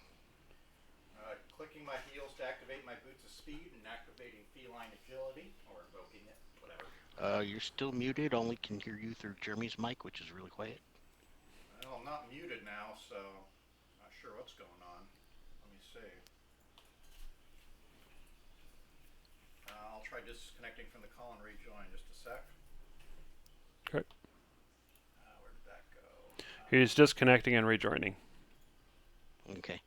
Clicking my heels to activate my boots of speed and activating feline agility, or invoking it, whatever. You're still muted. Only can hear you through Jeremy's mic, which is really quiet. Well, I'm not muted now, so not sure what's going on. Let me see. I'll try disconnecting from the call and rejoin just a sec. Okay. Where did that go? He's disconnecting and rejoining. Okay.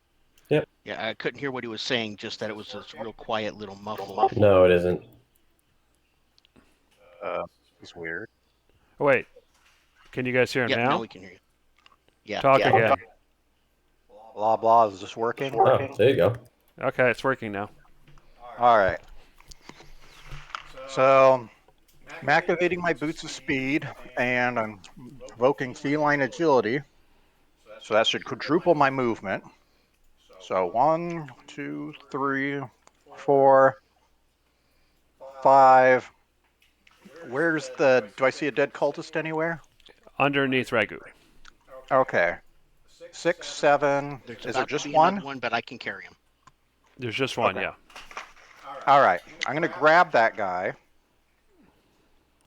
Yep. Yeah, I couldn't hear what he was saying, just that it was this real quiet little muffle. No, it isn't. It's weird. Oh, wait. Can you guys hear him Yeah, now? now we can hear you. Yeah. Talk yeah. again. Blah blah. Is this working? Oh, there you go. Okay, it's working now. All right. So I'm activating my boots of speed, and I'm invoking feline agility. So that should quadruple my movement. So 1, 2, 3, 4, 5. Where's the? Do I see a dead cultist anywhere? Underneath Ragu. Okay. 6, 7. There's Is there about to just be one? another one, but I can carry him. There's just one, Okay. yeah. All right. I'm gonna grab that guy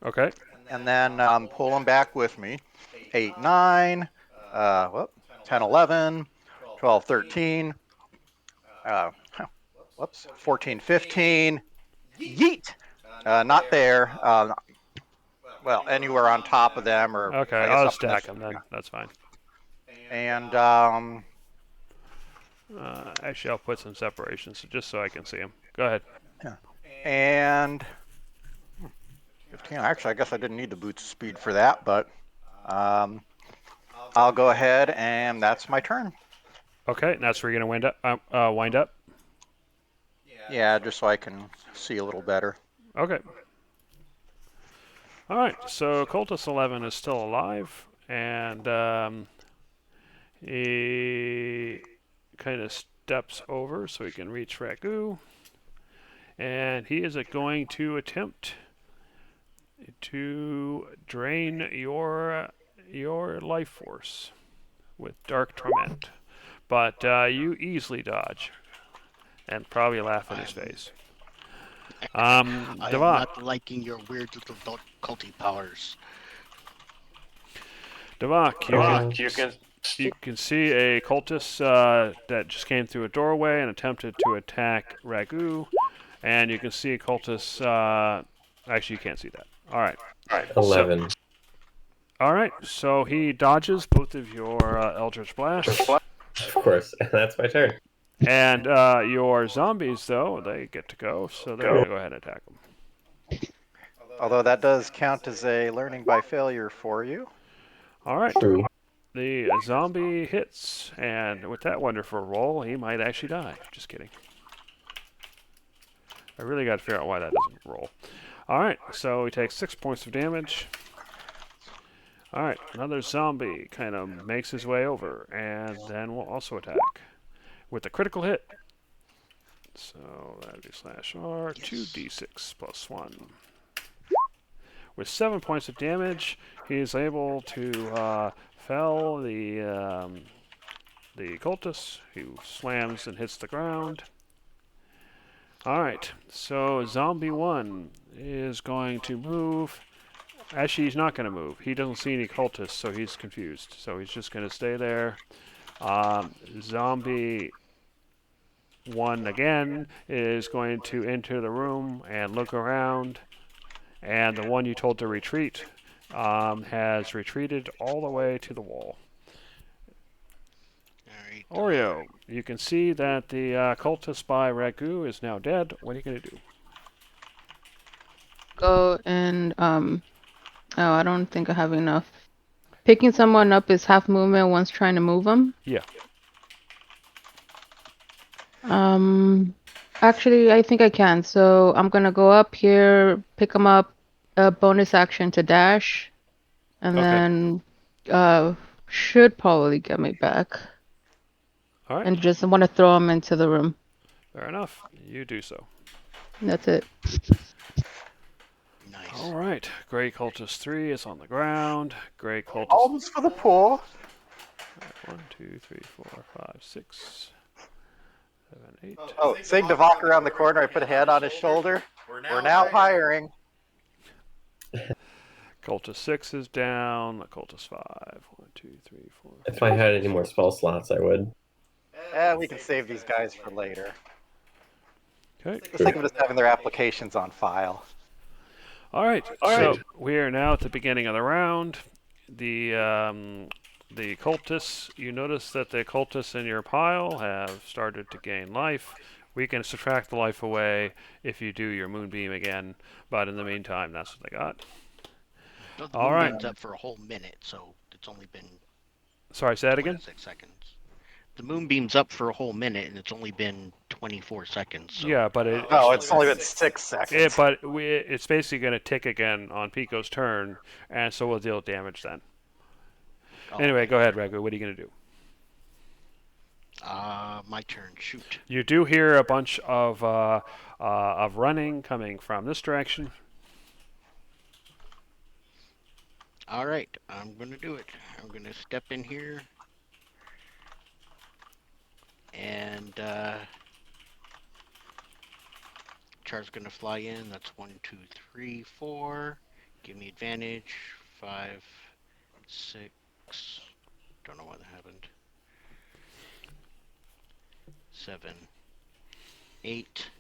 Okay. and then pull him back with me. 8, 9. 10, 11, 12, 13. Whoops. 14, 15. Yeet. Not there. Well, anywhere on top of them, or Okay, I guess I'll up in stack this- them then. That's fine. And Actually, I'll put some separations just so I can see them. Go ahead. and 15. Actually, I guess I didn't need the boots of speed for that, but I'll go ahead, and that's my turn. Okay, and that's where you're going to wind up? Yeah, just so I can see a little better. Okay. Alright, so Cultist 11 is still alive, and he kind of steps over so he can reach Ragu, and he is going to attempt to drain your life force with Dark Torment. But you easily dodge and probably laugh in his face. I am Devok. not liking your weird little culty powers. Devok, you can see a cultist that just came through a doorway and attempted to attack Ragu, and you can see a cultist. Actually, you can't see that. All right. 11. All right, so he dodges both of your Eldritch Blasts. Of course, that's my turn. And your zombies, though, they get to go, so they're going to go ahead and attack them. Although that does count as a learning by failure for you. All right. True. The zombie hits, and with that wonderful roll, he might actually die. Just kidding. I really got to figure out why that doesn't roll. All right, so he takes 6 points of damage. All right, another zombie kind of makes his way over, and then will also attack with a critical hit. So that'd be /R, 2d6 plus 1. With 7 points of damage, he is able to fell the cultist, who slams and hits the ground. Alright, so Zombie 1 is going to move. Actually, he's not going to move. He doesn't see any cultists, so he's confused. So he's just going to stay there. Zombie 1 again is going to enter the room and look around. And the one you told to retreat has retreated all the way to the wall. Alright. Oreo, you can see that the cultist by Ragu is now dead. What are you going to do? Go and oh, I don't think I have enough. Picking someone up is half movement once trying to move them. Yeah. Actually, I think I can. So I'm gonna go up here, pick them up, a bonus action to dash, and Okay. then should probably get me back. All right. And just want to throw them into the room. Fair enough. You do so. That's it. Nice. All right. Gray Cultist 3 is on the ground. Gray Cultist Alms for the poor. 1, 2, 3, 4, 5, 6, 7, 8. Oh, seeing to walk around the corner, I put a hand on his shoulder. We're now hiring. Cultist 6 is down. Cultist 5. 1, 2, 3, 4. If I had any more spell slots, I would. We can save these guys for later. Okay. Just think of it as having their applications on file. All right. So we are now at the beginning of the round. The cultists. You notice that the cultists in your pile have started to gain life. We can subtract the life away if you do your moonbeam again. But in the meantime, that's what they got. No, the All right. moonbeam's up for a whole minute, so it's only been Sorry, say that again? 26 seconds. The moonbeam's up for a whole minute, and it's only been 24 seconds. So. Yeah, but No, it's only been 6 seconds. it's basically going to tick again on Pico's turn, and so we'll deal damage then. Oh, Anyway, okay. go ahead, Ragu. What are you going to do? My turn. Shoot. You do hear a bunch of running coming from this direction. All right, I'm gonna do it. I'm gonna step in here, and Char's gonna fly in. That's 1, 2, 3, 4. Give me advantage. 5, 6. Don't know why that happened. 7, 8,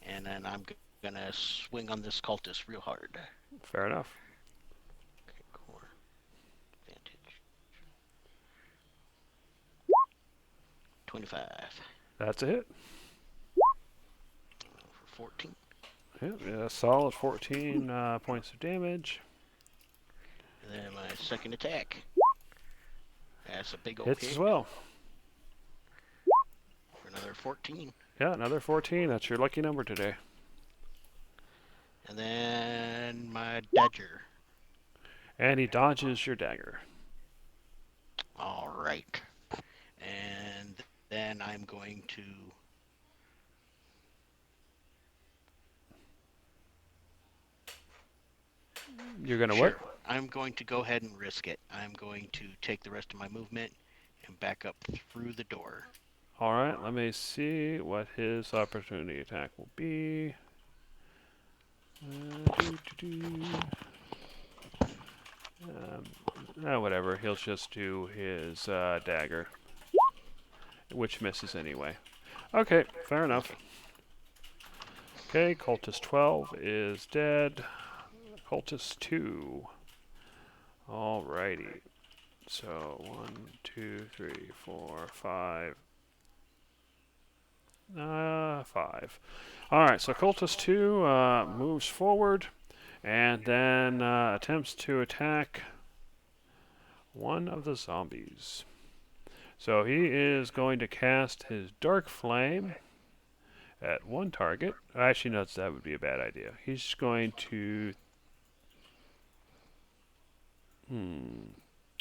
and then I'm gonna swing on this cultist real hard. Fair enough. Okay, core. Advantage. 25 That's a hit. for 14. Yeah, solid 14 points of damage. And then my second attack. That's a big old Hits hit as well. for another 14. Yeah, another 14. That's your lucky number today. And then my dagger. And he dodges your dagger. All right. And then I'm going to... You're going to Sure. what? I'm going to go ahead and risk it. I'm going to take the rest of my movement and back up through the door. All right, let me see what his opportunity attack will be. Whatever. He'll just do his dagger, which misses anyway. Okay, fair enough. Okay, Cultist 12 is dead. Cultist 2. Alrighty. So 1, 2, 3, 4, 5. 5. Alright, so Cultist 2 moves forward and then attempts to attack one of the zombies. So he is going to cast his Dark Flame at one target. Actually, no, that would be a bad idea. He's going to...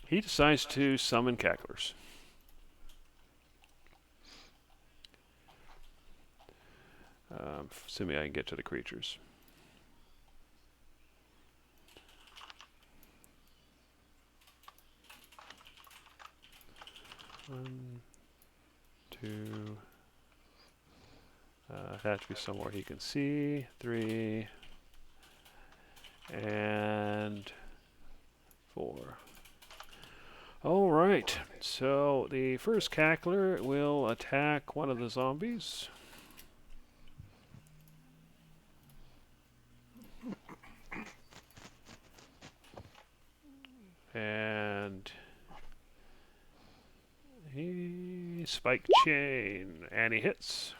He decides to summon cacklers. Assuming I can get to the creatures. One, two. It has to be somewhere he can see. 3. And 4. Alright, so the first cackler will attack one of the zombies. And he spike chain, and he hits.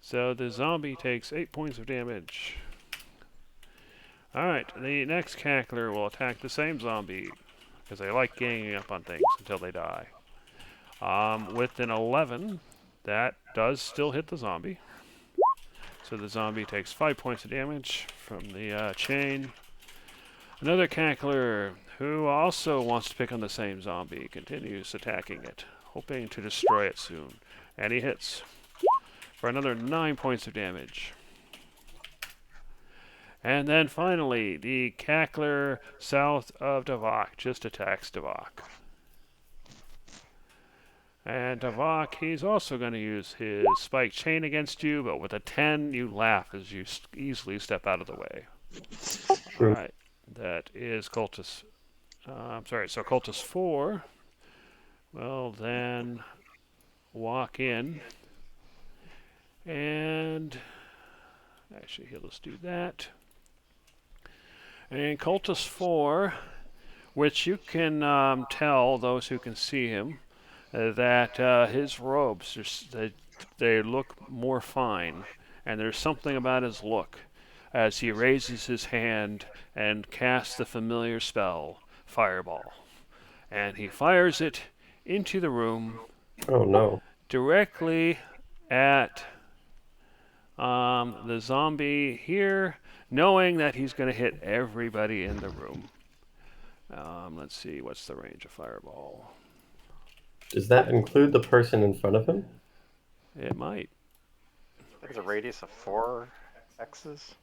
So the zombie takes 8 points of damage. Alright, the next cackler will attack the same zombie, because they like ganging up on things until they die. With an 11, that does still hit the zombie. So the zombie takes 5 points of damage from the chain. Another cackler, who also wants to pick on the same zombie, continues attacking it, hoping to destroy it soon. And he hits for another 9 points of damage. And then finally, the cackler south of Davok just attacks Davok. And Davok, he's also going to use his spike chain against you, but with a 10, you laugh as you easily step out of the way. Alright, that is Cultist. So Cultist 4 will then walk in. And actually, he'll just do that. And Cultist 4, which you can tell, those who can see him, that his robes, they look more fine. And there's something about his look as he raises his hand and casts the familiar spell, Fireball. And he fires it into the room. Oh no. Directly at the zombie here, knowing that he's going to hit everybody in the room. Let's see, what's the range of Fireball? Does that include the person in front of him? It might. I think it's a radius of 4 X's.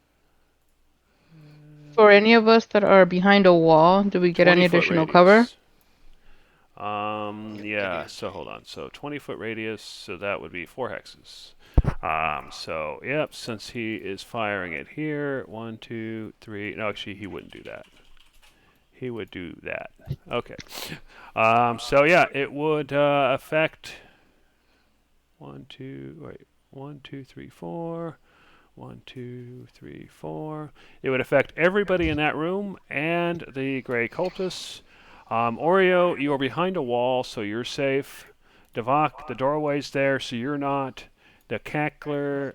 For any of us that are behind a wall, do we get any 20-foot additional radius. cover? Yeah, so hold on. So 20-foot radius, so that would be 4 hexes. So, yep, since he is firing it here, 1, 2, 3. No, actually, he wouldn't do that. He would do that. Okay. So, yeah, it would affect 1, 2, 3, 4. 1, 2, 3, 4. It would affect everybody in that room and the gray cultists. Oreo, you are behind a wall, so you're safe. Davok, the doorway's there, so you're not. The cackler,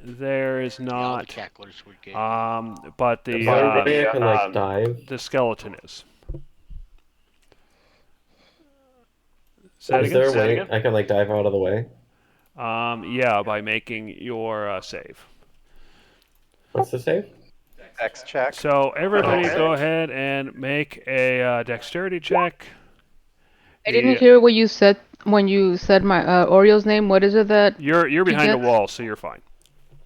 there is Yeah, all the not. cacklers would get. But Is there a way I can like dive? the skeleton is. Say it Is there a again? way I can like dive out of the way? Yeah, by making your save. What's the save? X check. So everybody Okay. go ahead and make a dexterity check. I didn't hear what you said when you said my Oreo's name. What is it that? You're behind a get? wall, so you're fine.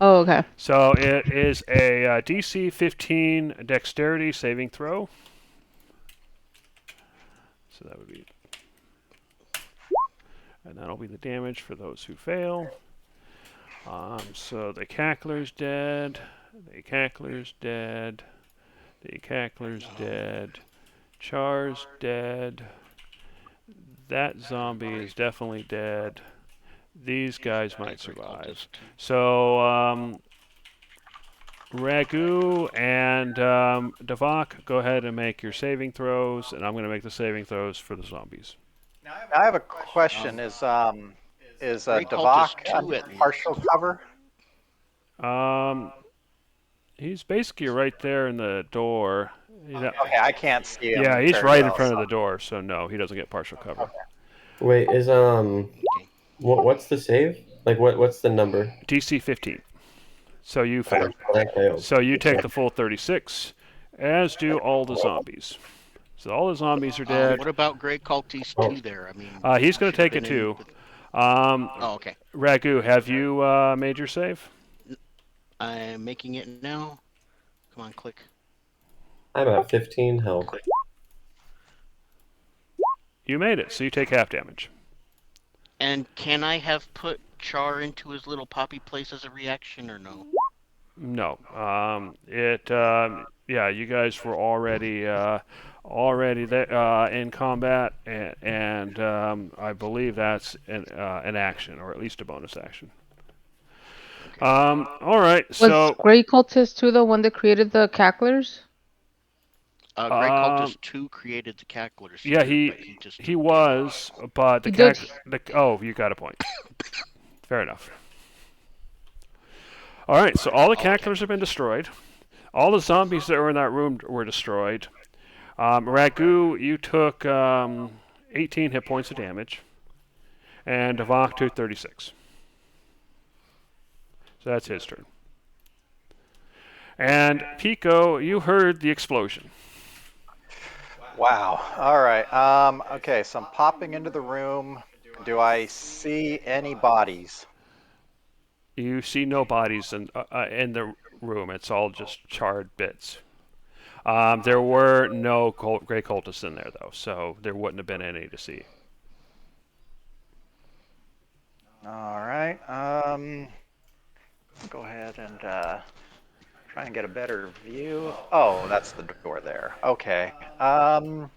Oh, okay. So it is a DC 15 dexterity saving throw. So that would be... And that'll be the damage for those who fail. So the cackler's dead. The cackler's dead. The cackler's dead. Char's dead. That zombie is definitely dead. These guys might survive. So Ragu and Davok, go ahead and make your saving throws, and I'm going to make the saving throws for the zombies. Now I have a question. Is Great Davok Cultist 2 at under partial cover? He's basically right there in the door. Okay, I can't see him. Yeah, he's very right in well, front of so- the door, so no, he doesn't get partial cover. Wait, is Okay. what's the save? Like what's the number? DC 15. So you Oh, fail. I failed. So you take the full 36, as do all the zombies. So all the zombies are dead. What about Great Cultist 2 there? I mean, He's going to take it too. Oh, okay. Ragu, have you made your save? I'm making it now. Come on, click. I'm at 15 health. You made it, so you take half damage. And can I have put Char into his little poppy place as a reaction, or no? No. Yeah, you guys were already there, in combat, and I believe that's an action, or at least a bonus action. All right, Was so Grey Cultist 2 the one that created the cacklers? Great Cultist 2 created the cacklers. yeah, too, but he just he was, but He did. oh, you got a point. Fair enough. All right, so all the cacklers have been destroyed. All the zombies that were in that room were destroyed. Ragu, you took 18 hit points of damage, and Davok took 36. So that's his turn. And Pico, you heard the explosion. Wow. All right. Okay, so I'm popping into the room. Do I see any bodies? You see no bodies in the room. It's all just charred bits. There were no gray cultists in there, though, so there wouldn't have been any to see. All right. Go ahead and try and get a better view. Oh, that's the door there. Okay. I'm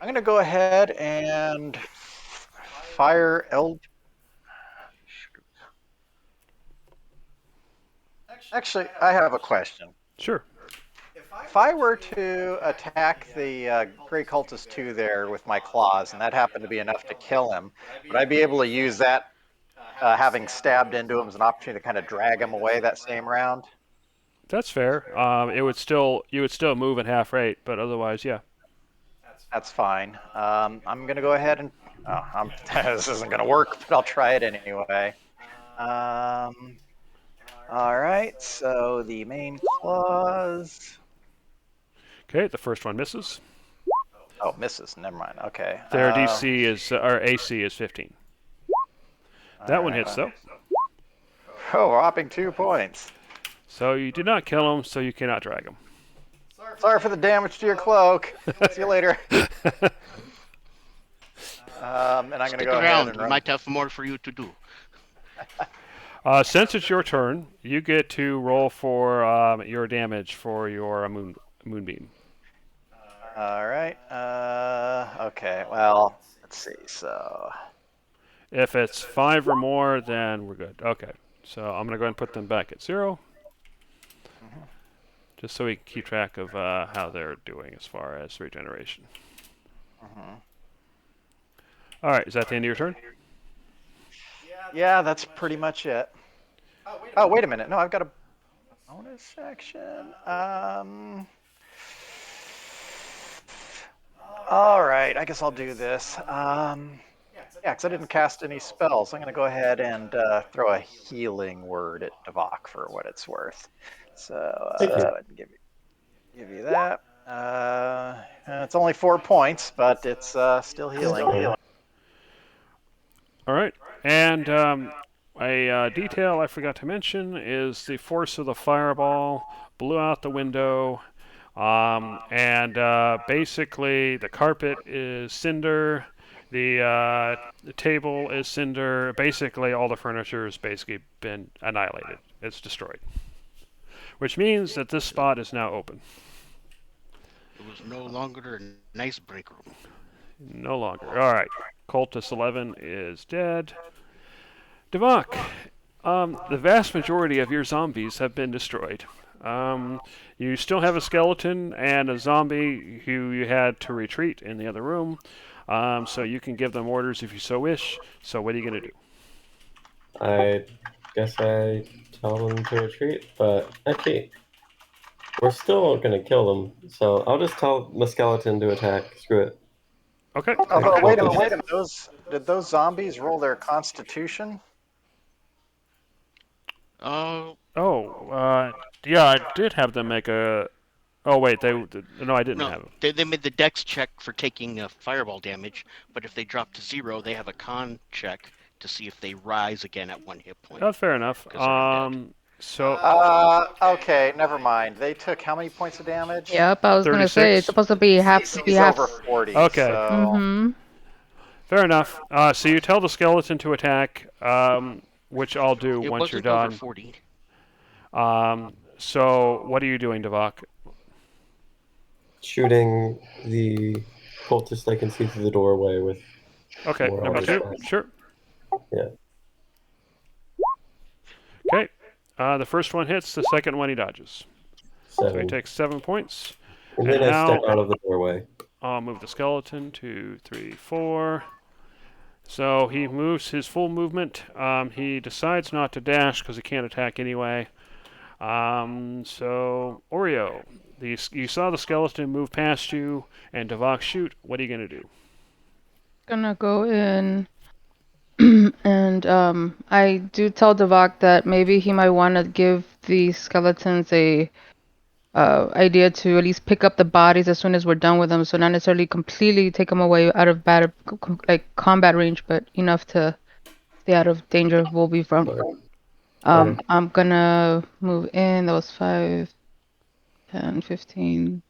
gonna go ahead and fire Actually, I have a question. Sure. If I were to attack the Grey Cultist 2 there with my claws, and that happened to be enough to kill him, would I be able to use that, having stabbed into him, as an opportunity to kind of drag him away that same round? That's fair. You would still move at half rate, but otherwise, yeah. That's fine. I'm gonna go ahead and this isn't gonna work, but I'll try it anyway. All right. So the main claws. Okay, the first one misses. Oh, misses. Never mind. Okay. Their DC is or AC is 15. That one hits though. Oh, whopping 2 points. So you did not kill him, so you cannot drag him. Sorry for the damage to your cloak. See you later. And I'm gonna Stick go ahead around. and We run. might have more for you to do. Since it's your turn, you get to roll for your damage for your moonbeam. All right. Okay. Well, let's see. So. If it's 5 or more, then we're good. Okay. So I'm going to go ahead and put them back at 0. Just so we can keep track of how they're doing as far as regeneration. All right. Is that the end of your turn? Yeah, that's pretty much it. Oh, wait a minute. No, I've got a bonus action. All right. I guess I'll do this. Yeah, because I didn't cast any spells. I'm going to go ahead and throw a healing word at Davok for what it's worth. So go ahead and give you that. It's only 4 points, but it's still healing. All right. And a detail I forgot to mention is the force of the fireball blew out the window. And basically, the carpet is cinder. The table is cinder. Basically, all the furniture has basically been annihilated. It's destroyed. Which means that this spot is now open. It was no longer a nice break room. No longer. All right. Cultist 11 is dead. Davok, the vast majority of your zombies have been destroyed. You still have a skeleton and a zombie who you had to retreat in the other room. So you can give them orders if you so wish. So what are you going to do? I guess I tell them to retreat, but actually, we're still gonna kill them. So I'll just tell the skeleton to attack. Screw it. Okay. Although, Well, wait a minute. Did those zombies roll their constitution? Oh, Oh, yeah, I did have them make a. Oh wait, no, I didn't no, have them. they made the dex check for taking fireball damage, but if they drop to 0, they have a con check to see if they rise again at 1 hit point, Oh, fair enough. because they're undead. So Okay, never mind. They took how many points of damage? Yep, I was gonna say it's 36. supposed to be half. He's over 40, Okay, so... Mm-hmm. fair enough. So you tell the skeleton to attack, which I'll do It once you're wasn't over done. 40. So what are you doing, Devok? shooting the cultist I can see through the doorway with Okay, more number armor 2. class. Sure. Yeah. Okay. The first one hits. The second one he dodges. So he 7. takes 7 points. And And then I step now out of the doorway. I'll move the skeleton. 2, 3, 4. So he moves his full movement. He decides not to dash because he can't attack anyway. So Oreo, you saw the skeleton move past you and Devok shoot. What are you gonna do? Gonna go in, and I do tell Devok that maybe he might want to give the skeletons a idea to at least pick up the bodies as soon as we're done with them. So not necessarily completely take them away out of like combat range, but enough to stay out of danger. Will be from. Okay. I'm gonna move in. That was 5, 10, 15.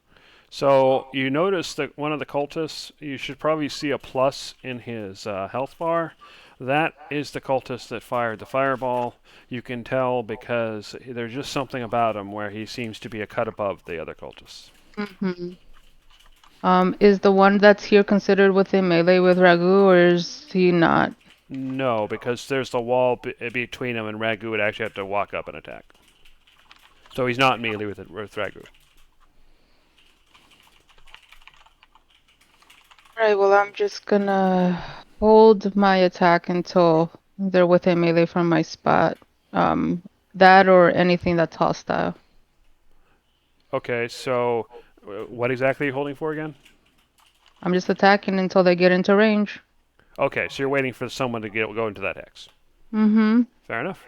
So you notice that one of the cultists, you should probably see a plus in his health bar. That is the cultist that fired the fireball. You can tell because there's just something about him where he seems to be a cut above the other cultists. Mm-hmm. Is the one that's here considered within melee with Ragu, or is he not? No, because there's the wall between him and Ragu would actually have to walk up and attack. So he's not melee with Ragu. Right, well, I'm just gonna hold my attack until they're within melee from my spot. That or anything that's hostile. Okay, so what exactly are you holding for again? I'm just attacking until they get into range. Okay, so you're waiting for someone to go into that hex. Mm-hmm. Fair enough.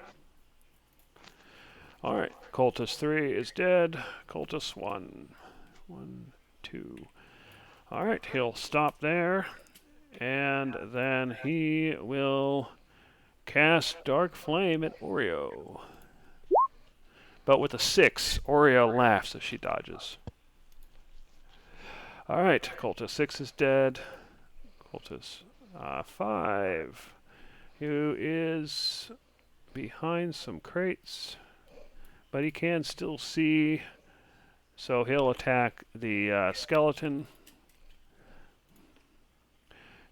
All right, Cultist 3 is dead. Cultist 1. 1, 2. All right, he'll stop there. And then he will cast Dark Flame at Oreo. But with a 6, Oreo laughs as she dodges. All right, Cultist 6 is dead. Cultist 5, who is behind some crates, but he can still see, so he'll attack the skeleton.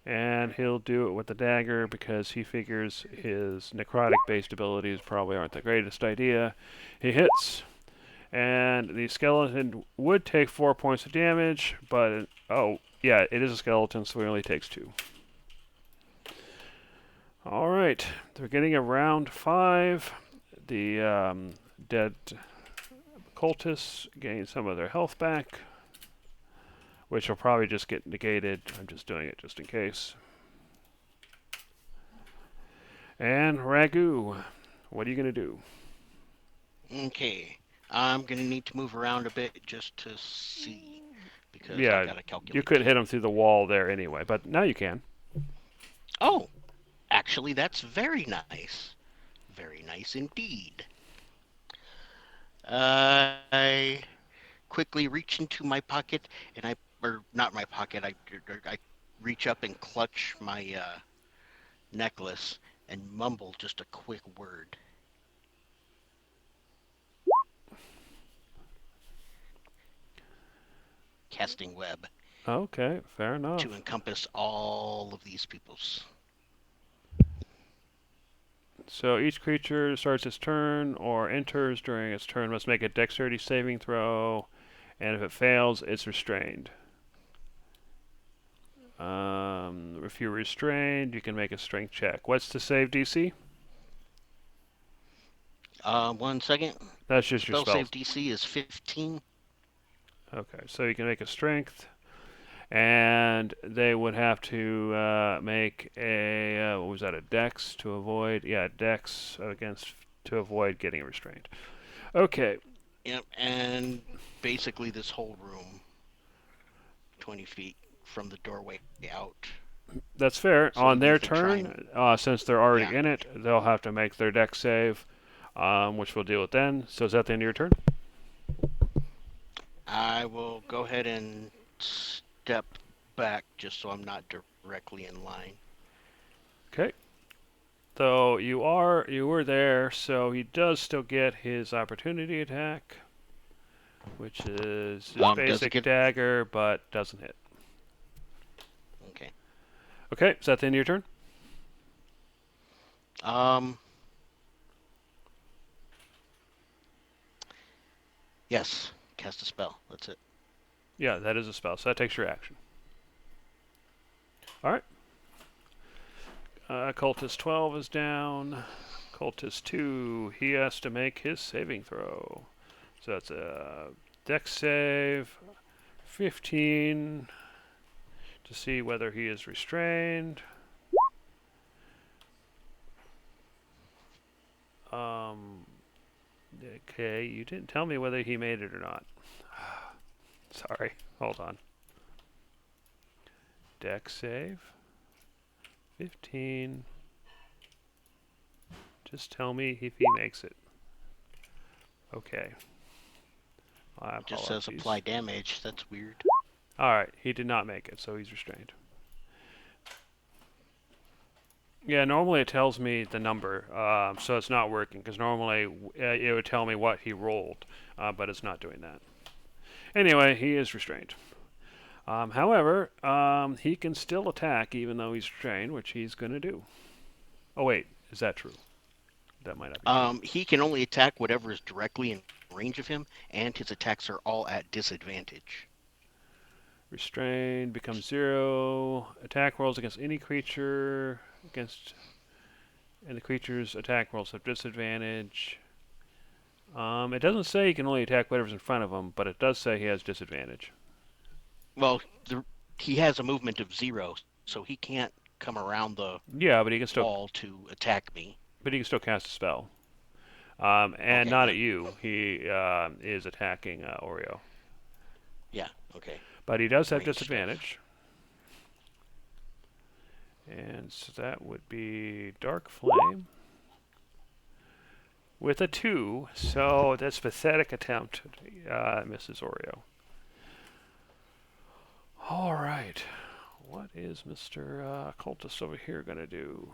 And he'll do it with the dagger because he figures his necrotic-based abilities probably aren't the greatest idea. He hits, and the skeleton would take 4 points of damage, but oh yeah, it is a skeleton, so he only takes 2. All right, they're getting around 5. The dead cultists gain some of their health back, which will probably just get negated. I'm just doing it just in case. And Ragu, what are you going to do? Okay, I'm going to need to move around a bit just to see, because I Yeah, got to calculate. you could hit him through the wall there anyway, but now you can. Oh, actually, that's very nice. Very nice indeed. I quickly reach into my pocket, and or not my pocket, I reach up and clutch my necklace and mumble just a quick word. Casting web Okay, fair enough. to encompass all of these peoples. So each creature starts its turn or enters during its turn must make a dexterity saving throw, and if it fails, it's restrained. If you're restrained, you can make a strength check. What's the save DC? 1 second. That's just your Spell spell. save DC is 15. Okay, so you can make a strength, and they would have to make a what was that? A dex to avoid? Yeah, dex against to avoid getting restrained. Okay. Yep, and basically this whole room, 20 feet from the doorway out. That's fair. So On even their if they're trying turn, since they're already Yeah. in it, they'll have to make their dex save, which we'll deal with then. So is that the end of your turn? I will go ahead and step back just so I'm not directly in line. Okay. Though you were there, so he does still get his opportunity attack, which is his Does it basic get- dagger, but doesn't hit. Okay. Okay, is that the end of your turn? Yes. Cast a spell. That's it. Yeah, that is a spell, so that takes your action. All right. Cultist 12 is down. Cultist 2, he has to make his saving throw. So that's a dex save, 15, to see whether he is restrained. Okay, you didn't tell me whether he made it or not. Sorry, hold on. Dex save, 15. Just tell me if he makes it. Okay. My It just says apologies. apply damage. That's weird. Alright, he did not make it, so he's restrained. Yeah, normally it tells me the number, so it's not working, because normally it would tell me what he rolled, but it's not doing that. Anyway, he is restrained. However, he can still attack even though he's restrained, which he's going to do. Oh, wait, is that true? That might not be true. He can only attack whatever is directly in range of him, and his attacks are all at disadvantage. Restrained becomes 0. Attack rolls against any creature and the creature's attack rolls have disadvantage. It doesn't say he can only attack whatever's in front of him, but it does say he has disadvantage. Well, he has a movement of 0, so he can't come around the but he can still wall to attack me. But he can still cast a spell. And Okay, not yeah. at you. He is attacking Oreo. Yeah, okay. But he does have Range disadvantage. And so that would be Dark Flame. With a 2, so that's pathetic attempt, Mrs. Oreo. All right. What is Mr. Cultist over here going to do?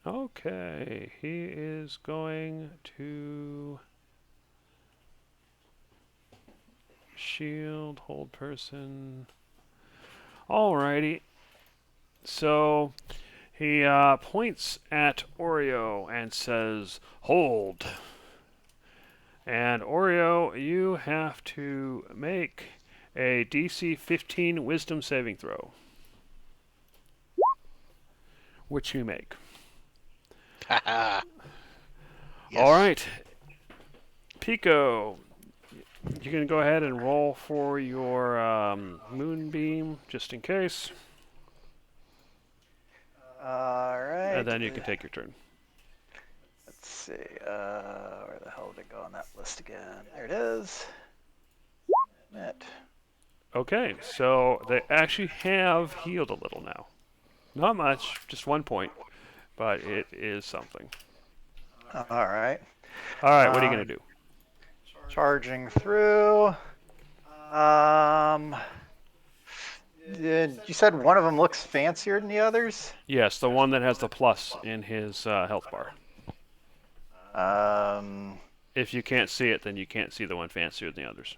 Okay, he is going to shield, hold person. Alrighty. So he points at Oreo and says, "Hold." And Oreo, you have to make a DC 15 Wisdom saving throw, which you make. Yes. All right, Pico, you can go ahead and roll for your moonbeam, just in case, All right. and then you can take your turn. Let's see. Where the hell did it go on that list again? There it is. Net. Okay, so they actually have healed a little now. Not much, just 1 point, but it is something. All right. All right, what are you going to do? Charging through. You said one of them looks fancier than the others? Yes, the one that has the plus in his health bar. If you can't see it, then you can't see the one fancier than the others.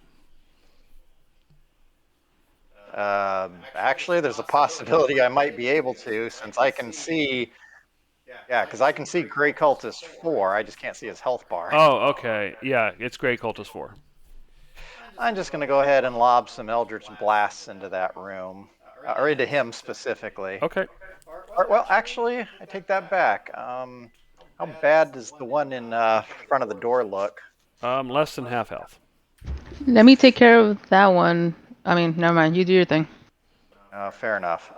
Actually, there's a possibility I might be able to, since I can see. Yeah, because I can see Gray Cultist 4. I just can't see his health bar. Oh, okay. Yeah, it's Grey Cultist 4. I'm just going to go ahead and lob some Eldritch Blasts into that room, or into him specifically. Okay. Well, actually, I take that back. How bad does the one in front of the door look? Less than half health. Let me take care of that one. I mean, never mind. You do your thing. Fair enough.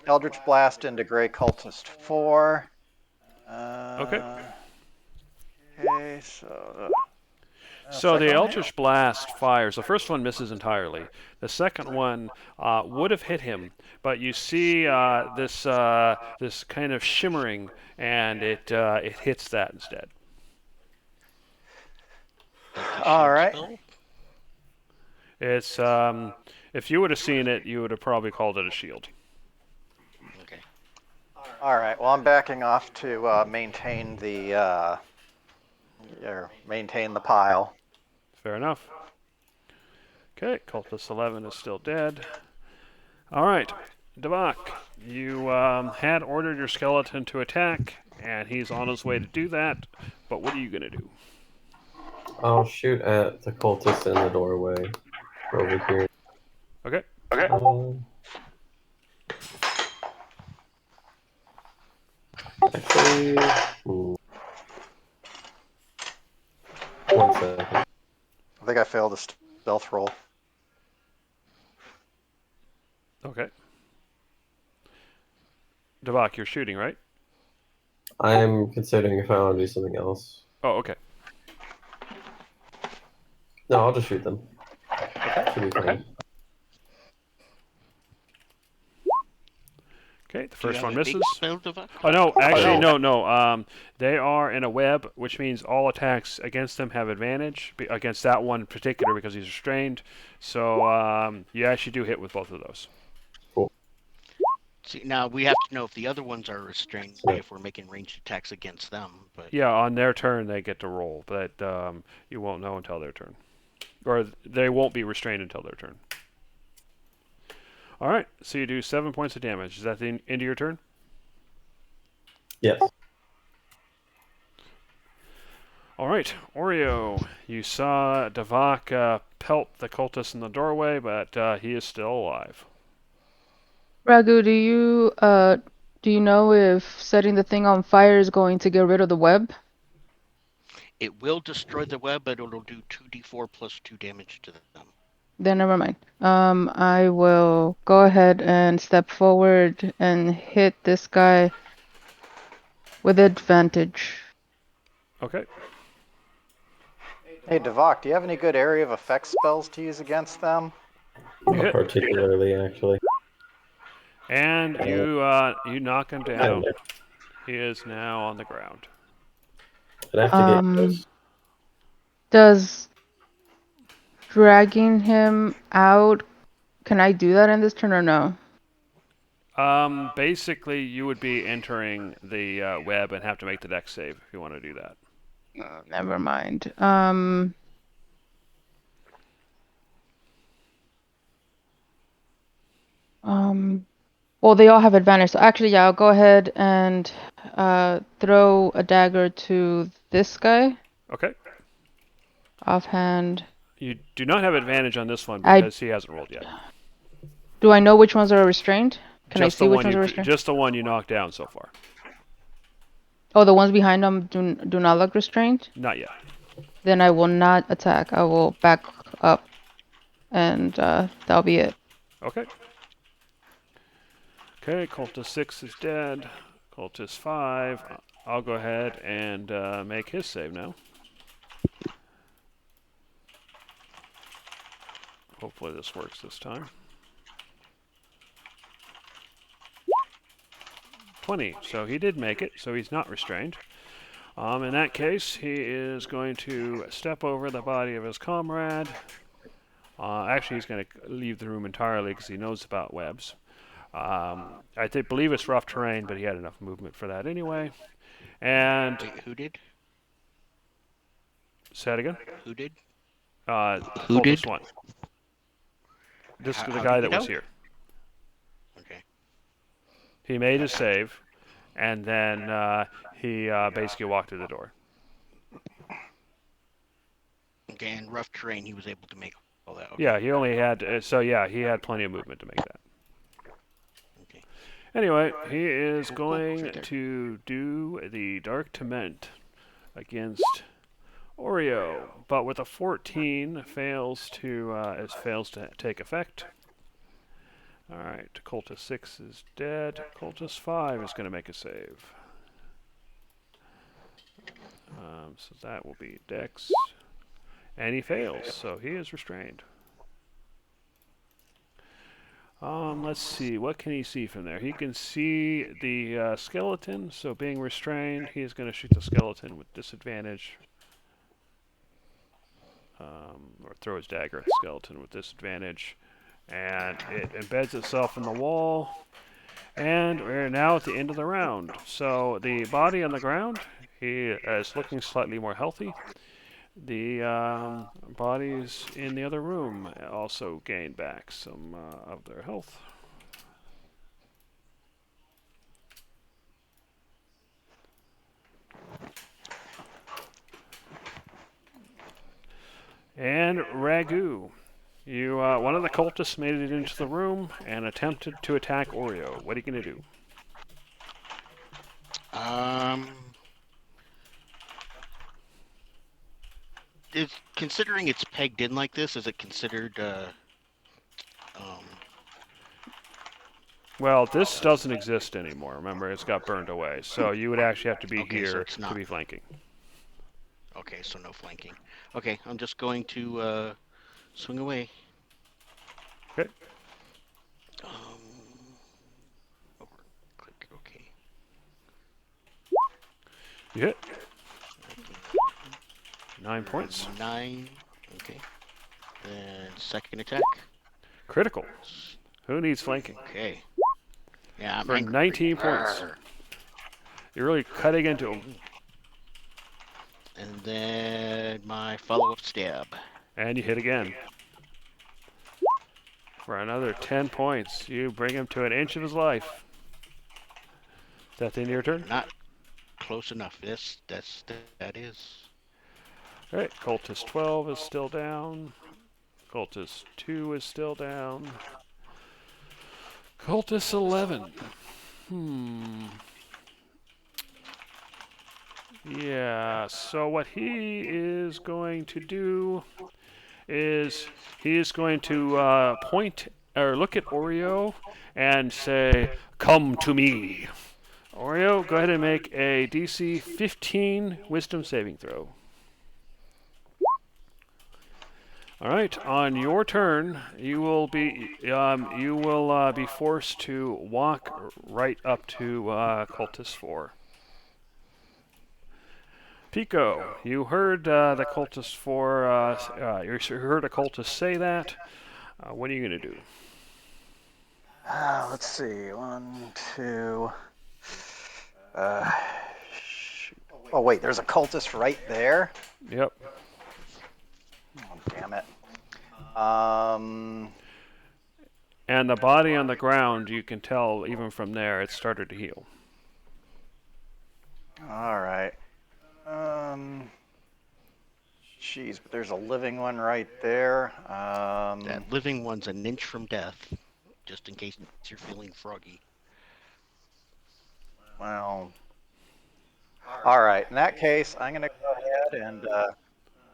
Eldritch Blast into Gray Cultist 4. Okay. Okay, so. So the Eldritch Blast fires. The first one misses entirely. The second one would have hit him, but you see this kind of shimmering, and it hits that instead. All right. It's if you would have seen it, you would have probably called it a shield. Okay. All right. Well, I'm backing off to maintain the pile. Fair enough. Okay, Cultist 11 is still dead. All right, Devok, you had ordered your skeleton to attack, and he's on his way to do that. But what are you gonna do? I'll shoot at the cultist in the doorway over here. Okay. Actually, 1 second. I think I failed a stealth roll. Okay. Devok, you're shooting, right? I'm considering if I want to do something else. Oh, okay. No, I'll just shoot them. Should be fine. Okay, the first one misses. Spell, Devok? Oh no, actually no. They are in a web, which means all attacks against them have advantage against that one in particular because he's restrained. So you actually do hit with both of those. Cool. See, now we have to know if the other ones are restrained if we're making ranged attacks against them. But Yeah, on their turn they get to roll, but you won't know until their turn, or they won't be restrained until their turn. All right, so you do 7 points of damage. Is that the end of your turn? Yes. All right, Oreo, you saw Devok pelt the cultist in the doorway, but he is still alive. Ragu, do you know if setting the thing on fire is going to get rid of the web? it will destroy the web, but it'll do 2d4 plus 2 damage to them. Then never mind. I will go ahead and step forward and hit this guy with advantage. Okay. Hey, Devok, do you have any good area of effect spells to use against them? Not particularly, actually. And you knock him down. He is now on the ground. I'd have to get close. Does dragging him out, can I do that in this turn or no? Basically, you would be entering the web and have to make the dex save if you want to do that. Never mind. Well, they all have advantage. So actually, yeah, I'll go ahead and throw a dagger to this guy. Okay. Offhand. You do not have advantage on this one because he hasn't rolled yet. Do I know which ones are restrained? Can I see which ones are restrained? Just the one you knocked down so far. Oh, the ones behind them do not look restrained? Not yet. Then I will not attack. I will back up, and that'll be it. Okay. Okay, Cultist 6 is dead. Cultist 5. I'll go ahead and make his save now. Hopefully this works this time. 20. So he did make it, so he's not restrained. In that case, he is going to step over the body of his comrade. Actually, he's going to leave the room entirely because he knows about webs. I believe it's rough terrain, but he had enough movement for that anyway. And Wait, who did? say it again. Who did? Who did? One. the How guy did that he was out? here. Okay. He made his save, and then he basically walked through the door. Okay, and rough terrain, he was able to make all that. Okay. Yeah, he only had he had plenty of movement to make that. Okay. Anyway, he is Oh, going right there. to do the Dark Torment against Oreo, but with a 14 fails to take effect. All right, Cultist 6 is dead. Cultist 5 is going to make a save. So that will be Dex, and he fails, so he is restrained. Let's see, what can he see from there? He can see the skeleton, so being restrained, he is going to shoot the skeleton with disadvantage. Or throw his dagger at the skeleton with disadvantage. And it embeds itself in the wall. And we're now at the end of the round. So the body on the ground, he is looking slightly more healthy. The bodies in the other room also gain back some of their health. And Ragu. One of the cultists made it into the room and attempted to attack Oreo. What are you going to do? Considering it's pegged in like this, is it considered Well, this doesn't exist anymore. Remember, it's got burned away. So you would actually have to be Okay, so here it's to not. be flanking. Okay, so no flanking. Okay, I'm just going to swing away. Okay. Click OK. You hit. 9 points. 9. Okay. Then second attack. Critical. Who needs flanking? Okay. Yeah, I'm For angry. 19 points. You're really cutting into him. And then my follow-up stab. And you hit again. For another 10 points. You bring him to an inch of his life. Is that the end of your turn? Not close enough. Yes, that is. Alright, Cultist 12 is still down. Cultist 2 is still down. Cultist 11. Yeah, so what he is going to do is he is going to point or look at Oreo and say, "Come to me." Oreo, go ahead and make a DC 15 Wisdom saving throw. All right, on your turn, you will be forced to walk right up to Cultist 4. Pico, you heard the Cultist 4. You heard a Cultist say that. What are you going to do? Let's see. 1, 2. Oh wait, there's a cultist right there. Yep. Oh, damn it. And the body on the ground, you can tell even from there, it started to heal. All right. Jeez, but there's a living one right there. That living one's an inch from death, just in case you're feeling froggy. Well, all right. In that case, I'm going to go ahead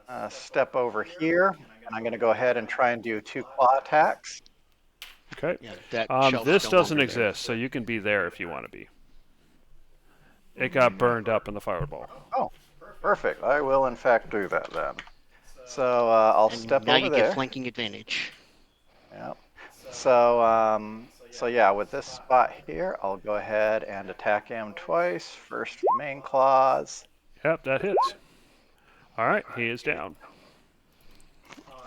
and step over here, and I'm going to go ahead and try and do 2 claw attacks. Okay. Yeah, that shelf's this no doesn't longer there. exist, so you can be there if you want to be. It got burned up in the fireball. Oh, perfect. I will, in fact, do that then. So I'll And step now over you there. get flanking advantage. Yep. So yeah, with this spot here, I'll go ahead and attack him twice. First, main claws. Yep, that hits. All right, he is down.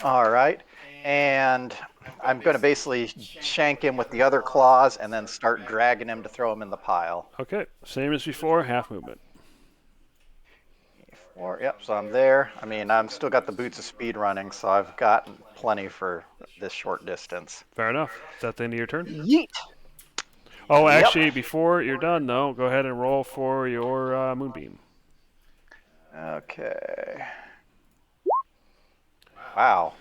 All right, and I'm going to basically shank him with the other claws and then start dragging him to throw him in the pile. Okay, same as before, half movement. Or yep, so I'm there. I mean, I'm still got the boots of speed running, so I've got plenty for this short distance. Fair enough. Is that the end of your turn? Yeet. Oh, Yep. actually, before you're done, though, go ahead and roll for your moonbeam. Okay. Wow.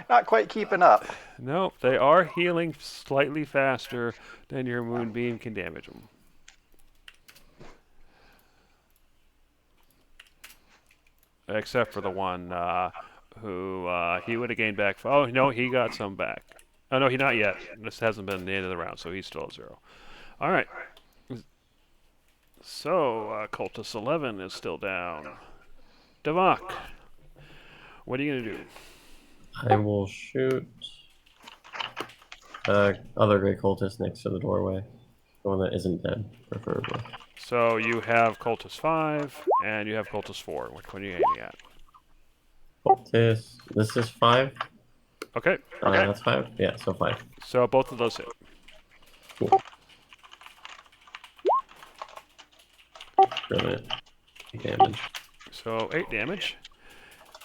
Not quite keeping up. No, they are healing slightly faster than your moonbeam can damage them. Except for the one who he would have gained back. Oh, no, he got some back. Oh, no, he not yet. This hasn't been the end of the round, so he's still at 0. All right. So, Cultus 11 is still down. Devok, what are you going to do? I will shoot other Grey Cultist next to the doorway. The one that isn't dead, preferably. So you have Cultus 5, and you have Cultus 4. Which one are you aiming at? Cultist, this is 5? Okay. That's 5? Yeah, so 5. So both of those hit. Cool. Brilliant. Damage. So 8 damage.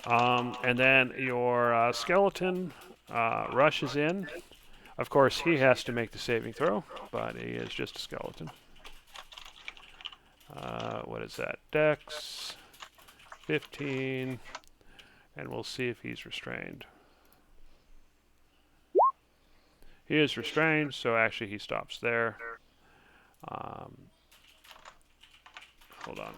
And then your skeleton rushes in. Of course, he has to make the saving throw, but he is just a skeleton. What is that? Dex 15, and we'll see if he's restrained. He is restrained, so actually he stops there. Hold on.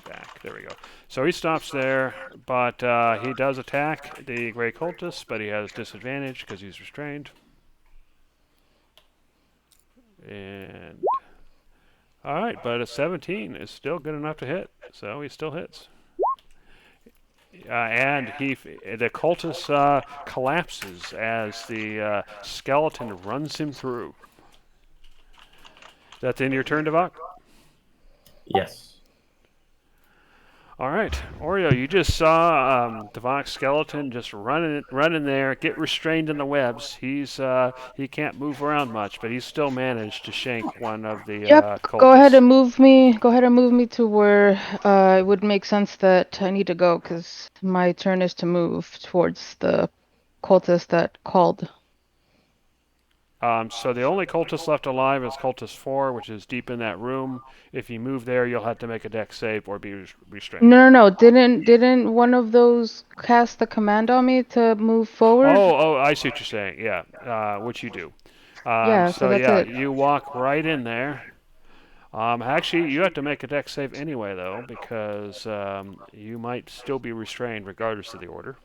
Back. There we go. So he stops there, but he does attack the Grey Cultist, but he has disadvantage because he's restrained. And all right, but a 17 is still good enough to hit, so he still hits. And the cultist collapses as the skeleton runs him through. Is that the end of your turn, Devok? Yes. All right, Oreo, you just saw Devok's skeleton just running there, get restrained in the webs. He can't move around much, but he's still managed to shank one of the Yep. cultists. Go ahead and move me. Go ahead and move me to where it would make sense that I need to go, because my turn is to move towards the cultist that called. So the only cultist left alive is cultist 4, which is deep in that room. If you move there, you'll have to make a dex save or be restrained. No. Didn't one of those cast the command on me to move forward? Oh, I see what you're saying. Yeah, which you do. Yeah, so that's it. You walk right in there. Actually, you have to make a dex save anyway, though, because you might still be restrained regardless of the order.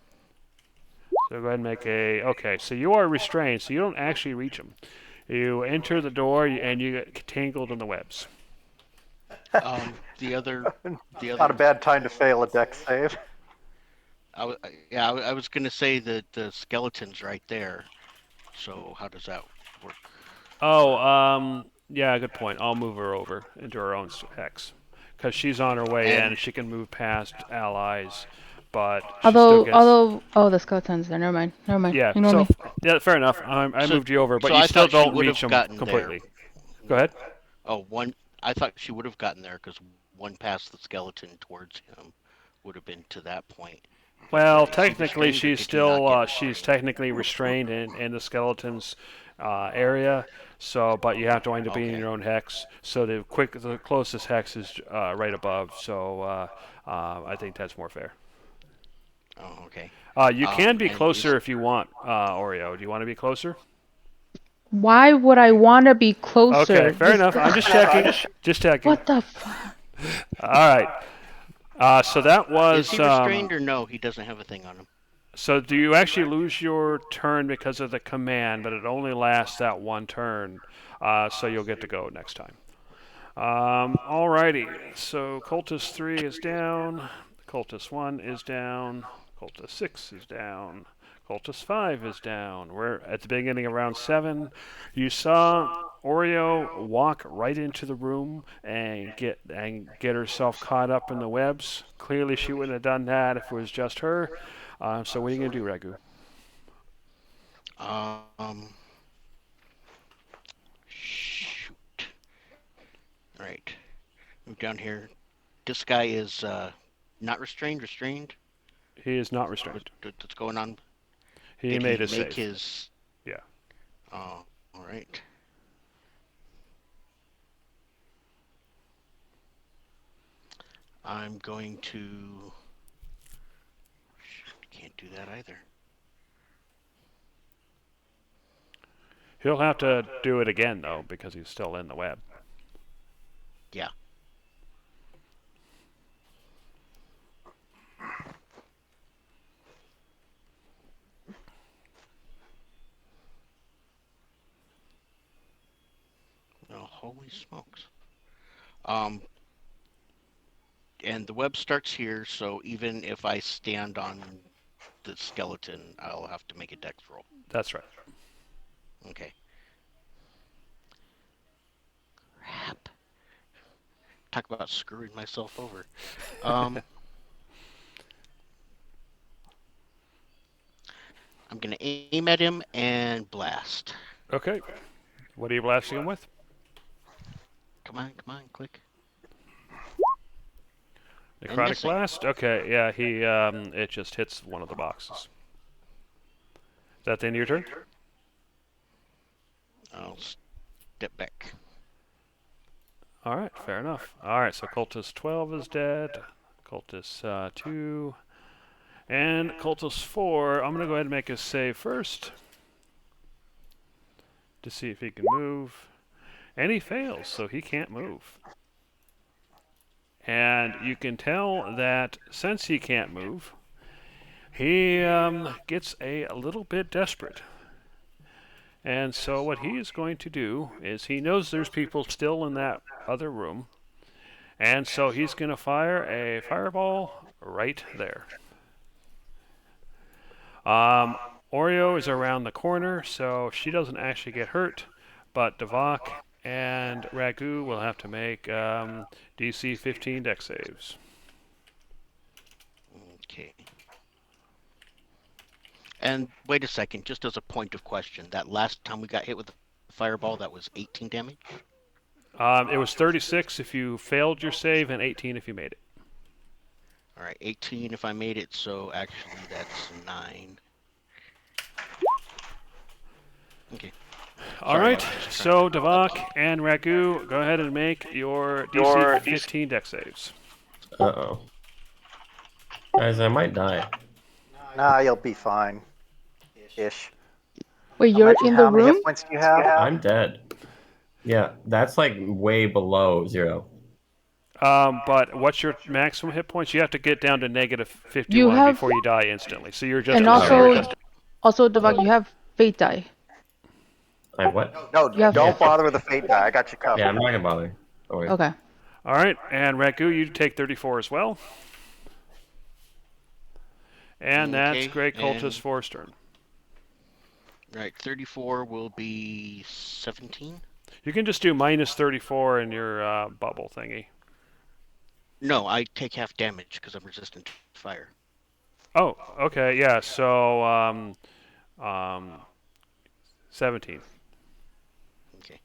So go ahead and make a... Okay, so you are restrained, so you don't actually reach them. You enter the door, and you get tangled in the webs. The other. Not a bad time to fail a dex save. I was gonna say that the skeleton's right there. So how does that work? Oh, yeah, good point. I'll move her over into her own hex. Because she's on her way in, and she can move past allies, but she still gets... the skeleton's there. Never mind. Yeah, Ignore so, me. yeah, fair enough. I moved you over, but so you I still thought she don't would reach have them gotten completely. there. Go ahead. Oh, I thought she would have gotten there because one past the skeleton towards him would have been to that point. Well, Is she technically, restrained, or she's did you not still get she's technically restrained in the skeleton's area. So, but you have to wind up being in Okay. your own hex. So the closest hex is right above. So I think that's more fair. Oh, okay. You can be and closer if you want, Oreo. Do you want to be closer? Why would I want to be closer? Okay, fair enough. I'm just checking. Just checking. What the fuck? All right. So that was. Is he restrained or no? He doesn't have a thing on him. So do you actually lose your turn because of the command, but it only lasts that one turn, so you'll get to go next time. Alrighty, so Cultist 3 is down, Cultist 1 is down, Cultist 6 is down, Cultist 5 is down. We're at the beginning of round 7. You saw Oreo walk right into the room and get herself caught up in the webs. Clearly she wouldn't have done that if it was just her. So what are you going to do, Ragu? Shoot. All right. Move down here. this guy is not restrained. He is not restrained. What's going on? He Did made he a make save. his? Yeah. Oh, all right. I'm going to. Can't do that either. He'll have to do it again though because he's still in the web. Yeah. Oh, holy smokes. And the web starts here, so even if I stand on the skeleton, I'll have to make a dex roll. That's right. Okay. Crap. Talk about screwing myself over. I'm gonna aim at him and blast. Okay. What are you blasting him with? Come on, click. Necrotic missing. blast. Okay. Yeah. He. It just hits one of the boxes. Is that the end of your turn? I'll step back. All right. Fair enough. All right. So Cultist 12 is dead. Cultist 2. And Cultist 4. I'm gonna go ahead and make his save first to see if he can move. And he fails, so he can't move. And you can tell that since he can't move, he gets a little bit desperate. And so what he is going to do is he knows there's people still in that other room. And so he's going to fire a fireball right there. Oreo is around the corner, so she doesn't actually get hurt. But Devok and Ragu will have to make DC 15 dex saves. Okay. And wait a second, just as a point of question, that last time we got hit with the fireball, that was 18 damage? It was 36 if you failed your save and 18 if you made it. All right, 18 if I made it, so actually that's 9. Okay. All right, so Devok and Ragu, go ahead and make your DC 15 dex saves. Uh-oh. Guys, I might die. Nah, you'll be fine. Ish. Wait, How you're much- in how the many room? hit points do you have? I'm dead. Yeah, that's like way below 0. But what's your maximum hit points? You have to get down to negative 51 You have- before you die instantly. So you're just And also, Devak, you have fate die. I have what? No, You have- don't bother with the fate die. I got you covered. Yeah, I'm not gonna bother. Oh, wait. Okay. All right, and Ragu, you take 34 as well. And that's Okay, Grey Cultist and- 4's turn. Right, 34 will be 17? You can just do minus 34 in your bubble thingy. No, I take half damage because I'm resistant to fire. Oh, okay, yeah, so 17. Okay.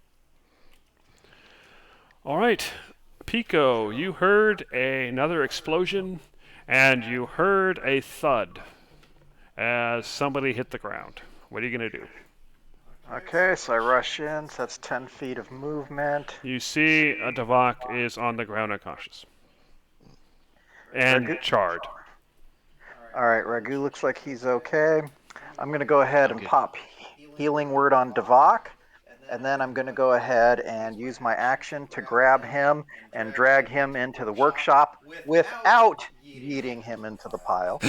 All right, Pico, you heard another explosion, and you heard a thud as somebody hit the ground. What are you going to do? Okay, so I rush in. So that's 10 feet of movement. You see Devok is on the ground unconscious. And Ragu- charred. All right, Ragu looks like he's okay. I'm going to go ahead and Okay. pop healing word on Devok, and then I'm going to go ahead and use my action to grab him and drag him into the workshop without yeeting him into the pile.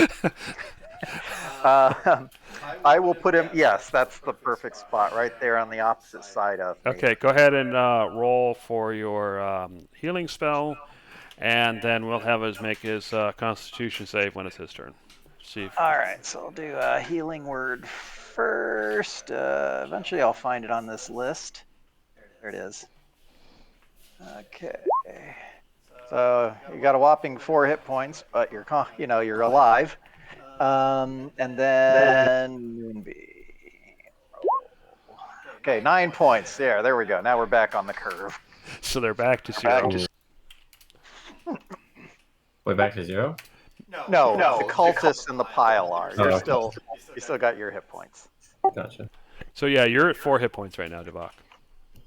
I will put him, yes, that's the perfect spot right there on the opposite side of me. Okay, go ahead and roll for your healing spell, and then we'll have us make his Constitution save when it's his turn. See if... All right, so I'll do a healing word first. Eventually I'll find it on this list. There it is. Okay. So you got a whopping 4 hit points, but you're alive. And then Moonbeam. Okay, 9 points. There we go. Now we're back on the curve. So they're back to 0. Way back to 0? No, the cultists in the pile are. Oh, You're okay. still, you still got your hit points. Gotcha. So yeah, you're at 4 hit points right now, Devok.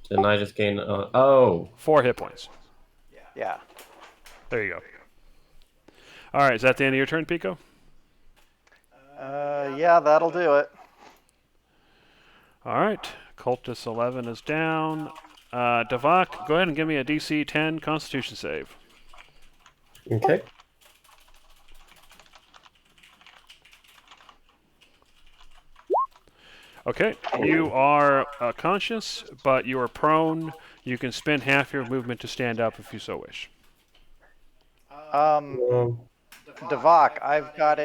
Didn't I just gain? Oh, 4 hit points. Yeah. There you go. All right, is that the end of your turn, Pico? Yeah, that'll do it. All right, Cultist 11 is down. Devok, go ahead and give me a DC 10 Constitution save. okay. Okay, you are conscious, but you are prone. You can spend half your movement to stand up if you so wish. Um, Devok, I've got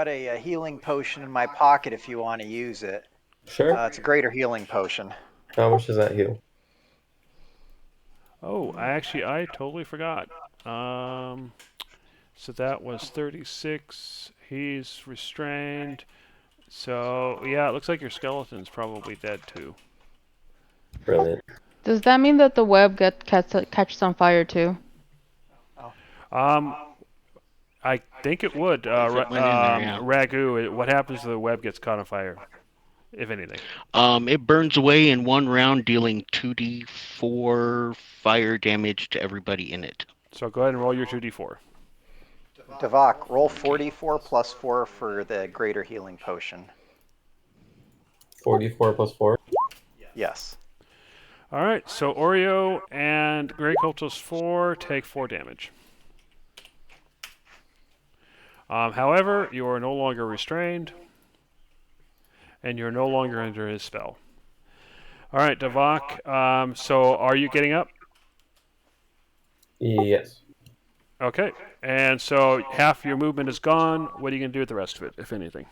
a healing potion in my pocket if you want to use it. sure. It's a greater healing potion. How much does that heal? Oh, I totally forgot. So that was 36. He's restrained. So, yeah, it looks like your skeleton's probably dead too. Brilliant. Does that mean that the web catches on fire too? I think it would. If it went in there, yeah. Ragu, what happens if the web gets caught on fire, if anything? It burns away in one round, dealing 2d4 fire damage to everybody in it. So go ahead and roll your 2d4. Devok, roll 44 plus 4 for the greater healing potion. 44 plus 4. Yes. All right, so Oreo and Grey Cultist 4 take 4 damage. However, you are no longer restrained, and you're no longer under his spell. All right, Devok, so are you getting up? Yes. Okay, and so half your movement is gone. What are you going to do with the rest of it, if anything?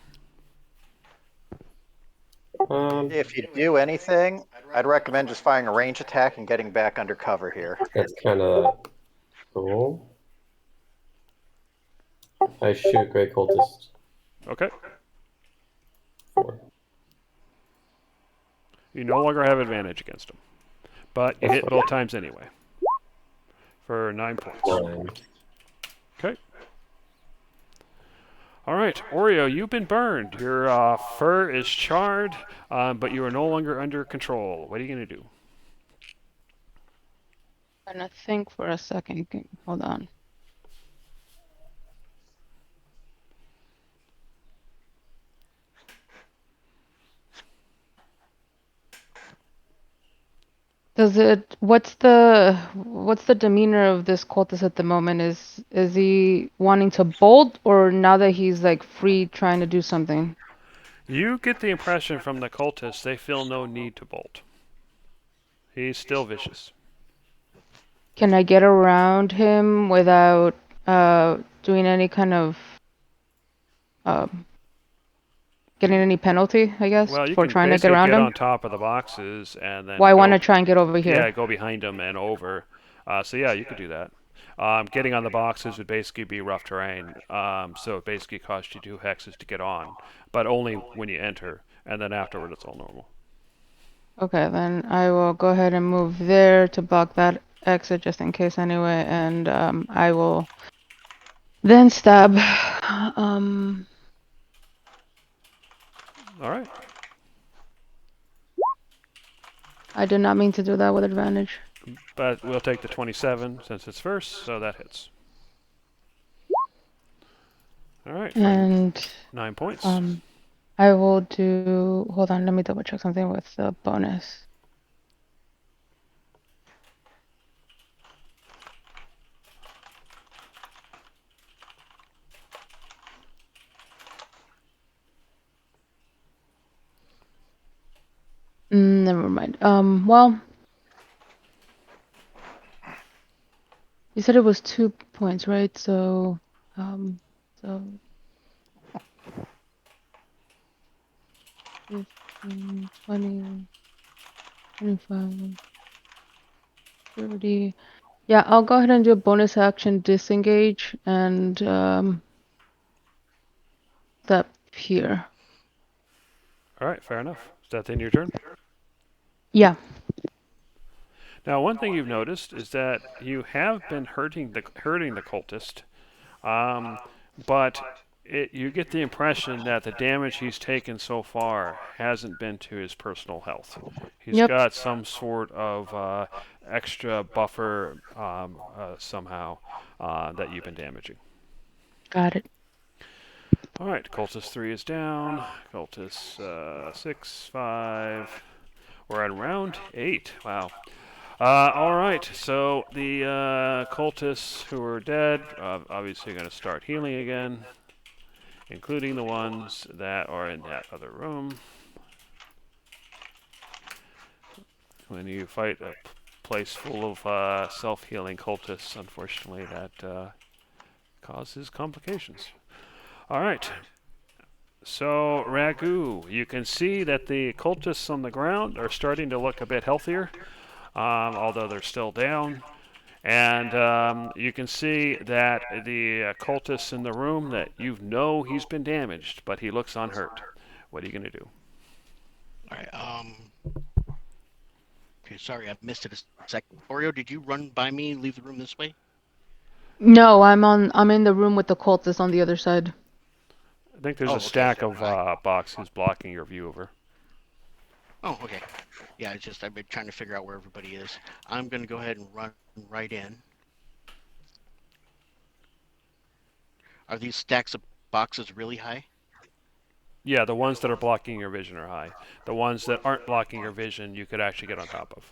If you do anything, I'd recommend just firing a range attack and getting back under cover here. That's kind of cool. I shoot Great Cultist. Okay. 4. You no longer have advantage against him, but you hit both times anyway for 9 points. 9. Okay. All right, Oreo, you've been burned. Your fur is charred, but you are no longer under control. What are you going to do? I'm trying to think for a second. Hold on. What's the demeanor of this cultist at the moment? Is he wanting to bolt, or now that he's like free trying to do something? You get the impression from the cultists they feel no need to bolt. He's still vicious. Can I get around him without doing any kind of getting any penalty, I guess, Well, you for can trying to get basically around get him? on top of the boxes and then Well, I go, want to try and get over here. yeah, go behind him and over. So yeah, you could do that. Getting on the boxes would basically be rough terrain. So it basically costs you 2 hexes to get on, but only when you enter, and then afterward it's all normal. Okay, then I will go ahead and move there to block that exit just in case anyway, and I will then stab. All right. I did not mean to do that with advantage. But we'll take the 27 since it's first, so that hits. All right, for And 9 points. I will do. Hold on, let me double check something with the bonus. Never mind. Well, you said it was 2 points, right? So, so 15, 20, 25, 30. Yeah, I'll go ahead and do a bonus action disengage and step here. All right, fair enough. Is that the end of your turn? Yeah. Now, one thing you've noticed is that you have been hurting the cultist, um, but you get the impression that the damage he's taken so far hasn't been to his personal health. He's Yep. got some sort of extra buffer somehow that you've been damaging. Got it. All right, cultist 3 is down. Cultist 6, 5. We're at round 8. Wow. All right, so the cultists who are dead obviously going to start healing again, including the ones that are in that other room. When you fight a place full of self-healing cultists, unfortunately, that causes complications. All right. So, Ragu, you can see that the cultists on the ground are starting to look a bit healthier, although they're still down. And you can see that the cultist in the room, that you know he's been damaged, but he looks unhurt. What are you going to do? All right. Okay, sorry, I missed it a second. Oreo, did you run by me and leave the room this way? No, I'm in the room with the cultists on the other side. I think there's Oh, a okay. stack of boxes blocking your view over. Oh, okay. Yeah, it's just I've been trying to figure out where everybody is. I'm gonna go ahead and run right in. Are these stacks of boxes really high? Yeah, the ones that are blocking your vision are high. The ones that aren't blocking your vision, you could actually get on top of.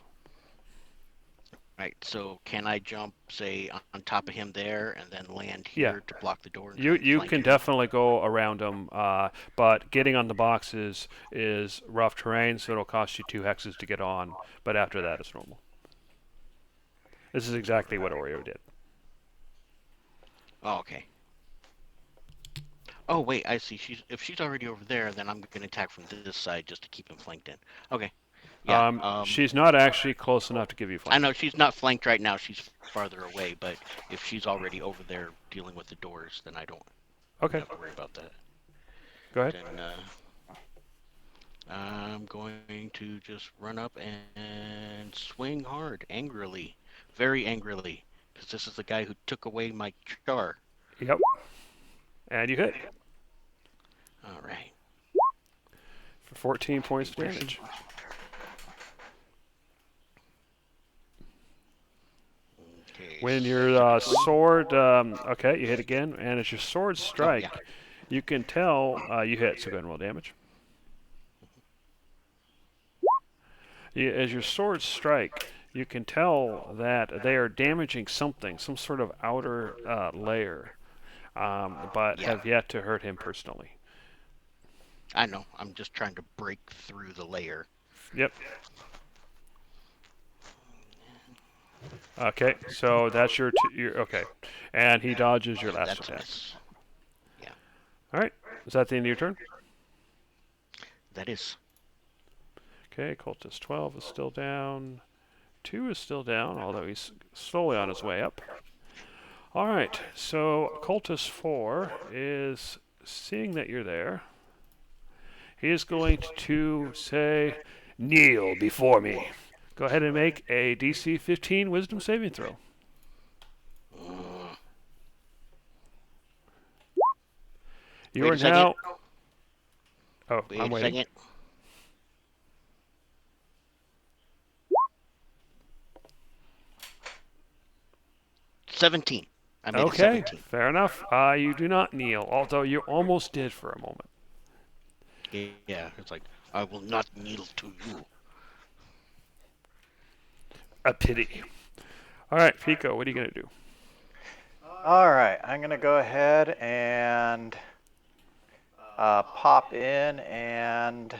Right. So can I jump, say, on top of him there, and then land Yeah, here to block the door and try you and you flank can him? definitely go around them, but getting on the boxes is rough terrain, so it'll cost you 2 hexes to get on. But after that, it's normal. This is exactly what Oreo did. Oh, okay. Oh, wait, I see. If she's already over there, then I'm gonna attack from this side just to keep him flanked in. Okay. Yeah. She's not actually close enough to give you I flank. know she's not flanked right now. She's farther away, but if she's already over there dealing with the doors, then I don't Okay, have to worry about that. go ahead. Then I'm going to just run up and swing hard, angrily, very angrily, because this is the guy who took away my char. Yep. And you hit All right. for 14 points of damage. Okay. When your sword, okay, you hit again, and as your sword strike, Oh, yeah. you can tell you hit. So go ahead and roll damage. As your swords strike, you can tell that they are damaging something, some sort of outer layer, but Yeah. have yet to hurt him personally. I know. I'm just trying to break through the layer. Yep. Okay, so that's your okay, and he dodges your last That's a attack. miss. Yeah. All right, is that the end of your turn? That is. Okay, Cultist 12 is still down. 2 is still down, although he's slowly on his way up. All right, so Cultist 4 is seeing that you're there. He is going to say, "Kneel before me." Go ahead and make a DC 15 Wisdom saving throw. You Wait are a second. now. Oh, Wait I'm a waiting. second. 17. I made it Okay, 17. fair enough. You do not kneel, although you almost did for a moment. Yeah, it's like, I will not kneel to you. A pity. All right, Pico, what are you going to do? All right, I'm going to go ahead and pop in and.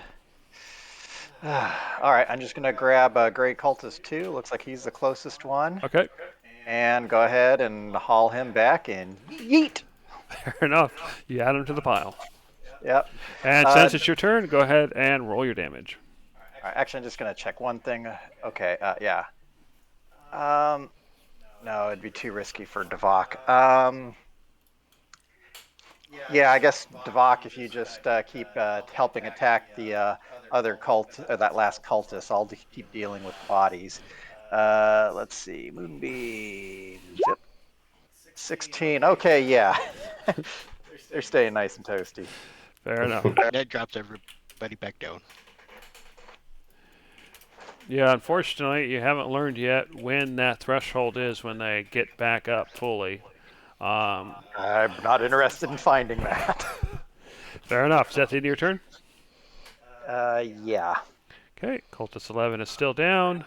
All right, I'm just going to grab Grey Cultist 2. Looks like he's the closest one. Okay, And go ahead and haul him back and yeet. fair enough. You add him to the pile. Yep. And since it's your turn, go ahead and roll your damage. All right, actually, I'm just going to check one thing. Okay, yeah. No, it'd be too risky for Devok. Yeah, I guess Devok, if you just keep helping attack the other cult, that last cultist, I'll keep dealing with bodies. Let's see. Moonbeam. Zip. 16. Okay, yeah. They're staying nice and toasty. Fair enough. That drops everybody back down. Yeah, unfortunately, you haven't learned yet when that threshold is when they get back up fully. I'm not interested in finding that. Fair enough. Is that the end of your turn? Yeah. Okay, Cultist 11 is still down.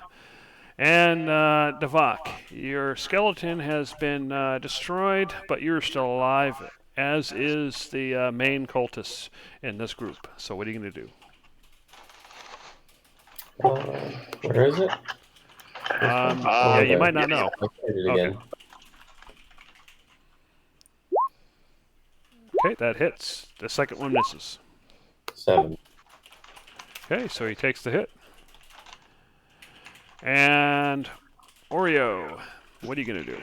And Devok, your skeleton has been destroyed, but you're still alive, as is the main cultist in this group. So what are you going to do? Where is it? Yeah, you might not know. I'll hit it again. Okay, that hits. The second one misses. 7. Okay, so he takes the hit. And Oreo, what are you going to do?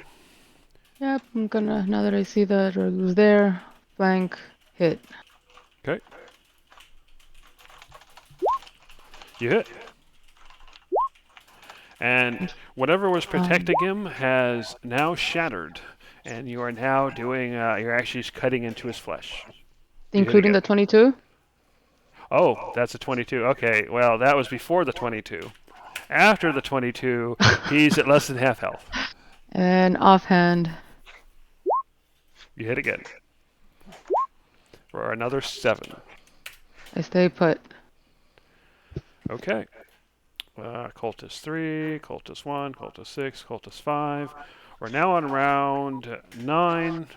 Yep, I'm gonna, now that I see that it was there, flank, hit. Okay. You hit. And whatever was protecting him has now shattered. And you are now doing, you're actually cutting into his flesh. Including the 22? Oh, that's a 22. Okay, well, that was before the 22. After the 22, he's at less than half health. And offhand. You hit again. For another 7. I stay put. Okay. Cultist 3, Cultist 1, Cultist 6, Cultist 5. We're now on round 9.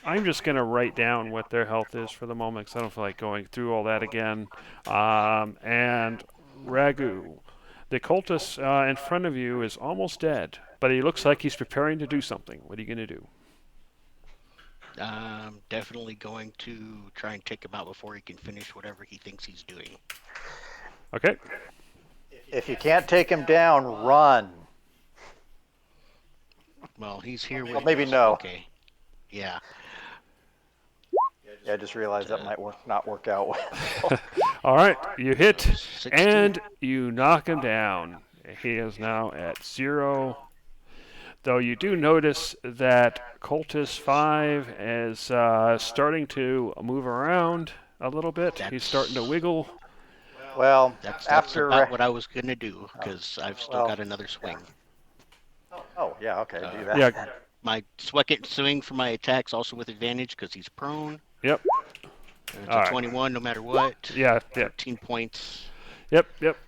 I'm just going to write down what their health is for the moment because I don't feel like going through all that again. And Ragu, the cultist in front of you is almost dead, but he looks like he's preparing to do something. What are you going to do? Definitely going to try and take him out before he can finish whatever he thinks he's doing. Okay. If you can't take him down, run. Well, he's here with Well, maybe us. no. Okay. Yeah. Yeah, I just realized that might not work out well. All right. You hit 16. and you knock him down. He is now at 0. Though you do notice that Cultist 5 is starting to move around a little bit. He's starting to wiggle. Well, That's after about what I was going to do, because I've still got another swing. Oh, yeah, okay, do that. Yeah. My second swing for my attack's also with advantage because he's prone. Yep. It's All a right. 21 no matter what. Yeah. 13 points. Yep. Okay.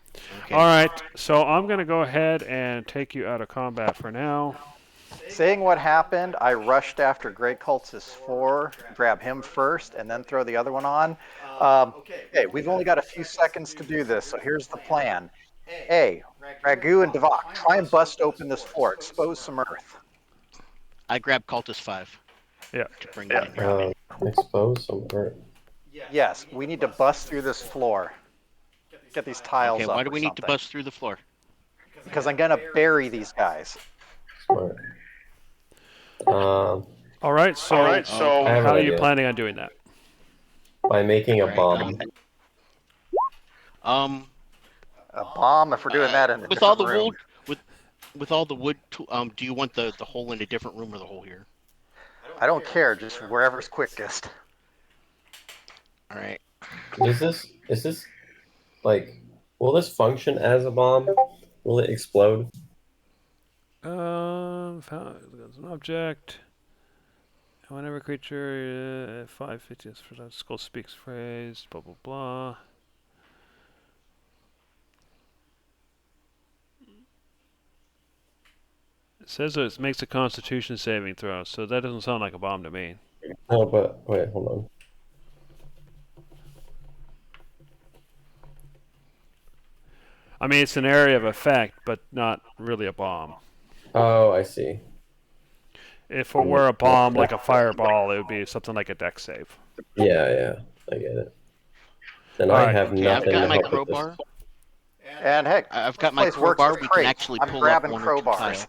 All right. So I'm going to go ahead and take you out of combat for now. Saying what happened, I rushed after Great Cultist 4, grab him first, and then throw the other one on. Okay, we've only got a few seconds to do this, so here's the plan. A, Ragu and Devok, try and bust open this floor, expose some earth. I grabbed Cultist 5. Yeah. To bring it in here. Expose some earth. Yes, we need to bust through this floor. Get these tiles Okay, up why do or we need to something. bust through the floor? Because I'm going to bury these guys. Smart. All right. So I have how an are you idea. planning on doing that? By making a Right, bomb. A bomb, if we're doing that in a with all the different room. wood, with all the wood, do you want the hole in a different room or the hole here? I don't care, just wherever's quickest. All right. Is this like, will this function as a bomb? Will it explode? Found as an object. Whenever creature 550 for that skull speaks phrase, blah blah blah. It says it makes a Constitution saving throw, so that doesn't sound like a bomb to me. No, but wait, hold on. I mean, it's an area of effect, but not really a bomb. Oh, I see. If it were a bomb like a fireball, it would be something like a dex save. Yeah, I get it. And All I right. have Okay, nothing I've got to my help with this. crowbar. And heck, I've got this my place works crowbar. with We can crates. actually I'm pull up grabbing one or two crowbars. tile.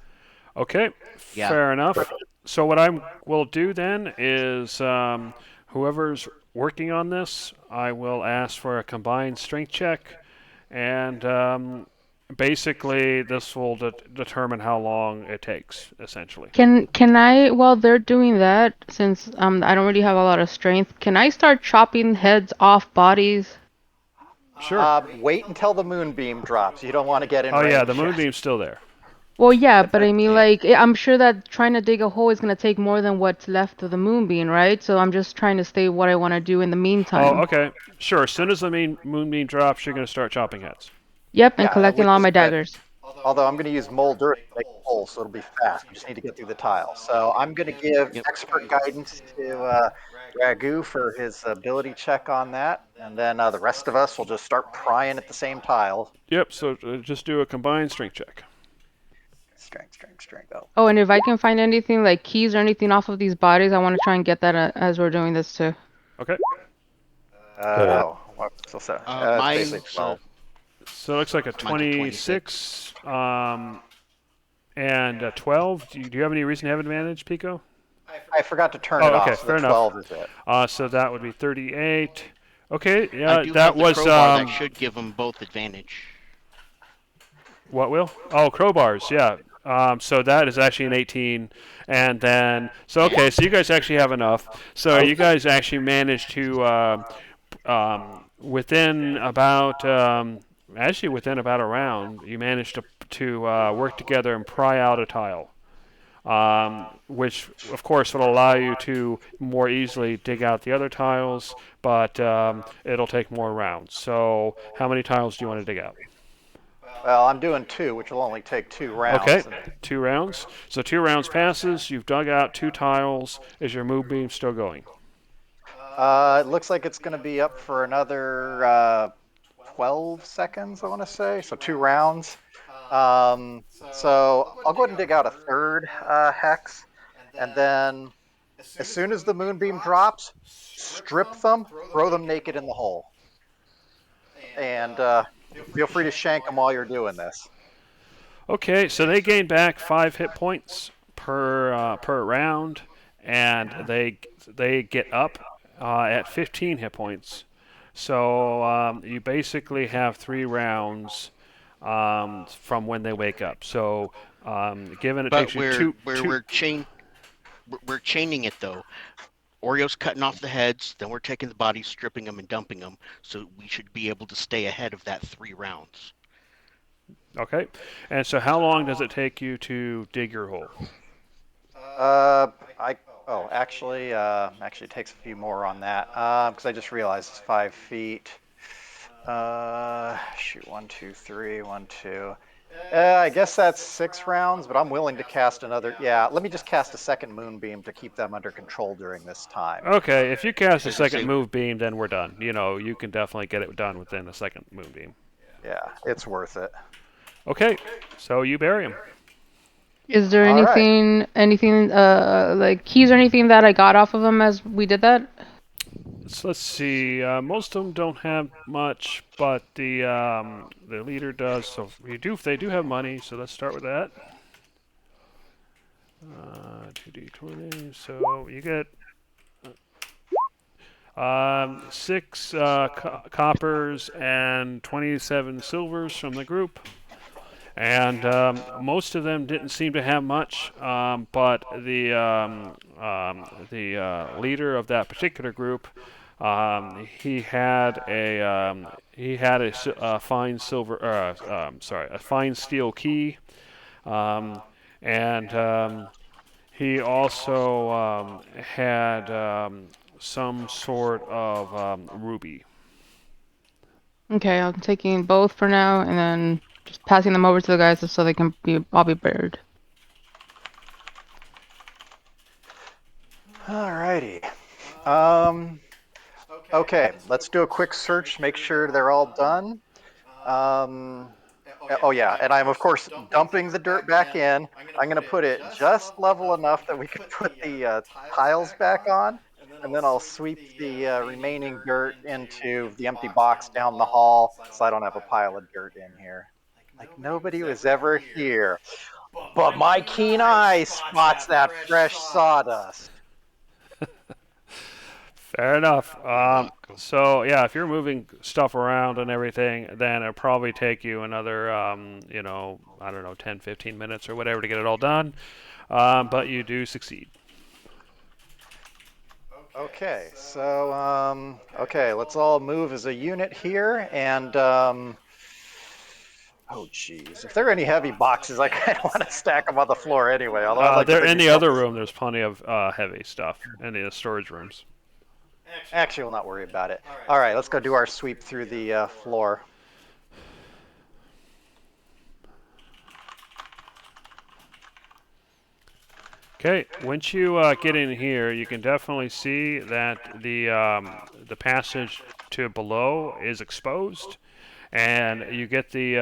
Okay, Yeah. fair enough. So what I will do then is whoever's working on this, I will ask for a combined strength check, and basically, this will determine how long it takes, essentially. Can I, while they're doing that, since I don't really have a lot of strength, can I start chopping heads off bodies? Sure. Wait until the moonbeam drops. You don't want to get in Oh yeah, range the yet. moonbeam's still there. Well, yeah, but I mean, like, I'm sure that trying to dig a hole is gonna take more than what's left of the moonbeam, right? So I'm just trying to stay what I want to do in the Oh, meantime. okay. Sure. As soon as the moonbeam drops, you're going to start chopping heads. Yep, and Yeah, collecting which all is my good. daggers. Although I'm going to use mold dirt to make the hole, so it'll be fast. We just need to get through the tile. So I'm going to give Yep. expert guidance to Ragu for his ability check on that, and then the rest of us will just start prying at the same tile. Yep. So just do a combined strength check. Strength. Oh, Oh, and if I can find anything like keys or anything off of these bodies, I want to try and get that as we're doing this too. Okay. So it's basically Mine's 12. So it looks like a mine's a 26 and a 12. Do you have any reason to have advantage, Pico? I forgot to turn Oh, it okay, off, so fair the enough. 12 is it. So that would be 38. Okay, I yeah, do that have the was crowbar that should give them both advantage. what will? Oh, crowbars, yeah. So that is actually an 18, and then so okay, so you guys actually have enough. So you guys actually managed to within about actually within about a round, you managed to work together and pry out a tile. Which of course will allow you to more easily dig out the other tiles, but it'll take more rounds. So, how many tiles do you want to dig out? Well, I'm doing 2, which will only take 2 Okay, rounds. 2 rounds. So 2 rounds passes. You've dug out 2 tiles. Is your move beam still going? It looks like it's going to be up for another 12 seconds, I want to say. So 2 rounds. So I'll go ahead and dig out a third hex. And then as soon as the moonbeam drops, strip them, throw them naked in the hole. And feel free to shank them while you're doing this. Okay, so they gain back 5 hit points per round, and they get up at 15 hit points. So you basically have 3 rounds from when they wake up. So given it But takes you two, we're chaining it though. Oreo's cutting off the heads, then we're taking the bodies, stripping them, and dumping them. So we should be able to stay ahead of that 3 rounds. Okay, and so how long does it take you to dig your hole? Actually, it takes a few more on that because I just realized it's 5 feet. Shoot, 1, 2, 3, 1, 2. I guess that's 6 rounds, but I'm willing to cast another. Yeah, let me just cast a second moonbeam to keep them under control during this time. Okay, if you cast a second move beam, then we're done. You know, you can definitely get it done within a second moonbeam. Yeah, it's worth it. Okay, so you bury him. Is there All right. anything like keys or anything that I got off of them as we did that? So let's see. Most of them don't have much, but the leader does. So they do have money. So let's start with that. 2d20. So you get 6 coppers and 27 silvers from the group. And most of them didn't seem to have much, but the leader of that particular group, he had a fine a fine steel key, and he also had some sort of ruby. Okay, I'm taking both for now, and then just passing them over to the guys so they can all be buried. Alrighty. Okay, let's do a quick search, make sure they're all done. Oh yeah, and I'm of course dumping the dirt back in. I'm going to put it just level enough that we can put the tiles back on, and then I'll sweep the remaining dirt into the empty box down the hall so I don't have a pile of dirt in here. Like nobody was ever here. But my keen eye spots that fresh sawdust. Fair enough. Cool. So yeah, if you're moving stuff around and everything, then it'll probably take you another, I don't know, 10, 15 minutes or whatever to get it all done. But you do succeed. Okay, so okay, let's all move as a unit here, and oh geez, if there are any heavy boxes, I kind of want to stack them on the floor anyway. Although I'd like to There bring in these the other shelves. room, there's plenty of heavy stuff in the storage rooms. Actually, we'll not worry about it. All right, let's go do our sweep through the floor. Okay, once you get in here, you can definitely see that the passage to below is exposed, and you get the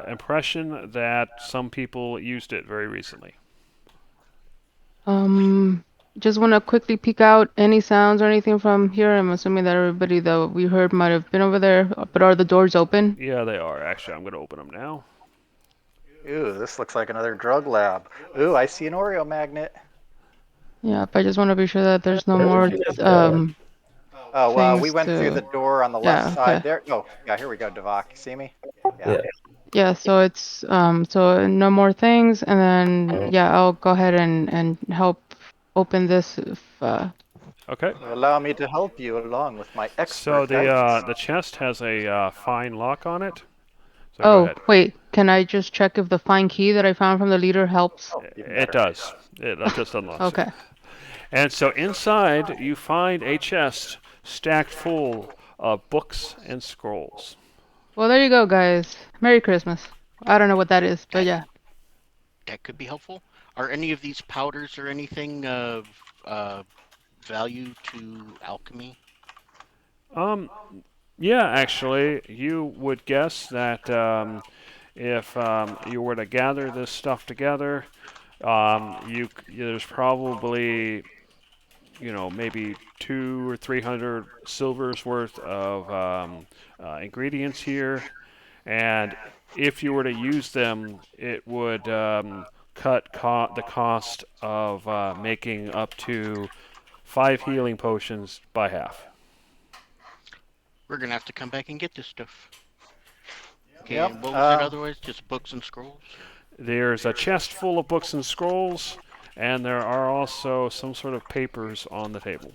impression that some people used it very recently. Just want to quickly peek out. Any sounds or anything from here? I'm assuming that everybody that we heard might have been over there, but are the doors open? Yeah, they are. Actually, I'm going to open them now. Ooh, this looks like another drug lab. Ooh, I see an Oreo magnet. Yeah, but I just want to be sure that there's no Where more did you guys go? Oh, we things went through the to. door on the left Yeah, side okay. there. Oh, yeah, here we go, Devok. See me? Yeah. Yeah. Yeah, so it's so no more things, and then Oh, yeah, I'll go ahead and help open this if Okay. Allow me to help you along with my So expert the guidance. the chest has a fine lock on it. So go Oh, ahead. wait, can I just check if the fine key that I found from the leader helps? Oh, even It better. does. It just unlocks it. Okay. And so inside, you find a chest stacked full of books and scrolls. Well, there you go, guys. Merry Christmas. I don't know what that is, but That yeah. that could be helpful. Are any of these powders or anything of value to alchemy? Um, yeah, actually, you would guess that if you were to gather this stuff together, there's probably maybe 200 or 300 silvers worth of ingredients here, and if you were to use them, it would cut the cost of making up to 5 healing potions by half. We're gonna have to come back and get this stuff. Okay, Yep. and what was it otherwise? Just books and scrolls? There's a chest full of books and scrolls, and there are also some sort of papers on the table.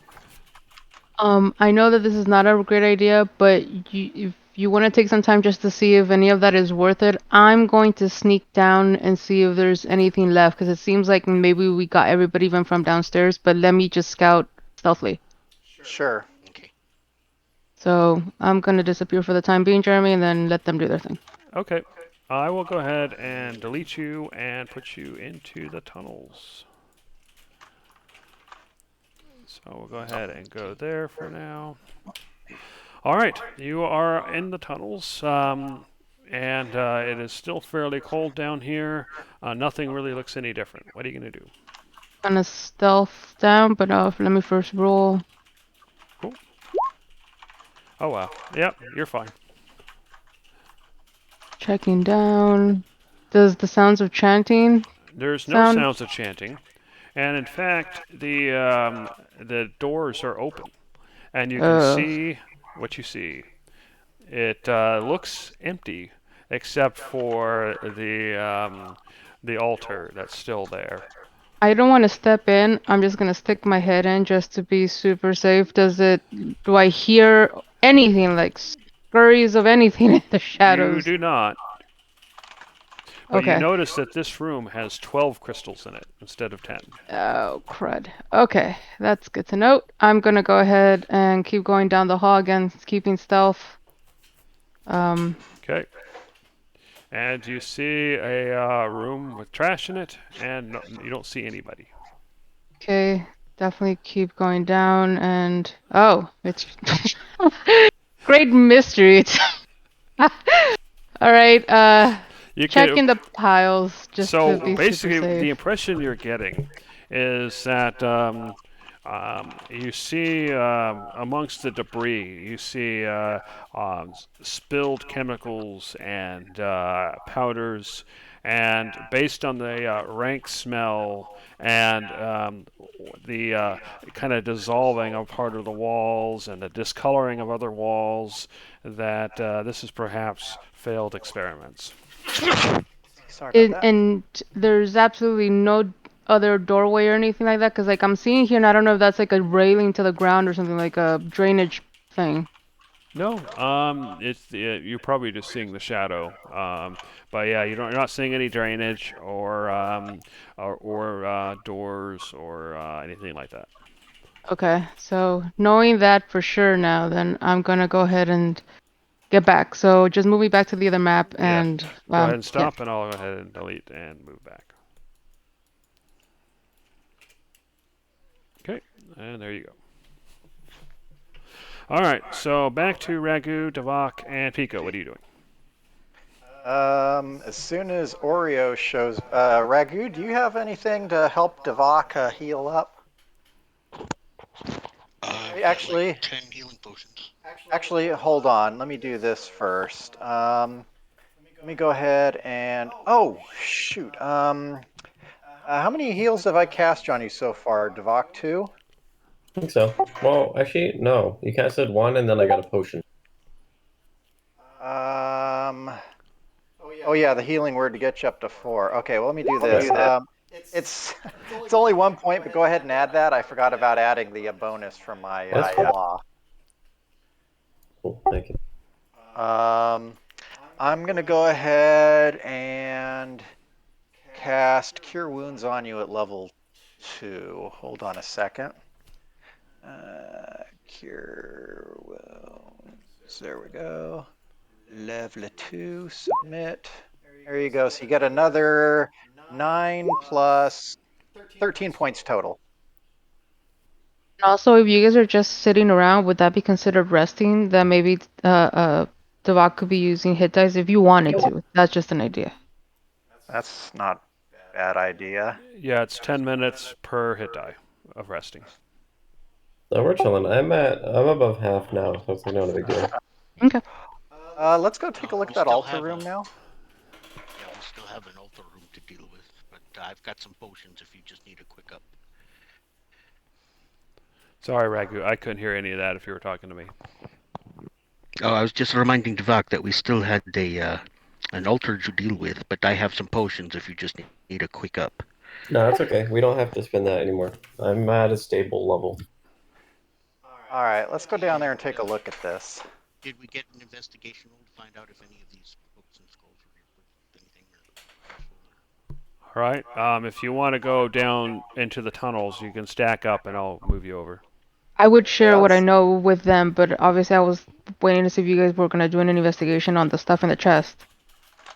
I know that this is not a great idea, but if you want to take some time just to see if any of that is worth it, I'm going to sneak down and see if there's anything left, because it seems like maybe we got everybody even from downstairs, but let me just scout stealthily. Sure. Okay. So I'm going to disappear for the time being, Jeremy, and then let them do their thing. Okay, I will go ahead and delete you and put you into the tunnels. So we'll go ahead and go there for now. All right, you are in the tunnels, and it is still fairly cold down here. Nothing really looks any different. What are you going to do? Kind of stealth down, but let me first roll. Cool. Oh, wow. Yep, you're fine. Checking down. Does the sounds of chanting There's no sound? sounds of chanting, and in fact, the doors are open, and you can see what you see. It looks empty, except for the altar that's still there. I don't want to step in. I'm just gonna stick my head in just to be super safe. Do I hear anything like scurries of anything in the You shadows? do not, but you Okay. notice that this room has 12 crystals in it instead of 10. Oh, crud. Okay, that's good to note. I'm gonna go ahead and keep going down the hall again, keeping stealth. Okay. And you see a room with trash in it, and you don't see anybody. Okay, definitely keep going down and it's great mystery. It's all right. You can Checking the piles just to So be super basically, the safe. impression you're getting is that you see amongst the debris, you see spilled chemicals and powders And based on the rank smell and the kind of dissolving of part of the walls and the discoloring of other walls, that this is perhaps failed experiments. Sorry about that. And there's absolutely no other doorway or anything like that, because like I'm seeing here, and I don't know if that's like a railing to the ground or something, like a drainage thing. No, you're probably just seeing the shadow. But yeah, you're not seeing any drainage or doors or anything like that. Okay, so knowing that for sure now, then I'm gonna go ahead and get back. So just move me back to the other map, Yeah. and Go ahead and yeah. stop, and I'll go ahead and delete and move back. Okay, and there you go. All right, so back to Ragu, Davak, and Pico. What are you doing? As soon as Oreo shows, Ragu, do you have anything to help Devok heal up? I've got Actually, like 10 healing potions. Actually, hold on. Let me do this first. Let me go ahead and oh shoot. How many heals have I cast on you so far, Devok? 2? I think so. Well, actually, no. You casted one, and then I got a potion. Oh yeah, the healing word to get you up to 4. Okay, well let me do this. It's it's only 1 point, but go ahead and add that. I forgot about adding the bonus from my law. Cool, thank you. I'm gonna go ahead and cast Cure Wounds on you at level 2. Hold on a second. Cure Wounds. There we go. Level 2. Submit. There you go. So you get another 9 plus 13 points total. Also, if you guys are just sitting around, would that be considered resting? That maybe Devok could be using hit dice if you wanted to. That's just an idea. That's not a bad idea. Yeah, it's 10 minutes per hit die of resting. So we're chilling. I'm above half now, so it's like not a big deal. Okay. Let's go take a look We at that still altar have room now. Yeah, we still have an altar room to deal with, but I've got some potions if you just need a quick up. Sorry, Ragu, I couldn't hear any of that if you were talking to me. Oh, I was just reminding Devak that we still had an altar to deal with, but I have some potions if you just need a quick up. No, that's okay. We don't have to spend that anymore. I'm at a stable level. All right, let's go down there and take a look at this. Did we get an investigation roll to find out if any of these books and scrolls were worth anything or All right. If you want to go down into the tunnels, you can stack up, and I'll move you over. I would share what I Yes. know with them, but obviously I was waiting to see if you guys were gonna do an investigation on the stuff in the chest.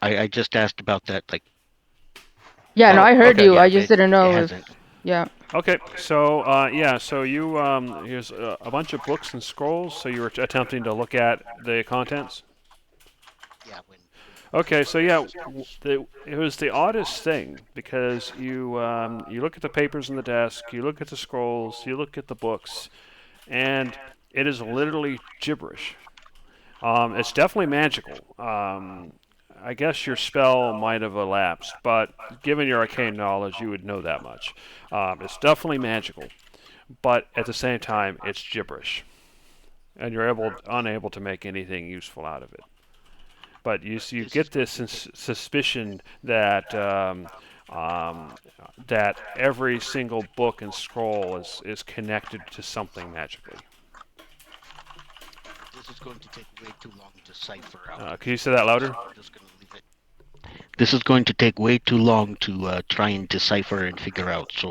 I just asked about that, like. Yeah, no, I heard okay. you. Yeah, I just didn't know it if. hasn't. Yeah. Okay. So so you here's a bunch of books and scrolls. So you were attempting to look at the contents. Yeah, when Okay, so yeah, it was the oddest thing because you look at the papers in the desk, you look at the scrolls, you look at the books, and it is literally gibberish. It's definitely magical. I guess your spell might have elapsed, but given your arcane knowledge, you would know that much. It's definitely magical, but at the same time, it's gibberish, and you're unable to make anything useful out of it. But you get this suspicion that that every single book and scroll is connected to something magically. this is going to take way too long to cipher out. Can you say that louder? So we're just gonna leave it. This is going to take way too long to try and decipher and figure out. So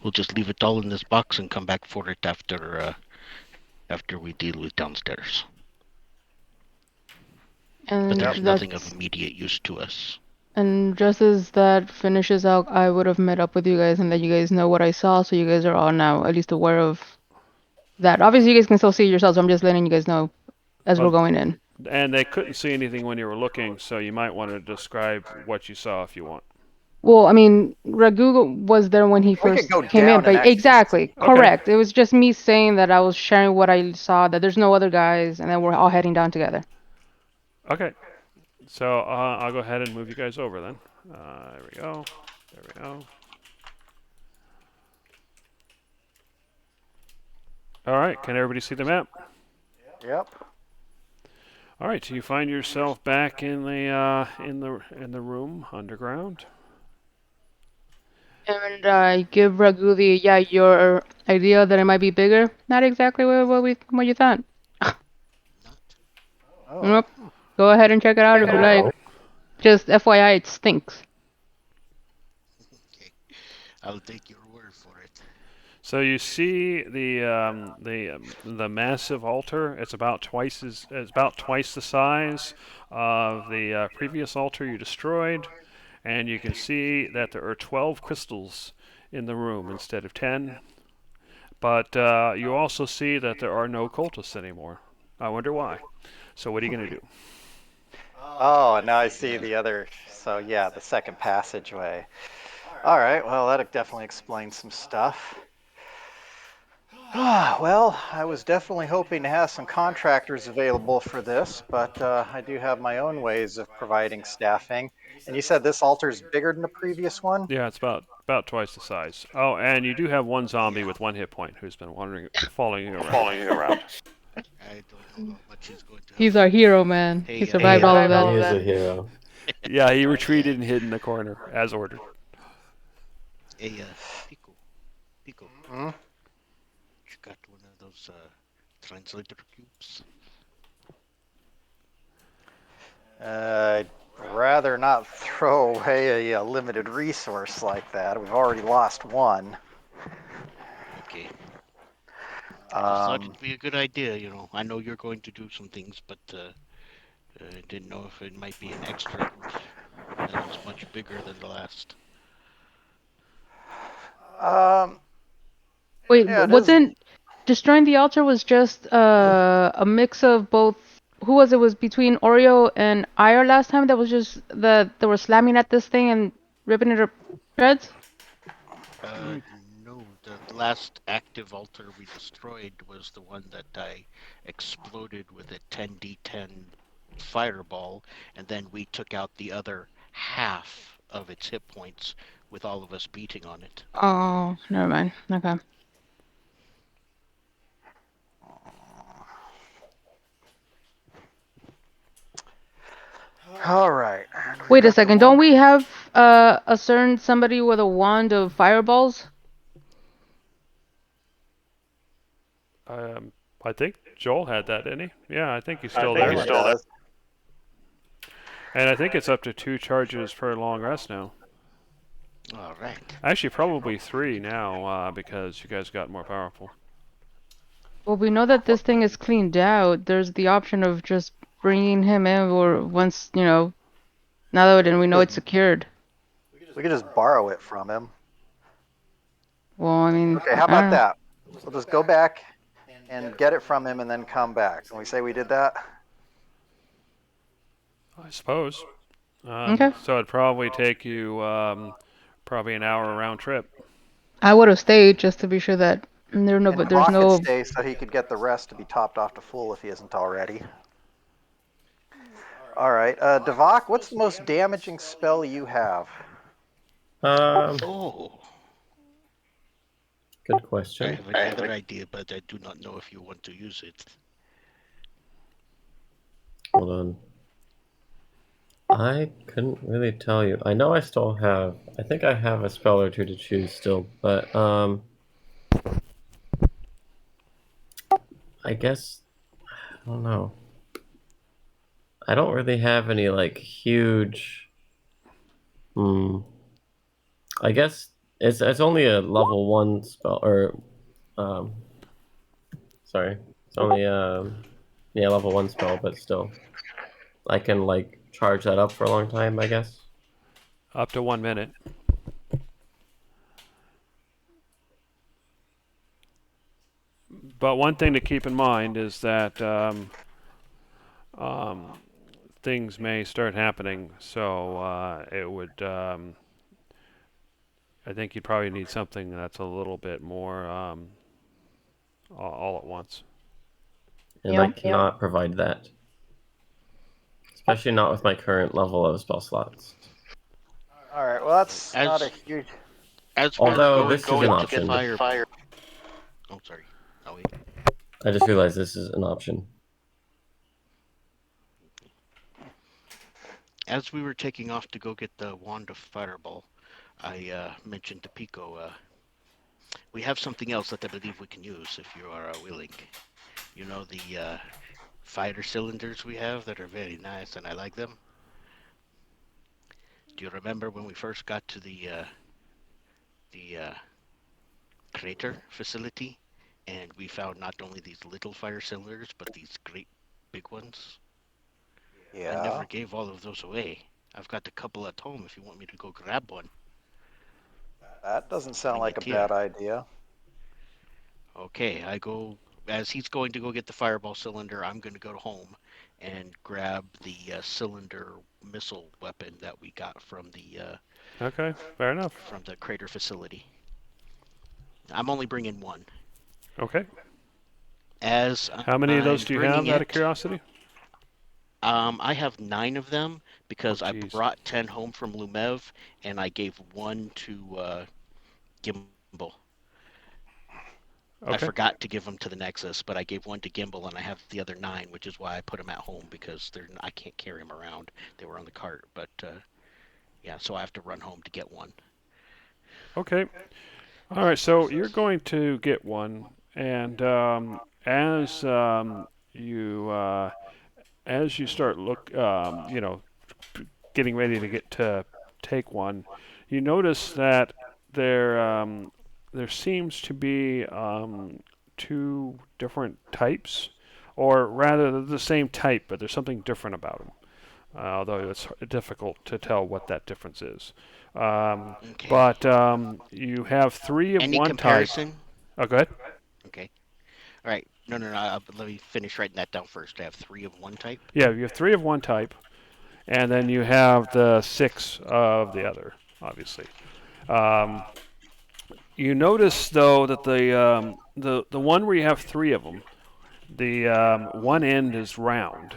we'll just leave it all in this box and come back for it after we deal with downstairs. And But there's that's, nothing of immediate use to us. and just as that finishes out, I would have met up with you guys and let you guys know what I saw, so you guys are all now at least aware of that. Obviously, you guys can still see it yourselves. I'm just letting you guys know as we're Well, going in. and they couldn't see anything when you were looking, so you might want to describe what you saw if you want. Well, I mean, Ragu was there when he We could first go came down in, and but actually exactly, see. correct. It was just me saying that I was sharing what I saw, that there's no other guys, and then we're all heading down together. Okay. So I'll go ahead and move you guys over then. There we go. There we go. All right. Can everybody see the map? Yep. All right. So you find yourself back in the room underground. And I give Ragu your idea that it might be bigger. Not exactly what you thought. Not. Oh. Nope. Go ahead and check it out if you like. Just FYI, it stinks. Okay. I'll take your word for it. So you see the massive altar. It's about twice the size of the previous altar you destroyed, and you can see that there are 12 crystals in the room instead of 10. But you also see that there are no cultists anymore. I wonder why. So what are you going to do? Oh, now I see the other. So yeah, the second passageway. All right. Well, that definitely explains some stuff. Well, I was definitely hoping to have some contractors available for this, but I do have my own ways of providing staffing. And you said this altar is bigger than the previous one? Yeah, it's about twice the size. Oh, and you do have one zombie with 1 hit point who's been following you around. I don't know how much he's going to. He's our hero, man. Hey, He survived all of that. He is a hero. Yeah, he retreated and hid in the corner as ordered. Hey, Pico. Hmm? You got one of those translator cubes? I'd rather not throw away a limited resource like that. We've already lost one. Okay. I just thought Um, it'd be a good idea, I know you're going to do some things, but I didn't know if it might be an extra that was much bigger than the last. Wait, yeah, it wasn't destroying the altar was just a mix of both? Who was it? Was between Oreo and Ire last time? That was just they were slamming at this thing and ripping it to shreds. No, the last active altar we destroyed was the one that I exploded with a 10d10 fireball, and then we took out the other half of its hit points with all of us beating on it. Oh, never mind. Okay. All right. Wait a second. Don't we have a certain somebody with a wand of fireballs? I think Joel had that, didn't he? Yeah, I think he's I still think there. he does. And I think it's up to 2 charges per long rest now. All right. Actually, probably 3 now because you guys got more powerful. Well, we know that this thing is cleaned out. There's the option of just bringing him in, or once now that we know it's secured. We could just borrow it from him. Well, I mean, Okay, how about that? We'll just go back and get it from him and then come back. Can we say we did that? I suppose. Okay. So it'd probably take you probably an hour round trip. I would have stayed just to be sure that there's And no. Hawk could stay so he could get the rest to be topped off to full if he isn't already. All right, Devok, what's the most damaging spell you have? Oh, Good I question. have another idea, but I do not know if you want to use it. Hold on. I couldn't really tell you. I know I still have. I think I have a spell or two to choose still, but I guess I don't know. I don't really have any like huge. I guess it's only a level 1 spell, or sorry, it's only level 1 spell, but still, I can like charge that up for a long time, I guess. Up to 1 minute. But one thing to keep in mind is that things may start happening, so it would. I think you'd probably need something that's a little bit more all at once. And I cannot provide that, especially not with my current level of spell slots. All right. Well, that's not a As huge. as we're Although going this to is an get option. the fire. Oh, sorry. Oh, wait. I just realized this is an option. As we were taking off to go get the wand of fireball, I mentioned to Pico, we have something else that I believe we can use if you are willing. You know the fighter cylinders we have that are very nice and I like them. Do you remember when we first got to the crater facility and we found not only these little fire cylinders but these great big ones? I Yeah, never gave all of those away. I've got a couple at home if you want me to go grab one. that doesn't sound Bring like it a to you. bad idea. Okay, I go as he's going to go get the fireball cylinder. I'm going to go home and grab the cylinder missile weapon that we got Okay, fair enough. from the crater facility. I'm only bringing one. Okay. As How many of I'm those do you bringing have, out of it, curiosity? I have 9 of them Oh, because I jeez. brought 10 home from Lumev, and I gave one to Gimbal. I Okay. forgot to give them to the Nexus, but I gave one to Gimbal, and I have the other 9, which is why I put them at home because I can't carry them around. They were on the cart, but yeah, so I have to run home to get one. Okay. All right. So you're going to get one, and as you as you start getting ready to get to take one, you notice that there seems to be two different types, or rather, they're the same type, but there's something different about them. Although it's difficult to tell what that difference is. Um, Okay. but you have three of Any one type. comparison? Oh, go ahead. Okay. All right. No. Let me finish writing that down first. I have 3 of one type. Yeah, you have three of one type, and then you have the 6 of the other, obviously. Um, you notice though that the one where you have 3 of them, the one end is round,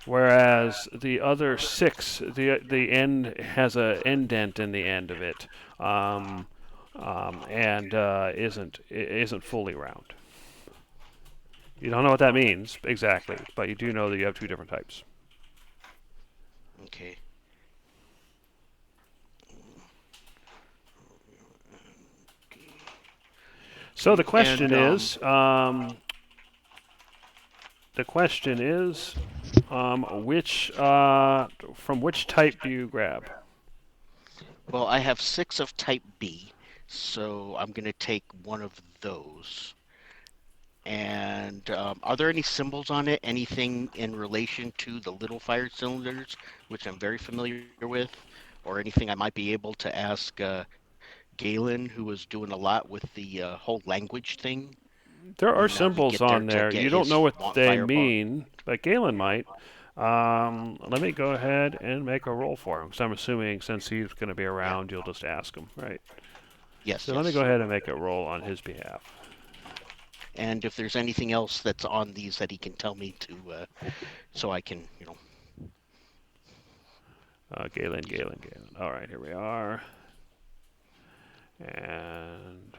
whereas the other 6, the end has a indent in the end of it, and isn't fully round. You don't know what that means exactly, but you do know that you have 2 different types. Okay. So And the question is, which from which type do you grab? well, I have 6 of type B, so I'm going to take one of those. And are there any symbols on it? Anything in relation to the little fire cylinders, which I'm very familiar with, or anything I might be able to ask Galen, who was doing a lot with the whole language thing There are when we symbols get there on to there. get You don't his know what they fireball. mean, but Galen might. Let me go ahead and make a roll for him, because I'm assuming since he's going to be Yeah. around, you'll just ask him, right? Yes. So let me go Yes. ahead and make a roll on his behalf. And if there's anything else that's on these that he can tell me to, so I can, Galen. All right, here we are. And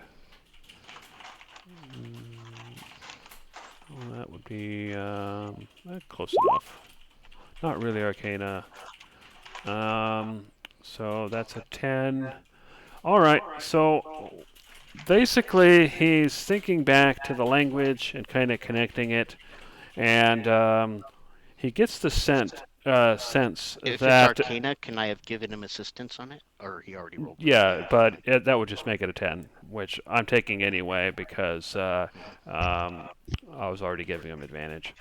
well, that would be close enough. Not really Arcana. So that's a 10. All right, so basically he's thinking back to the language and kind of connecting it, and he gets the sense if it's that Arcana, can I have given him assistance on it, or he already rolled with yeah, advantage? but that would just make it a 10, which I'm taking anyway because I was already giving him advantage.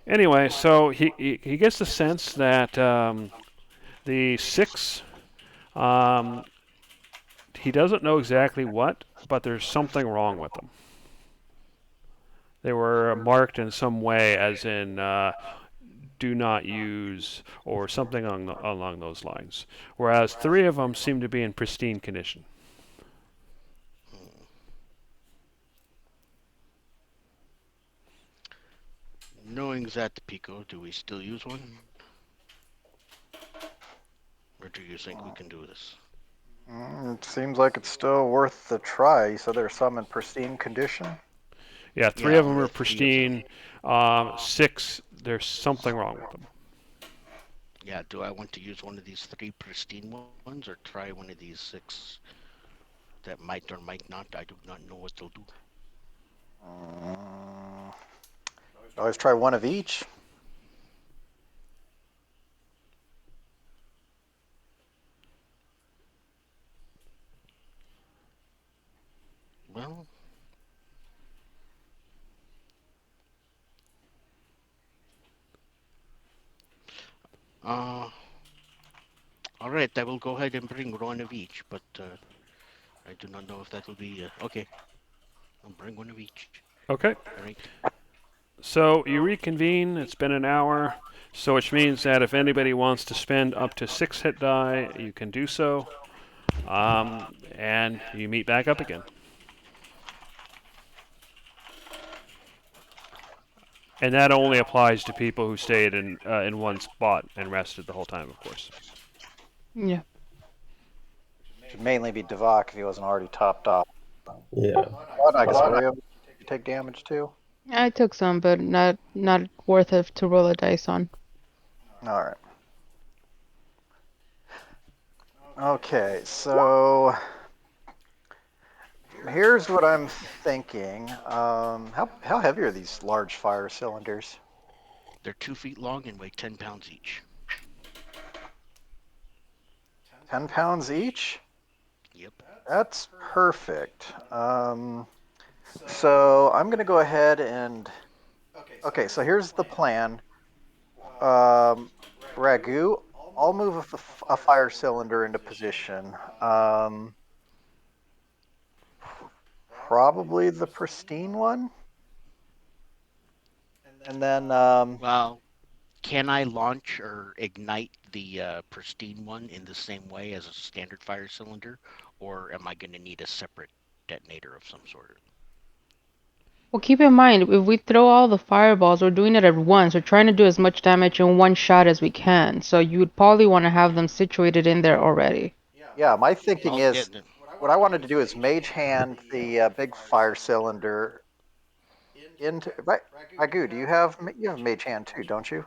Anyway, so he gets the sense that the 6, um, he doesn't know exactly what, but there's something wrong with them. They were marked in some way, as in do not use or something along those lines. Whereas 3 of them seem to be in pristine condition. Knowing that, Pico, do we still use one? Or Or do you think we can do this? It seems like it's still worth the try. You said there's some in pristine condition. Yeah, three Yeah, of them only are 3 of them. pristine. 6, there's something wrong with them. Yeah, do I want to use one of these 3 pristine ones or try one of these 6 that might or might not? I do not know what they'll do. Always try one of each. Well, uh, all right, I will go ahead and bring one of each, but I do not know if that will be okay. I'll bring one of each. Okay. All right. So you reconvene. It's been an hour. So which means that if anybody wants to spend up to 6 hit die, you can do so. And you meet back up again. And that only applies to people who stayed in one spot and rested the whole time, of course. Yeah. Should mainly be Devok if he wasn't already topped off. Yeah. But I guess William, you take damage too. I took some, but not worth it to roll a dice on. All right. Okay, so here's what I'm thinking. How heavy are these large fire cylinders? They're 2 feet long and weigh 10 pounds each. 10 pounds each? Yep. That's perfect. So I'm going to go ahead and. Okay, so here's the plan. Ragu, I'll move a fire cylinder into position. Probably the pristine one. And then, Well, can I launch or ignite the pristine one in the same way as a standard fire cylinder, or am I going to need a separate detonator of some sort? Well, keep in mind, if we throw all the fireballs, we're doing it at once. We're trying to do as much damage in one shot as we can. So you would probably want to have them situated in there already. yeah, my thinking I'll is get what I wanted to do is mage hand the big fire cylinder into. Right, Ragu, you have mage hand too, don't you?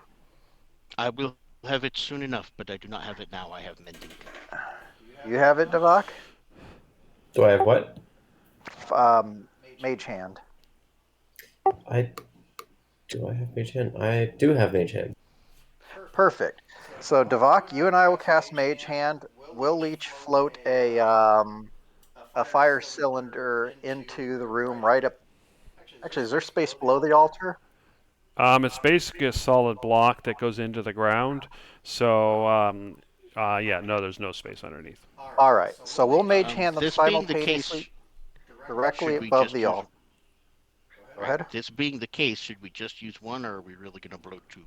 I will have it soon enough, but I do not have it now. I have mending. You have it, Devok? Do I have what? Mage hand. Do I have mage hand? I do have mage hand. Perfect. So Devok, you and I will cast mage hand. We'll each float a fire cylinder into the room right up. Actually, is there space below the altar? It's basically a solid block that goes into the ground. So, yeah, no, there's no space underneath. All right. So we'll mage hand them This being the case, simultaneously directly should we above just the use? altar. Go Right. ahead. This being the case, should we just use one, or are we really going to blow 2?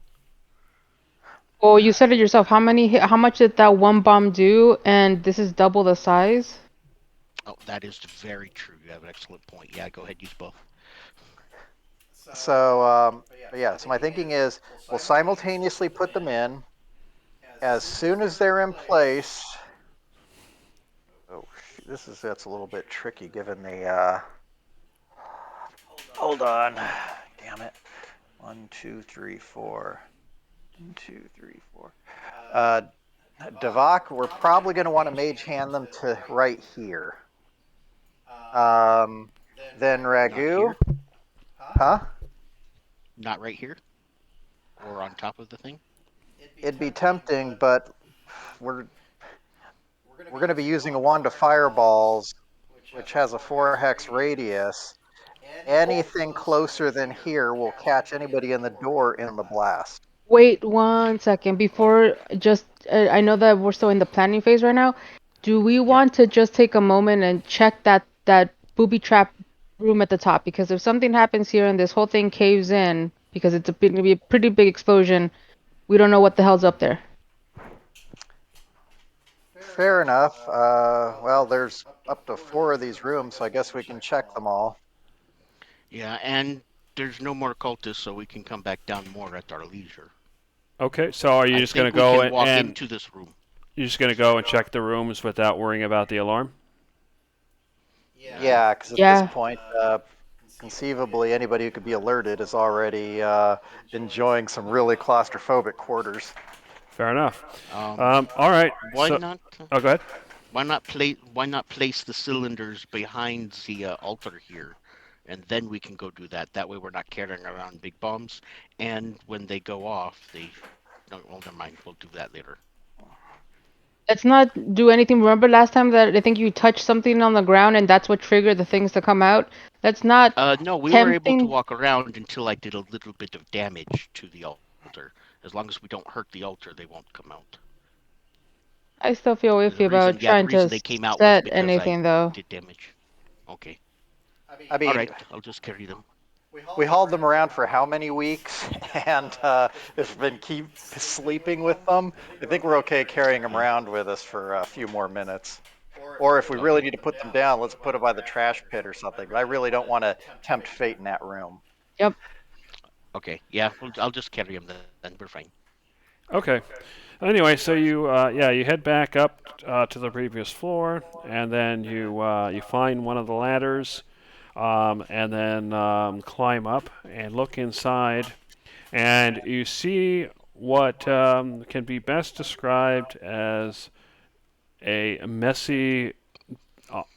Well, you said it yourself. How much did that one bomb do? And this is double the size? Oh, that is very true. You have an excellent point. Yeah, go ahead, use both. So, so my thinking is we'll simultaneously put them in. As soon as they're in place. Oh, that's a little bit tricky given the. Hold on. Damn it. 1, 2, 3, 4. 1, 2, 3, 4. Devok, we're probably going to want to mage hand them to right here. Then Ragu. Huh? Not right here? Or on top of the thing? It'd be tempting, but we're going to be using a wand of fireballs, which has a 4 hex radius. Anything closer than here will catch anybody in the door in the blast. Wait 1 second. Before, I know that we're still in the planning phase right now. Do we want to just take a moment and check that booby trap room at the top? Because if something happens here and this whole thing caves in, because it's going to be a pretty big explosion, we don't know what the hell's up there. Fair enough. Well, there's up to 4 of these rooms, so I guess we can check them all. Yeah, and there's no more cultists, so we can come back down more at our leisure. Okay, so are you I just going to think we go can walk and into this room. You're just gonna go and check the rooms without worrying about the alarm? Yeah, because at this Yeah. point, conceivably, anybody who could be alerted is already enjoying some really claustrophobic quarters. Fair enough. Um, All right. why So, not? oh, go ahead. Why not place the cylinders behind the altar here, and then we can go do that. That way, we're not carrying around big bombs, and when they go off, they. No, well, never mind. We'll do that later. Let's not do anything. Remember last time that I think you touched something on the ground and that's what triggered the things to come out? Let's not No, we were able to tempting. walk around until I did a little bit of damage to the altar. As long as we don't hurt the altar, they won't come out. I still feel iffy about The trying to reason they came out was set because I anything though. did damage. Okay. I All mean, right, I'll just carry them. we hauled them around for how many weeks, and if we've been keep sleeping with them, I think we're okay carrying them around with us for a few more minutes. Or if we really need to put them down, let's put them by the trash pit or something. But I really don't want to tempt fate in that room. Yep. Okay, yeah, I'll just carry them then. We're fine. Okay. Anyway, so you you head back up to the previous floor, and then you find one of the ladders, and then climb up and look inside, and you see what can be best described as a messy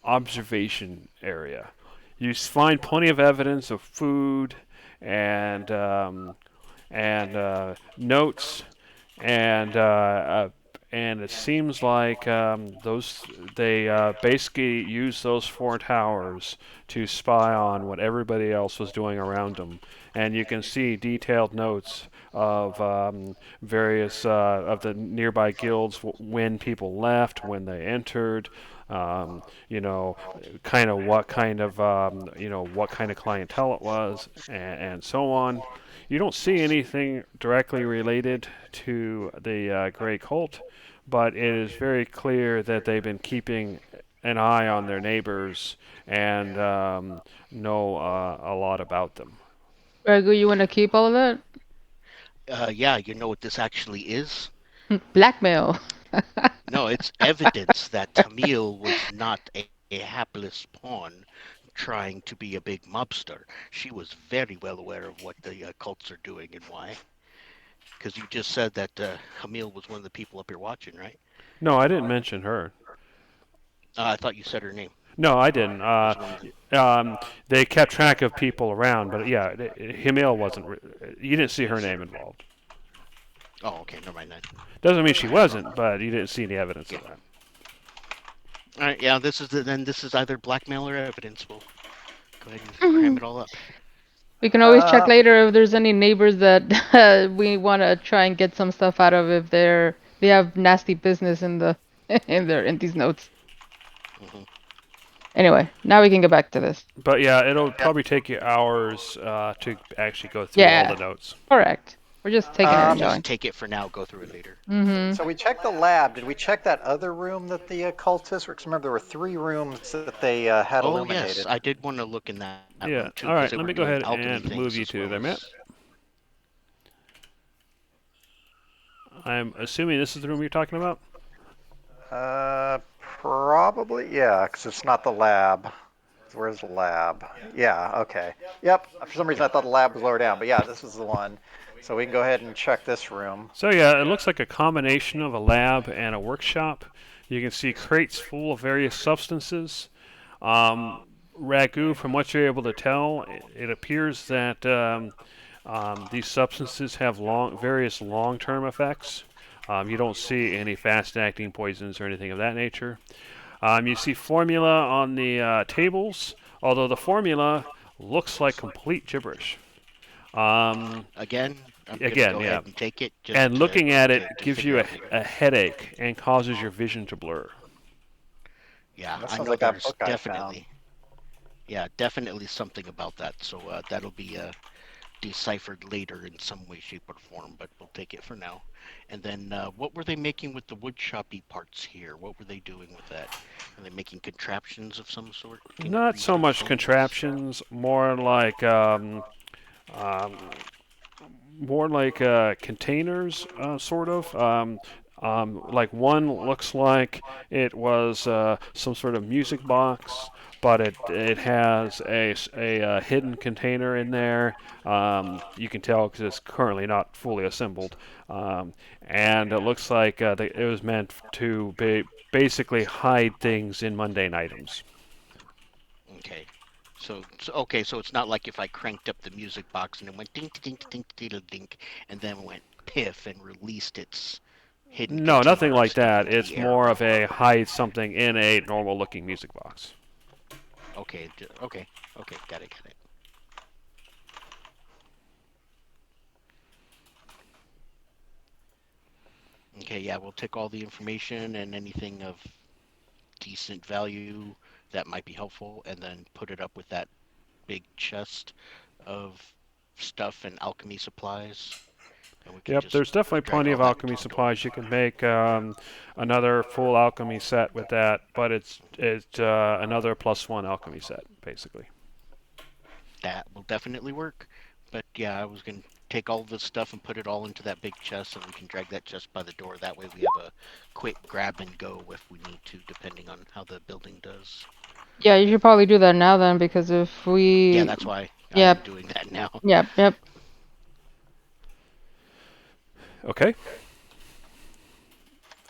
observation area. You find plenty of evidence of food and notes and it seems like those they basically used those four towers to spy on what everybody else was doing around them, and you can see detailed notes of various of the nearby guilds when people left, when they entered. You know, kind of what kind of what kind of clientele it was, and so on. You don't see anything directly related to the Grey Cult, but it is very clear that they've been keeping an eye on their neighbors and know a lot about them. Ragu, you want to keep all of that? Yeah, you know what this actually is? Blackmail. No, it's evidence that Tamil was not a hapless pawn trying to be a big mobster. She was very well aware of what the cults are doing and why. Because you just said that Camille was one of the people up here watching, right? No, I didn't mention her. I thought you said her name. No, I didn't. As one of the... They kept track of people around, but yeah, Himil wasn't. You didn't see her name involved. Oh, okay, never mind that. Doesn't mean she wasn't, but you didn't see any evidence of that. All right, yeah, this is either blackmail or evidence. We'll go ahead and cram it all up. We can always check later if there's any neighbors that we want to try and get some stuff out of if they have nasty business in the in these notes. Mm-hmm. Anyway, now we can get back to this. But yeah, it'll probably take you hours to actually go through all the notes. Correct. We're just taking it and Just going. take it for now. Go through it later. Mm-hmm. So we checked the lab. Did we check that other room that the cultists? Because remember, there were 3 rooms that they had illuminated. Yes, I did want to look in that Yeah. room too. All right. Let me go ahead and move you to there, Matt. I'm assuming this is the room you're talking about. Probably, yeah, because it's not the lab. Where's the lab? Yeah, okay. Yep, for some reason I thought the lab was lower down, but yeah, this is the one. So we can go ahead and check this room. So yeah, it looks like a combination of a lab and a workshop. You can see crates full of various substances. Ragu, from what you're able to tell, it appears that these substances have various long-term effects. You don't see any fast-acting poisons or anything of that nature. You see formula on the tables, although the formula looks like complete gibberish. Again, I'm Again, gonna go yeah. ahead and take it. And looking at it gives you a headache and causes your vision to blur. Yeah, That I sounds know like that there's book I definitely. Yeah, definitely something about that. So that'll be deciphered later in some way, shape, or form. But we'll take it for now. And then, what were they making with the woodshopy parts here? What were they doing with that? Are they making contraptions of some sort? Not so much contraptions, more like containers, sort of. Like one looks like it was some sort of music box, but it has a hidden container in there. You can tell because it's currently not fully assembled, and it looks like it was meant to basically hide things in mundane items. Okay. Okay, so it's not like if I cranked up the music box and it went ding ding ding ding ding and then went piff and released its hidden No, nothing container of like stuff that. into It's the air. more of a hide something in a normal looking music box. Okay, okay, got it, got it. Okay, yeah, we'll take all the information and anything of decent value that might be helpful, and then put it up with that big chest of stuff and alchemy supplies, and we can Yep, just there's definitely drag plenty all of that alchemy to the door. supplies. You can make another full alchemy set with that, but it's another +1 alchemy set basically. That will definitely work. But yeah, I was gonna take all this stuff and put it all into that big chest, and we can drag that chest by the door. That way, we have a quick grab and go if we need to, depending on how the building does. Yeah, you should probably do that now then, because if Yeah, we, that's why I am yep, doing that now. yep. Okay.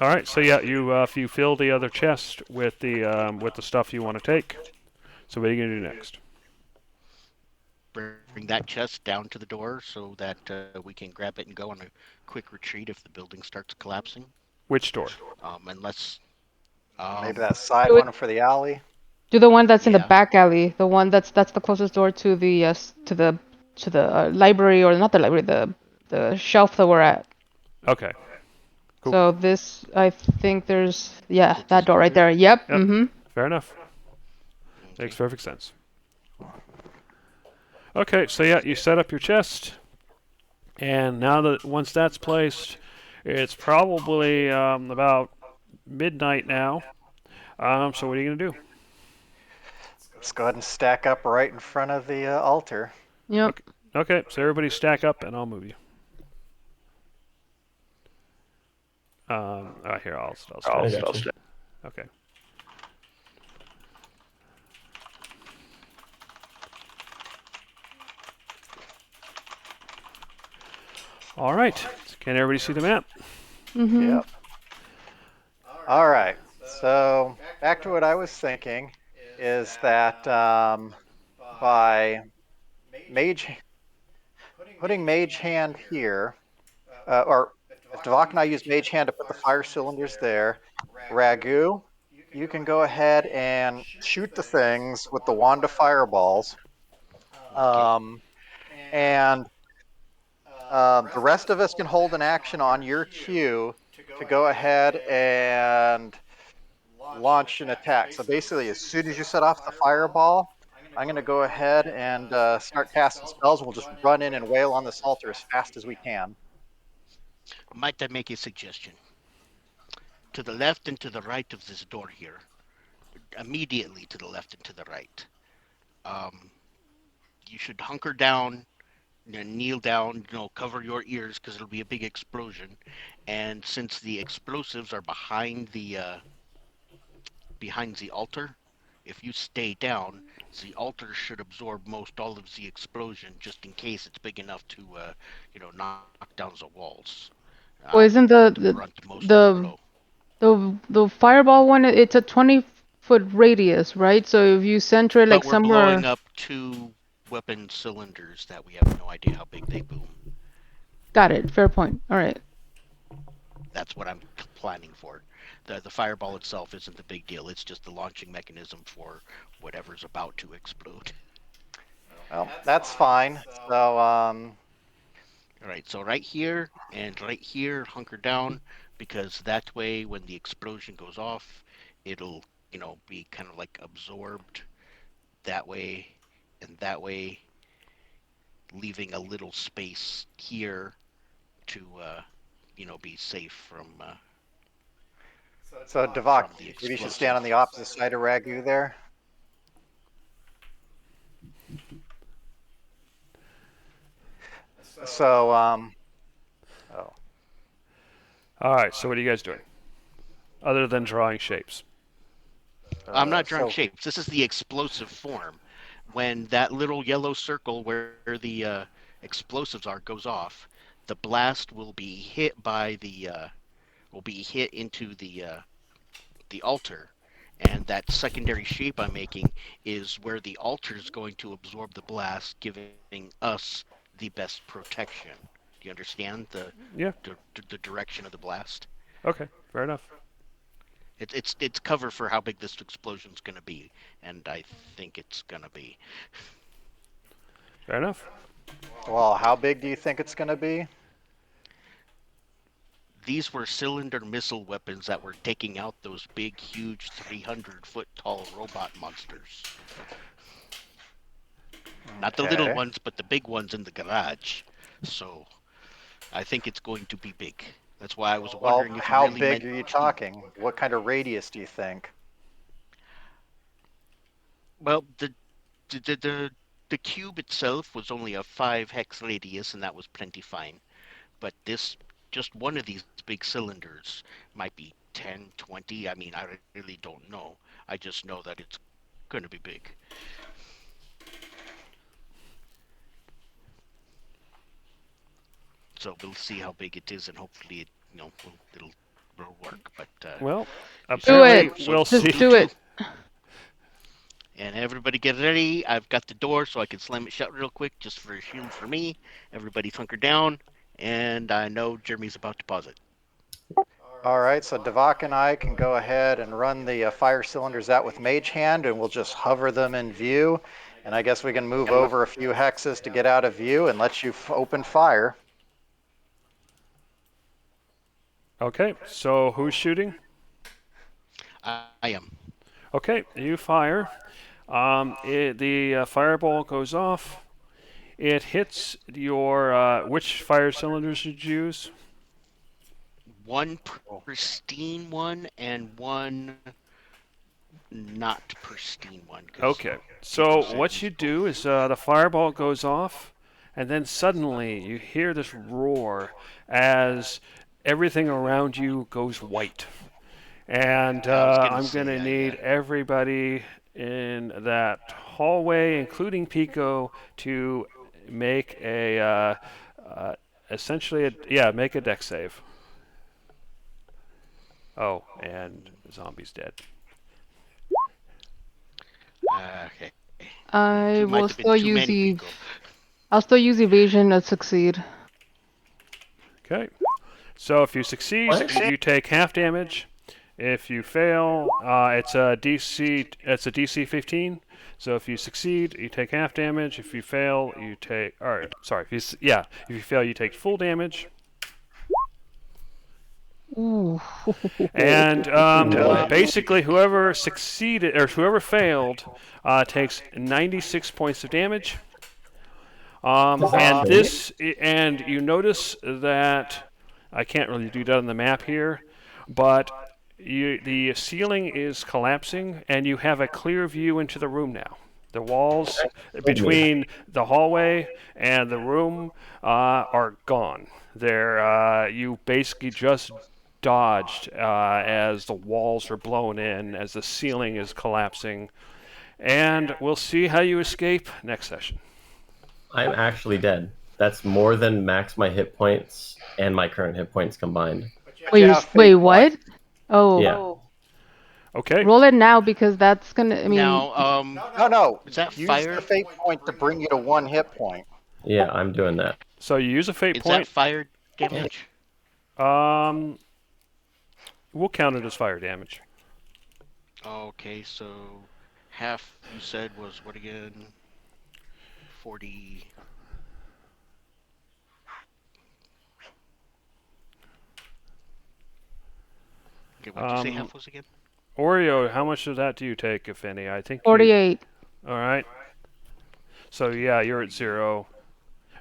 All right. So yeah, you fill the other chest with the stuff you want to take. So what are you gonna do next? Bring that chest down to the door so that we can grab it and go on a quick retreat if the building starts collapsing. Which door? Unless, Maybe um, that side Do it. one for the alley. Do the one that's in the yeah, back alley, the one that's the closest door to the library, or not the library, the shelf that we're at. Okay. Cool. So this, I think there's, yeah, that that this door door right here. there. Yep. Yep. Mm-hmm. Fair enough. Makes Okay. perfect sense. Okay. So yeah, you set up your chest, and now that once that's placed, it's probably about midnight now. So what are you gonna do? Let's go ahead and stack up right in front of the altar. Yep. Okay. Okay. So everybody stack up, and I'll move you. Here, I'll I stack. got you. Okay. All right. Can everybody see the map? Mm-hmm. Yep. All right. So back to what I was thinking is that by mage putting mage hand here, or if Devok and I use mage hand to put the fire cylinders there, Ragu, you can go ahead and shoot the things with the wand of fireballs. Okay. And the rest of us can hold an action on your cue to go ahead and launch an attack. So basically, as soon as you set off the fireball, I'm going to go ahead and start casting spells. We'll just run in and wail on this altar as fast as we can. Might I make a suggestion? To the left and to the right of this door here, immediately to the left and to the right, um, you should hunker down, kneel down, cover your ears because it'll be a big explosion. And since the explosives are behind the altar, if you stay down, the altar should absorb most all of the explosion, just in case it's big enough to, knock down the walls. Well, isn't To brunt most of the the blow. the fireball one? It's a 20-foot radius, right? So if you center it like But we're blowing somewhere, up two weapon cylinders that we have no idea how big they boom. got it. Fair point. All right. That's what I'm planning for. The fireball itself isn't the big deal. It's just the launching mechanism for whatever's about to explode. Well, that's fine. So, All right, so right here and right here, hunker down, because that way when the explosion goes off, it'll, be kind of like absorbed that way and that way, leaving a little space here to, be safe so Devok, from the maybe you should stand on explosive. the opposite side of Ragu there. So, oh, All right. So what are you guys doing other than drawing shapes? I'm not drawing So shapes. This is the explosive form. When that little yellow circle where the explosives are goes off, the blast will be hit by will be hit into the altar, and that secondary shape I'm making is where the altar is going to absorb the blast, giving us the best protection. Do you understand Yeah. the direction of the blast? Okay. Fair enough. It's cover for how big this explosion's going to be, and I think it's going to be. Fair enough. well, how big do you think it's going to be? These were cylinder missile weapons that were taking out those big, huge, 300-foot tall robot monsters. Not the little Okay. ones, but the big ones in the garage. So I think it's going to be big. That's why I was Well, wondering if you how really big meant are you to. talking? What kind of radius do you think? Well, the cube itself was only a 5 hex radius, and that was plenty fine. But just one of these big cylinders might be 10, 20. I mean, I really don't know. I just know that it's going to be big. So we'll see how big it is, and hopefully it'll work. But Well, Do apparently it. we'll Just see. do it. And everybody get ready. I've got the door so I can slam it shut real quick, just for a shield for me. Everybody hunker down, and I know Jeremy's about to pause it. All right, so Devok and I can go ahead and run the fire cylinders out with Mage Hand, and we'll just hover them in view. And I guess we can move over a few hexes to get out of view and let you open fire. Okay. So who's shooting? I am. Okay. You fire. The fireball goes off. It hits your. Which fire cylinders did you use? One pristine one and one not pristine one. Okay. People So said what use you do both. is the fireball goes off, and then suddenly you hear this roar as everything around you goes white. And I was gonna I'm going to say need everybody in that hallway, including Pico, to make essentially, make a deck save. Oh, and the zombie's dead. Okay. I Might will have been still too use many the. people. I'll still use evasion to succeed. Okay. So if you succeed, you take half damage. If you fail, it's a DC. It's a DC 15. So if you succeed, you take half damage. If you fail, you take. All right. Sorry. If you fail, you take full damage. Ooh. And Nice. basically, whoever succeeded or whoever failed takes 96 points of damage. Is that And great? and you notice that I can't really do that on the map here, but the ceiling is collapsing, and you have a clear view into the room now. The walls between the hallway and the room are gone. You basically just dodged as the walls are blown in, as the ceiling is collapsing, and we'll see how you escape next session. I'm actually dead. That's more than max my hit points and my current hit points combined. Wait, Yeah, wait, fate what? point. Oh, Yeah. Okay. roll it now because that's gonna. I mean, Now, No, is that use fire? the fate point to bring you to 1 hit point. Yeah, I'm doing that. So you use a fate Is that point. fire Yeah. damage? Um, we'll count it as fire damage. Okay, so half you said was what again? 40. Okay, what did you say half was again? Oreo, how much of that do you take, if any? I think 48. All right. So yeah, you're at 0,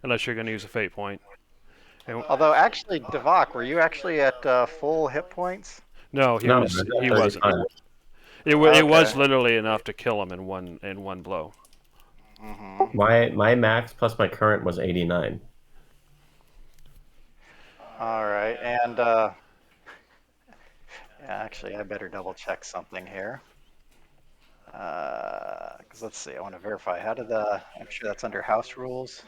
unless you're going to use a fate point. Although, actually, Devok, were you actually at full hit points? No, he No, was. I'm at He wasn't. 35. It was Okay. literally enough to kill him in one blow. My max plus my current was 89. All right, and Actually, I better double check something here. Because let's see, I want to verify. I'm sure that's under house rules.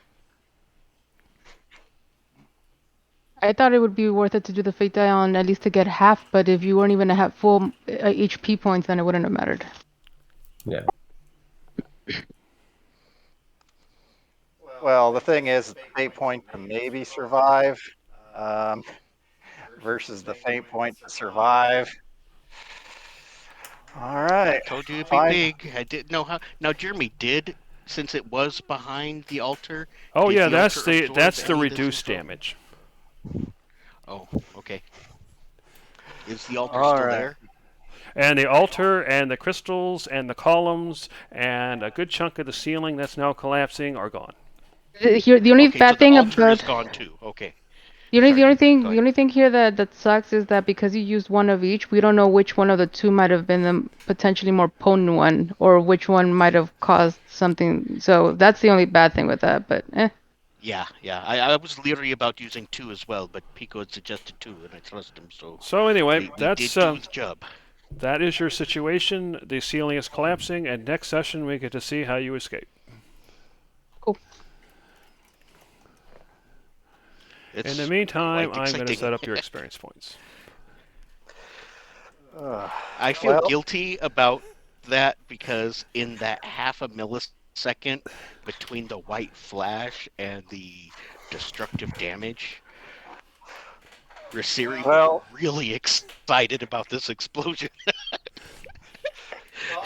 I thought it would be worth it to do the fake die on at least to get half, but if you weren't even to have full HP points, then it wouldn't have mattered. Yeah. Well, the thing is, the fate point to maybe survive versus the fate point to survive. All right. Told you it'd be Fine. big. I didn't know how. Now, Jeremy did, since it was behind the altar. Oh did yeah, the that's altar the absorb that's the any of this reduced info? damage. Oh, okay. Is the altar All still right. there? And the altar and the crystals and the columns and a good chunk of the ceiling that's now collapsing are gone. Here, the only Okay, so bad the thing altar is about gone too. Okay. the only Sorry, go the ahead. only thing here that sucks is that because you used one of each, we don't know which one of the two might have been the potentially more potent one, or which one might have caused something. So that's the only bad thing with that. But Yeah. I was leery about using 2 as well, but Pico had suggested 2, and I trust him, so So anyway, we did do the job. that is your situation. The ceiling is collapsing, and next session we get to see how you escape. cool. It's In the meantime, quite I'm going to exciting. set up your experience points. I feel Well- guilty about that because in that half a millisecond between the white flash and the destructive damage, Rasiri Well- was really excited about this explosion.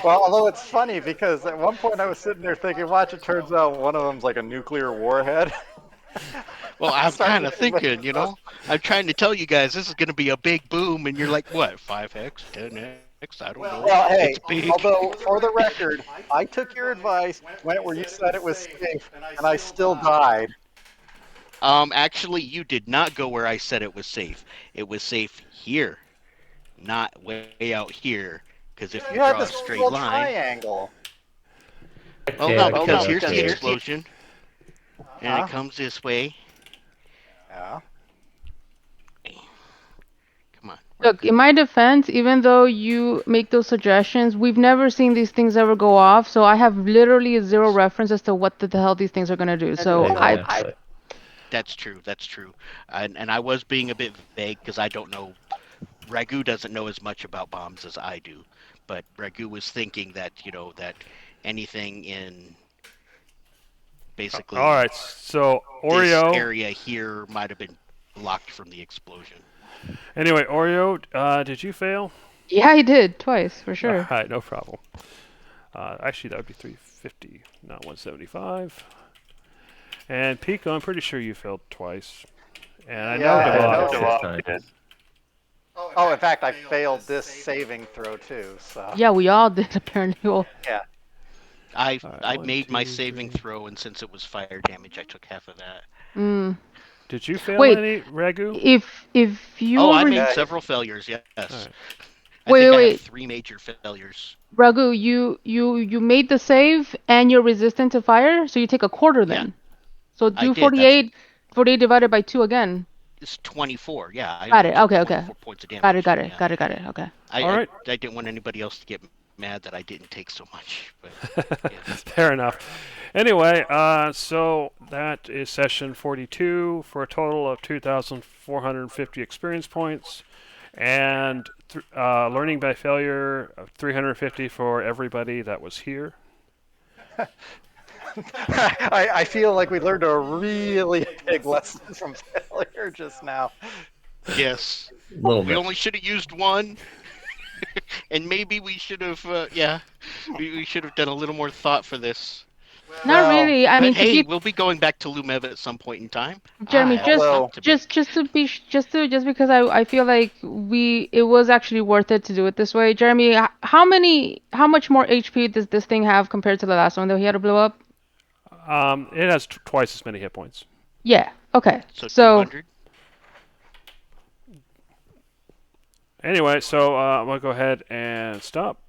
Well, although it's funny because at one point I was sitting there thinking, watch, it turns out one of them's like a nuclear warhead. Well, I'm Starting kind of to think thinking, you know, I'm trying to tell you guys this is going to be a big boom, and you're like, what, 5x, 10x? I don't know. Well, hey, It's big. although for the record, I took your advice, went where you said it was safe, and I still died. Actually, you did not go where I said it was safe. It was safe here, not way out here. Because if you You had draw a this straight little line, triangle. well, Okay, no, okay, because okay, here's the okay. explosion, and Huh? it comes this way. Yeah. Come on. Look, in my defense, even though you make those suggestions, we've never seen these things ever go off. So I have literally zero reference as to what the hell these things are gonna do. So Exactly. That's true. That's true. And I was being a bit vague because I don't know. Ragu doesn't know as much about bombs as I do, but Ragu was thinking that that anything in basically All right, so this Oreo. area here might have been blocked from the explosion. Anyway, Oreo, did you fail? yeah, I did twice for sure. All right, no problem. Actually, that would be 350, not 175. And Pico, I'm pretty sure you failed twice. And I know Yeah, I know Devon Devon. Oh, in fact, I failed this saving throw too. So Yeah, we all did apparently. Well, I All right, I one, made my two, saving three. throw, and since it was fire damage, I took half of that. Did you fail Wait. any, Ragu? if you Oh, I were- made Yeah. several failures. Yes. All right. I Wait, think I wait. have 3 major failures. Ragu, you made the save and you're resistant to fire, so you take a quarter then. So I do did, 48 divided by 2 again. It's 24. Yeah. I Got only it. took Okay, okay. 24 points of damage. Got it. Yeah. Got it. Okay. All right. I didn't want anybody else to get mad that I didn't take so much. But yeah. Fair enough. Anyway, so that is session 42 for a total of 2,450 experience points, and learning by failure of 350 for everybody that was here. I feel like we learned a really big lesson from failure just now. Yes. A little We bit. only should have used one. And maybe we should have, we should have done a little more thought for this. Not Well, really. I But mean, to hey, keep we'll be going back to Lumev at some point in time. Jeremy, I have Although- thought to make. just because I feel like it was actually worth it to do it this way. Jeremy, how much more HP does this thing have compared to the last one that he had to blow up? It has twice as many hit points. Yeah. Okay. So So 200. Anyway, so I'm going to go ahead and stop.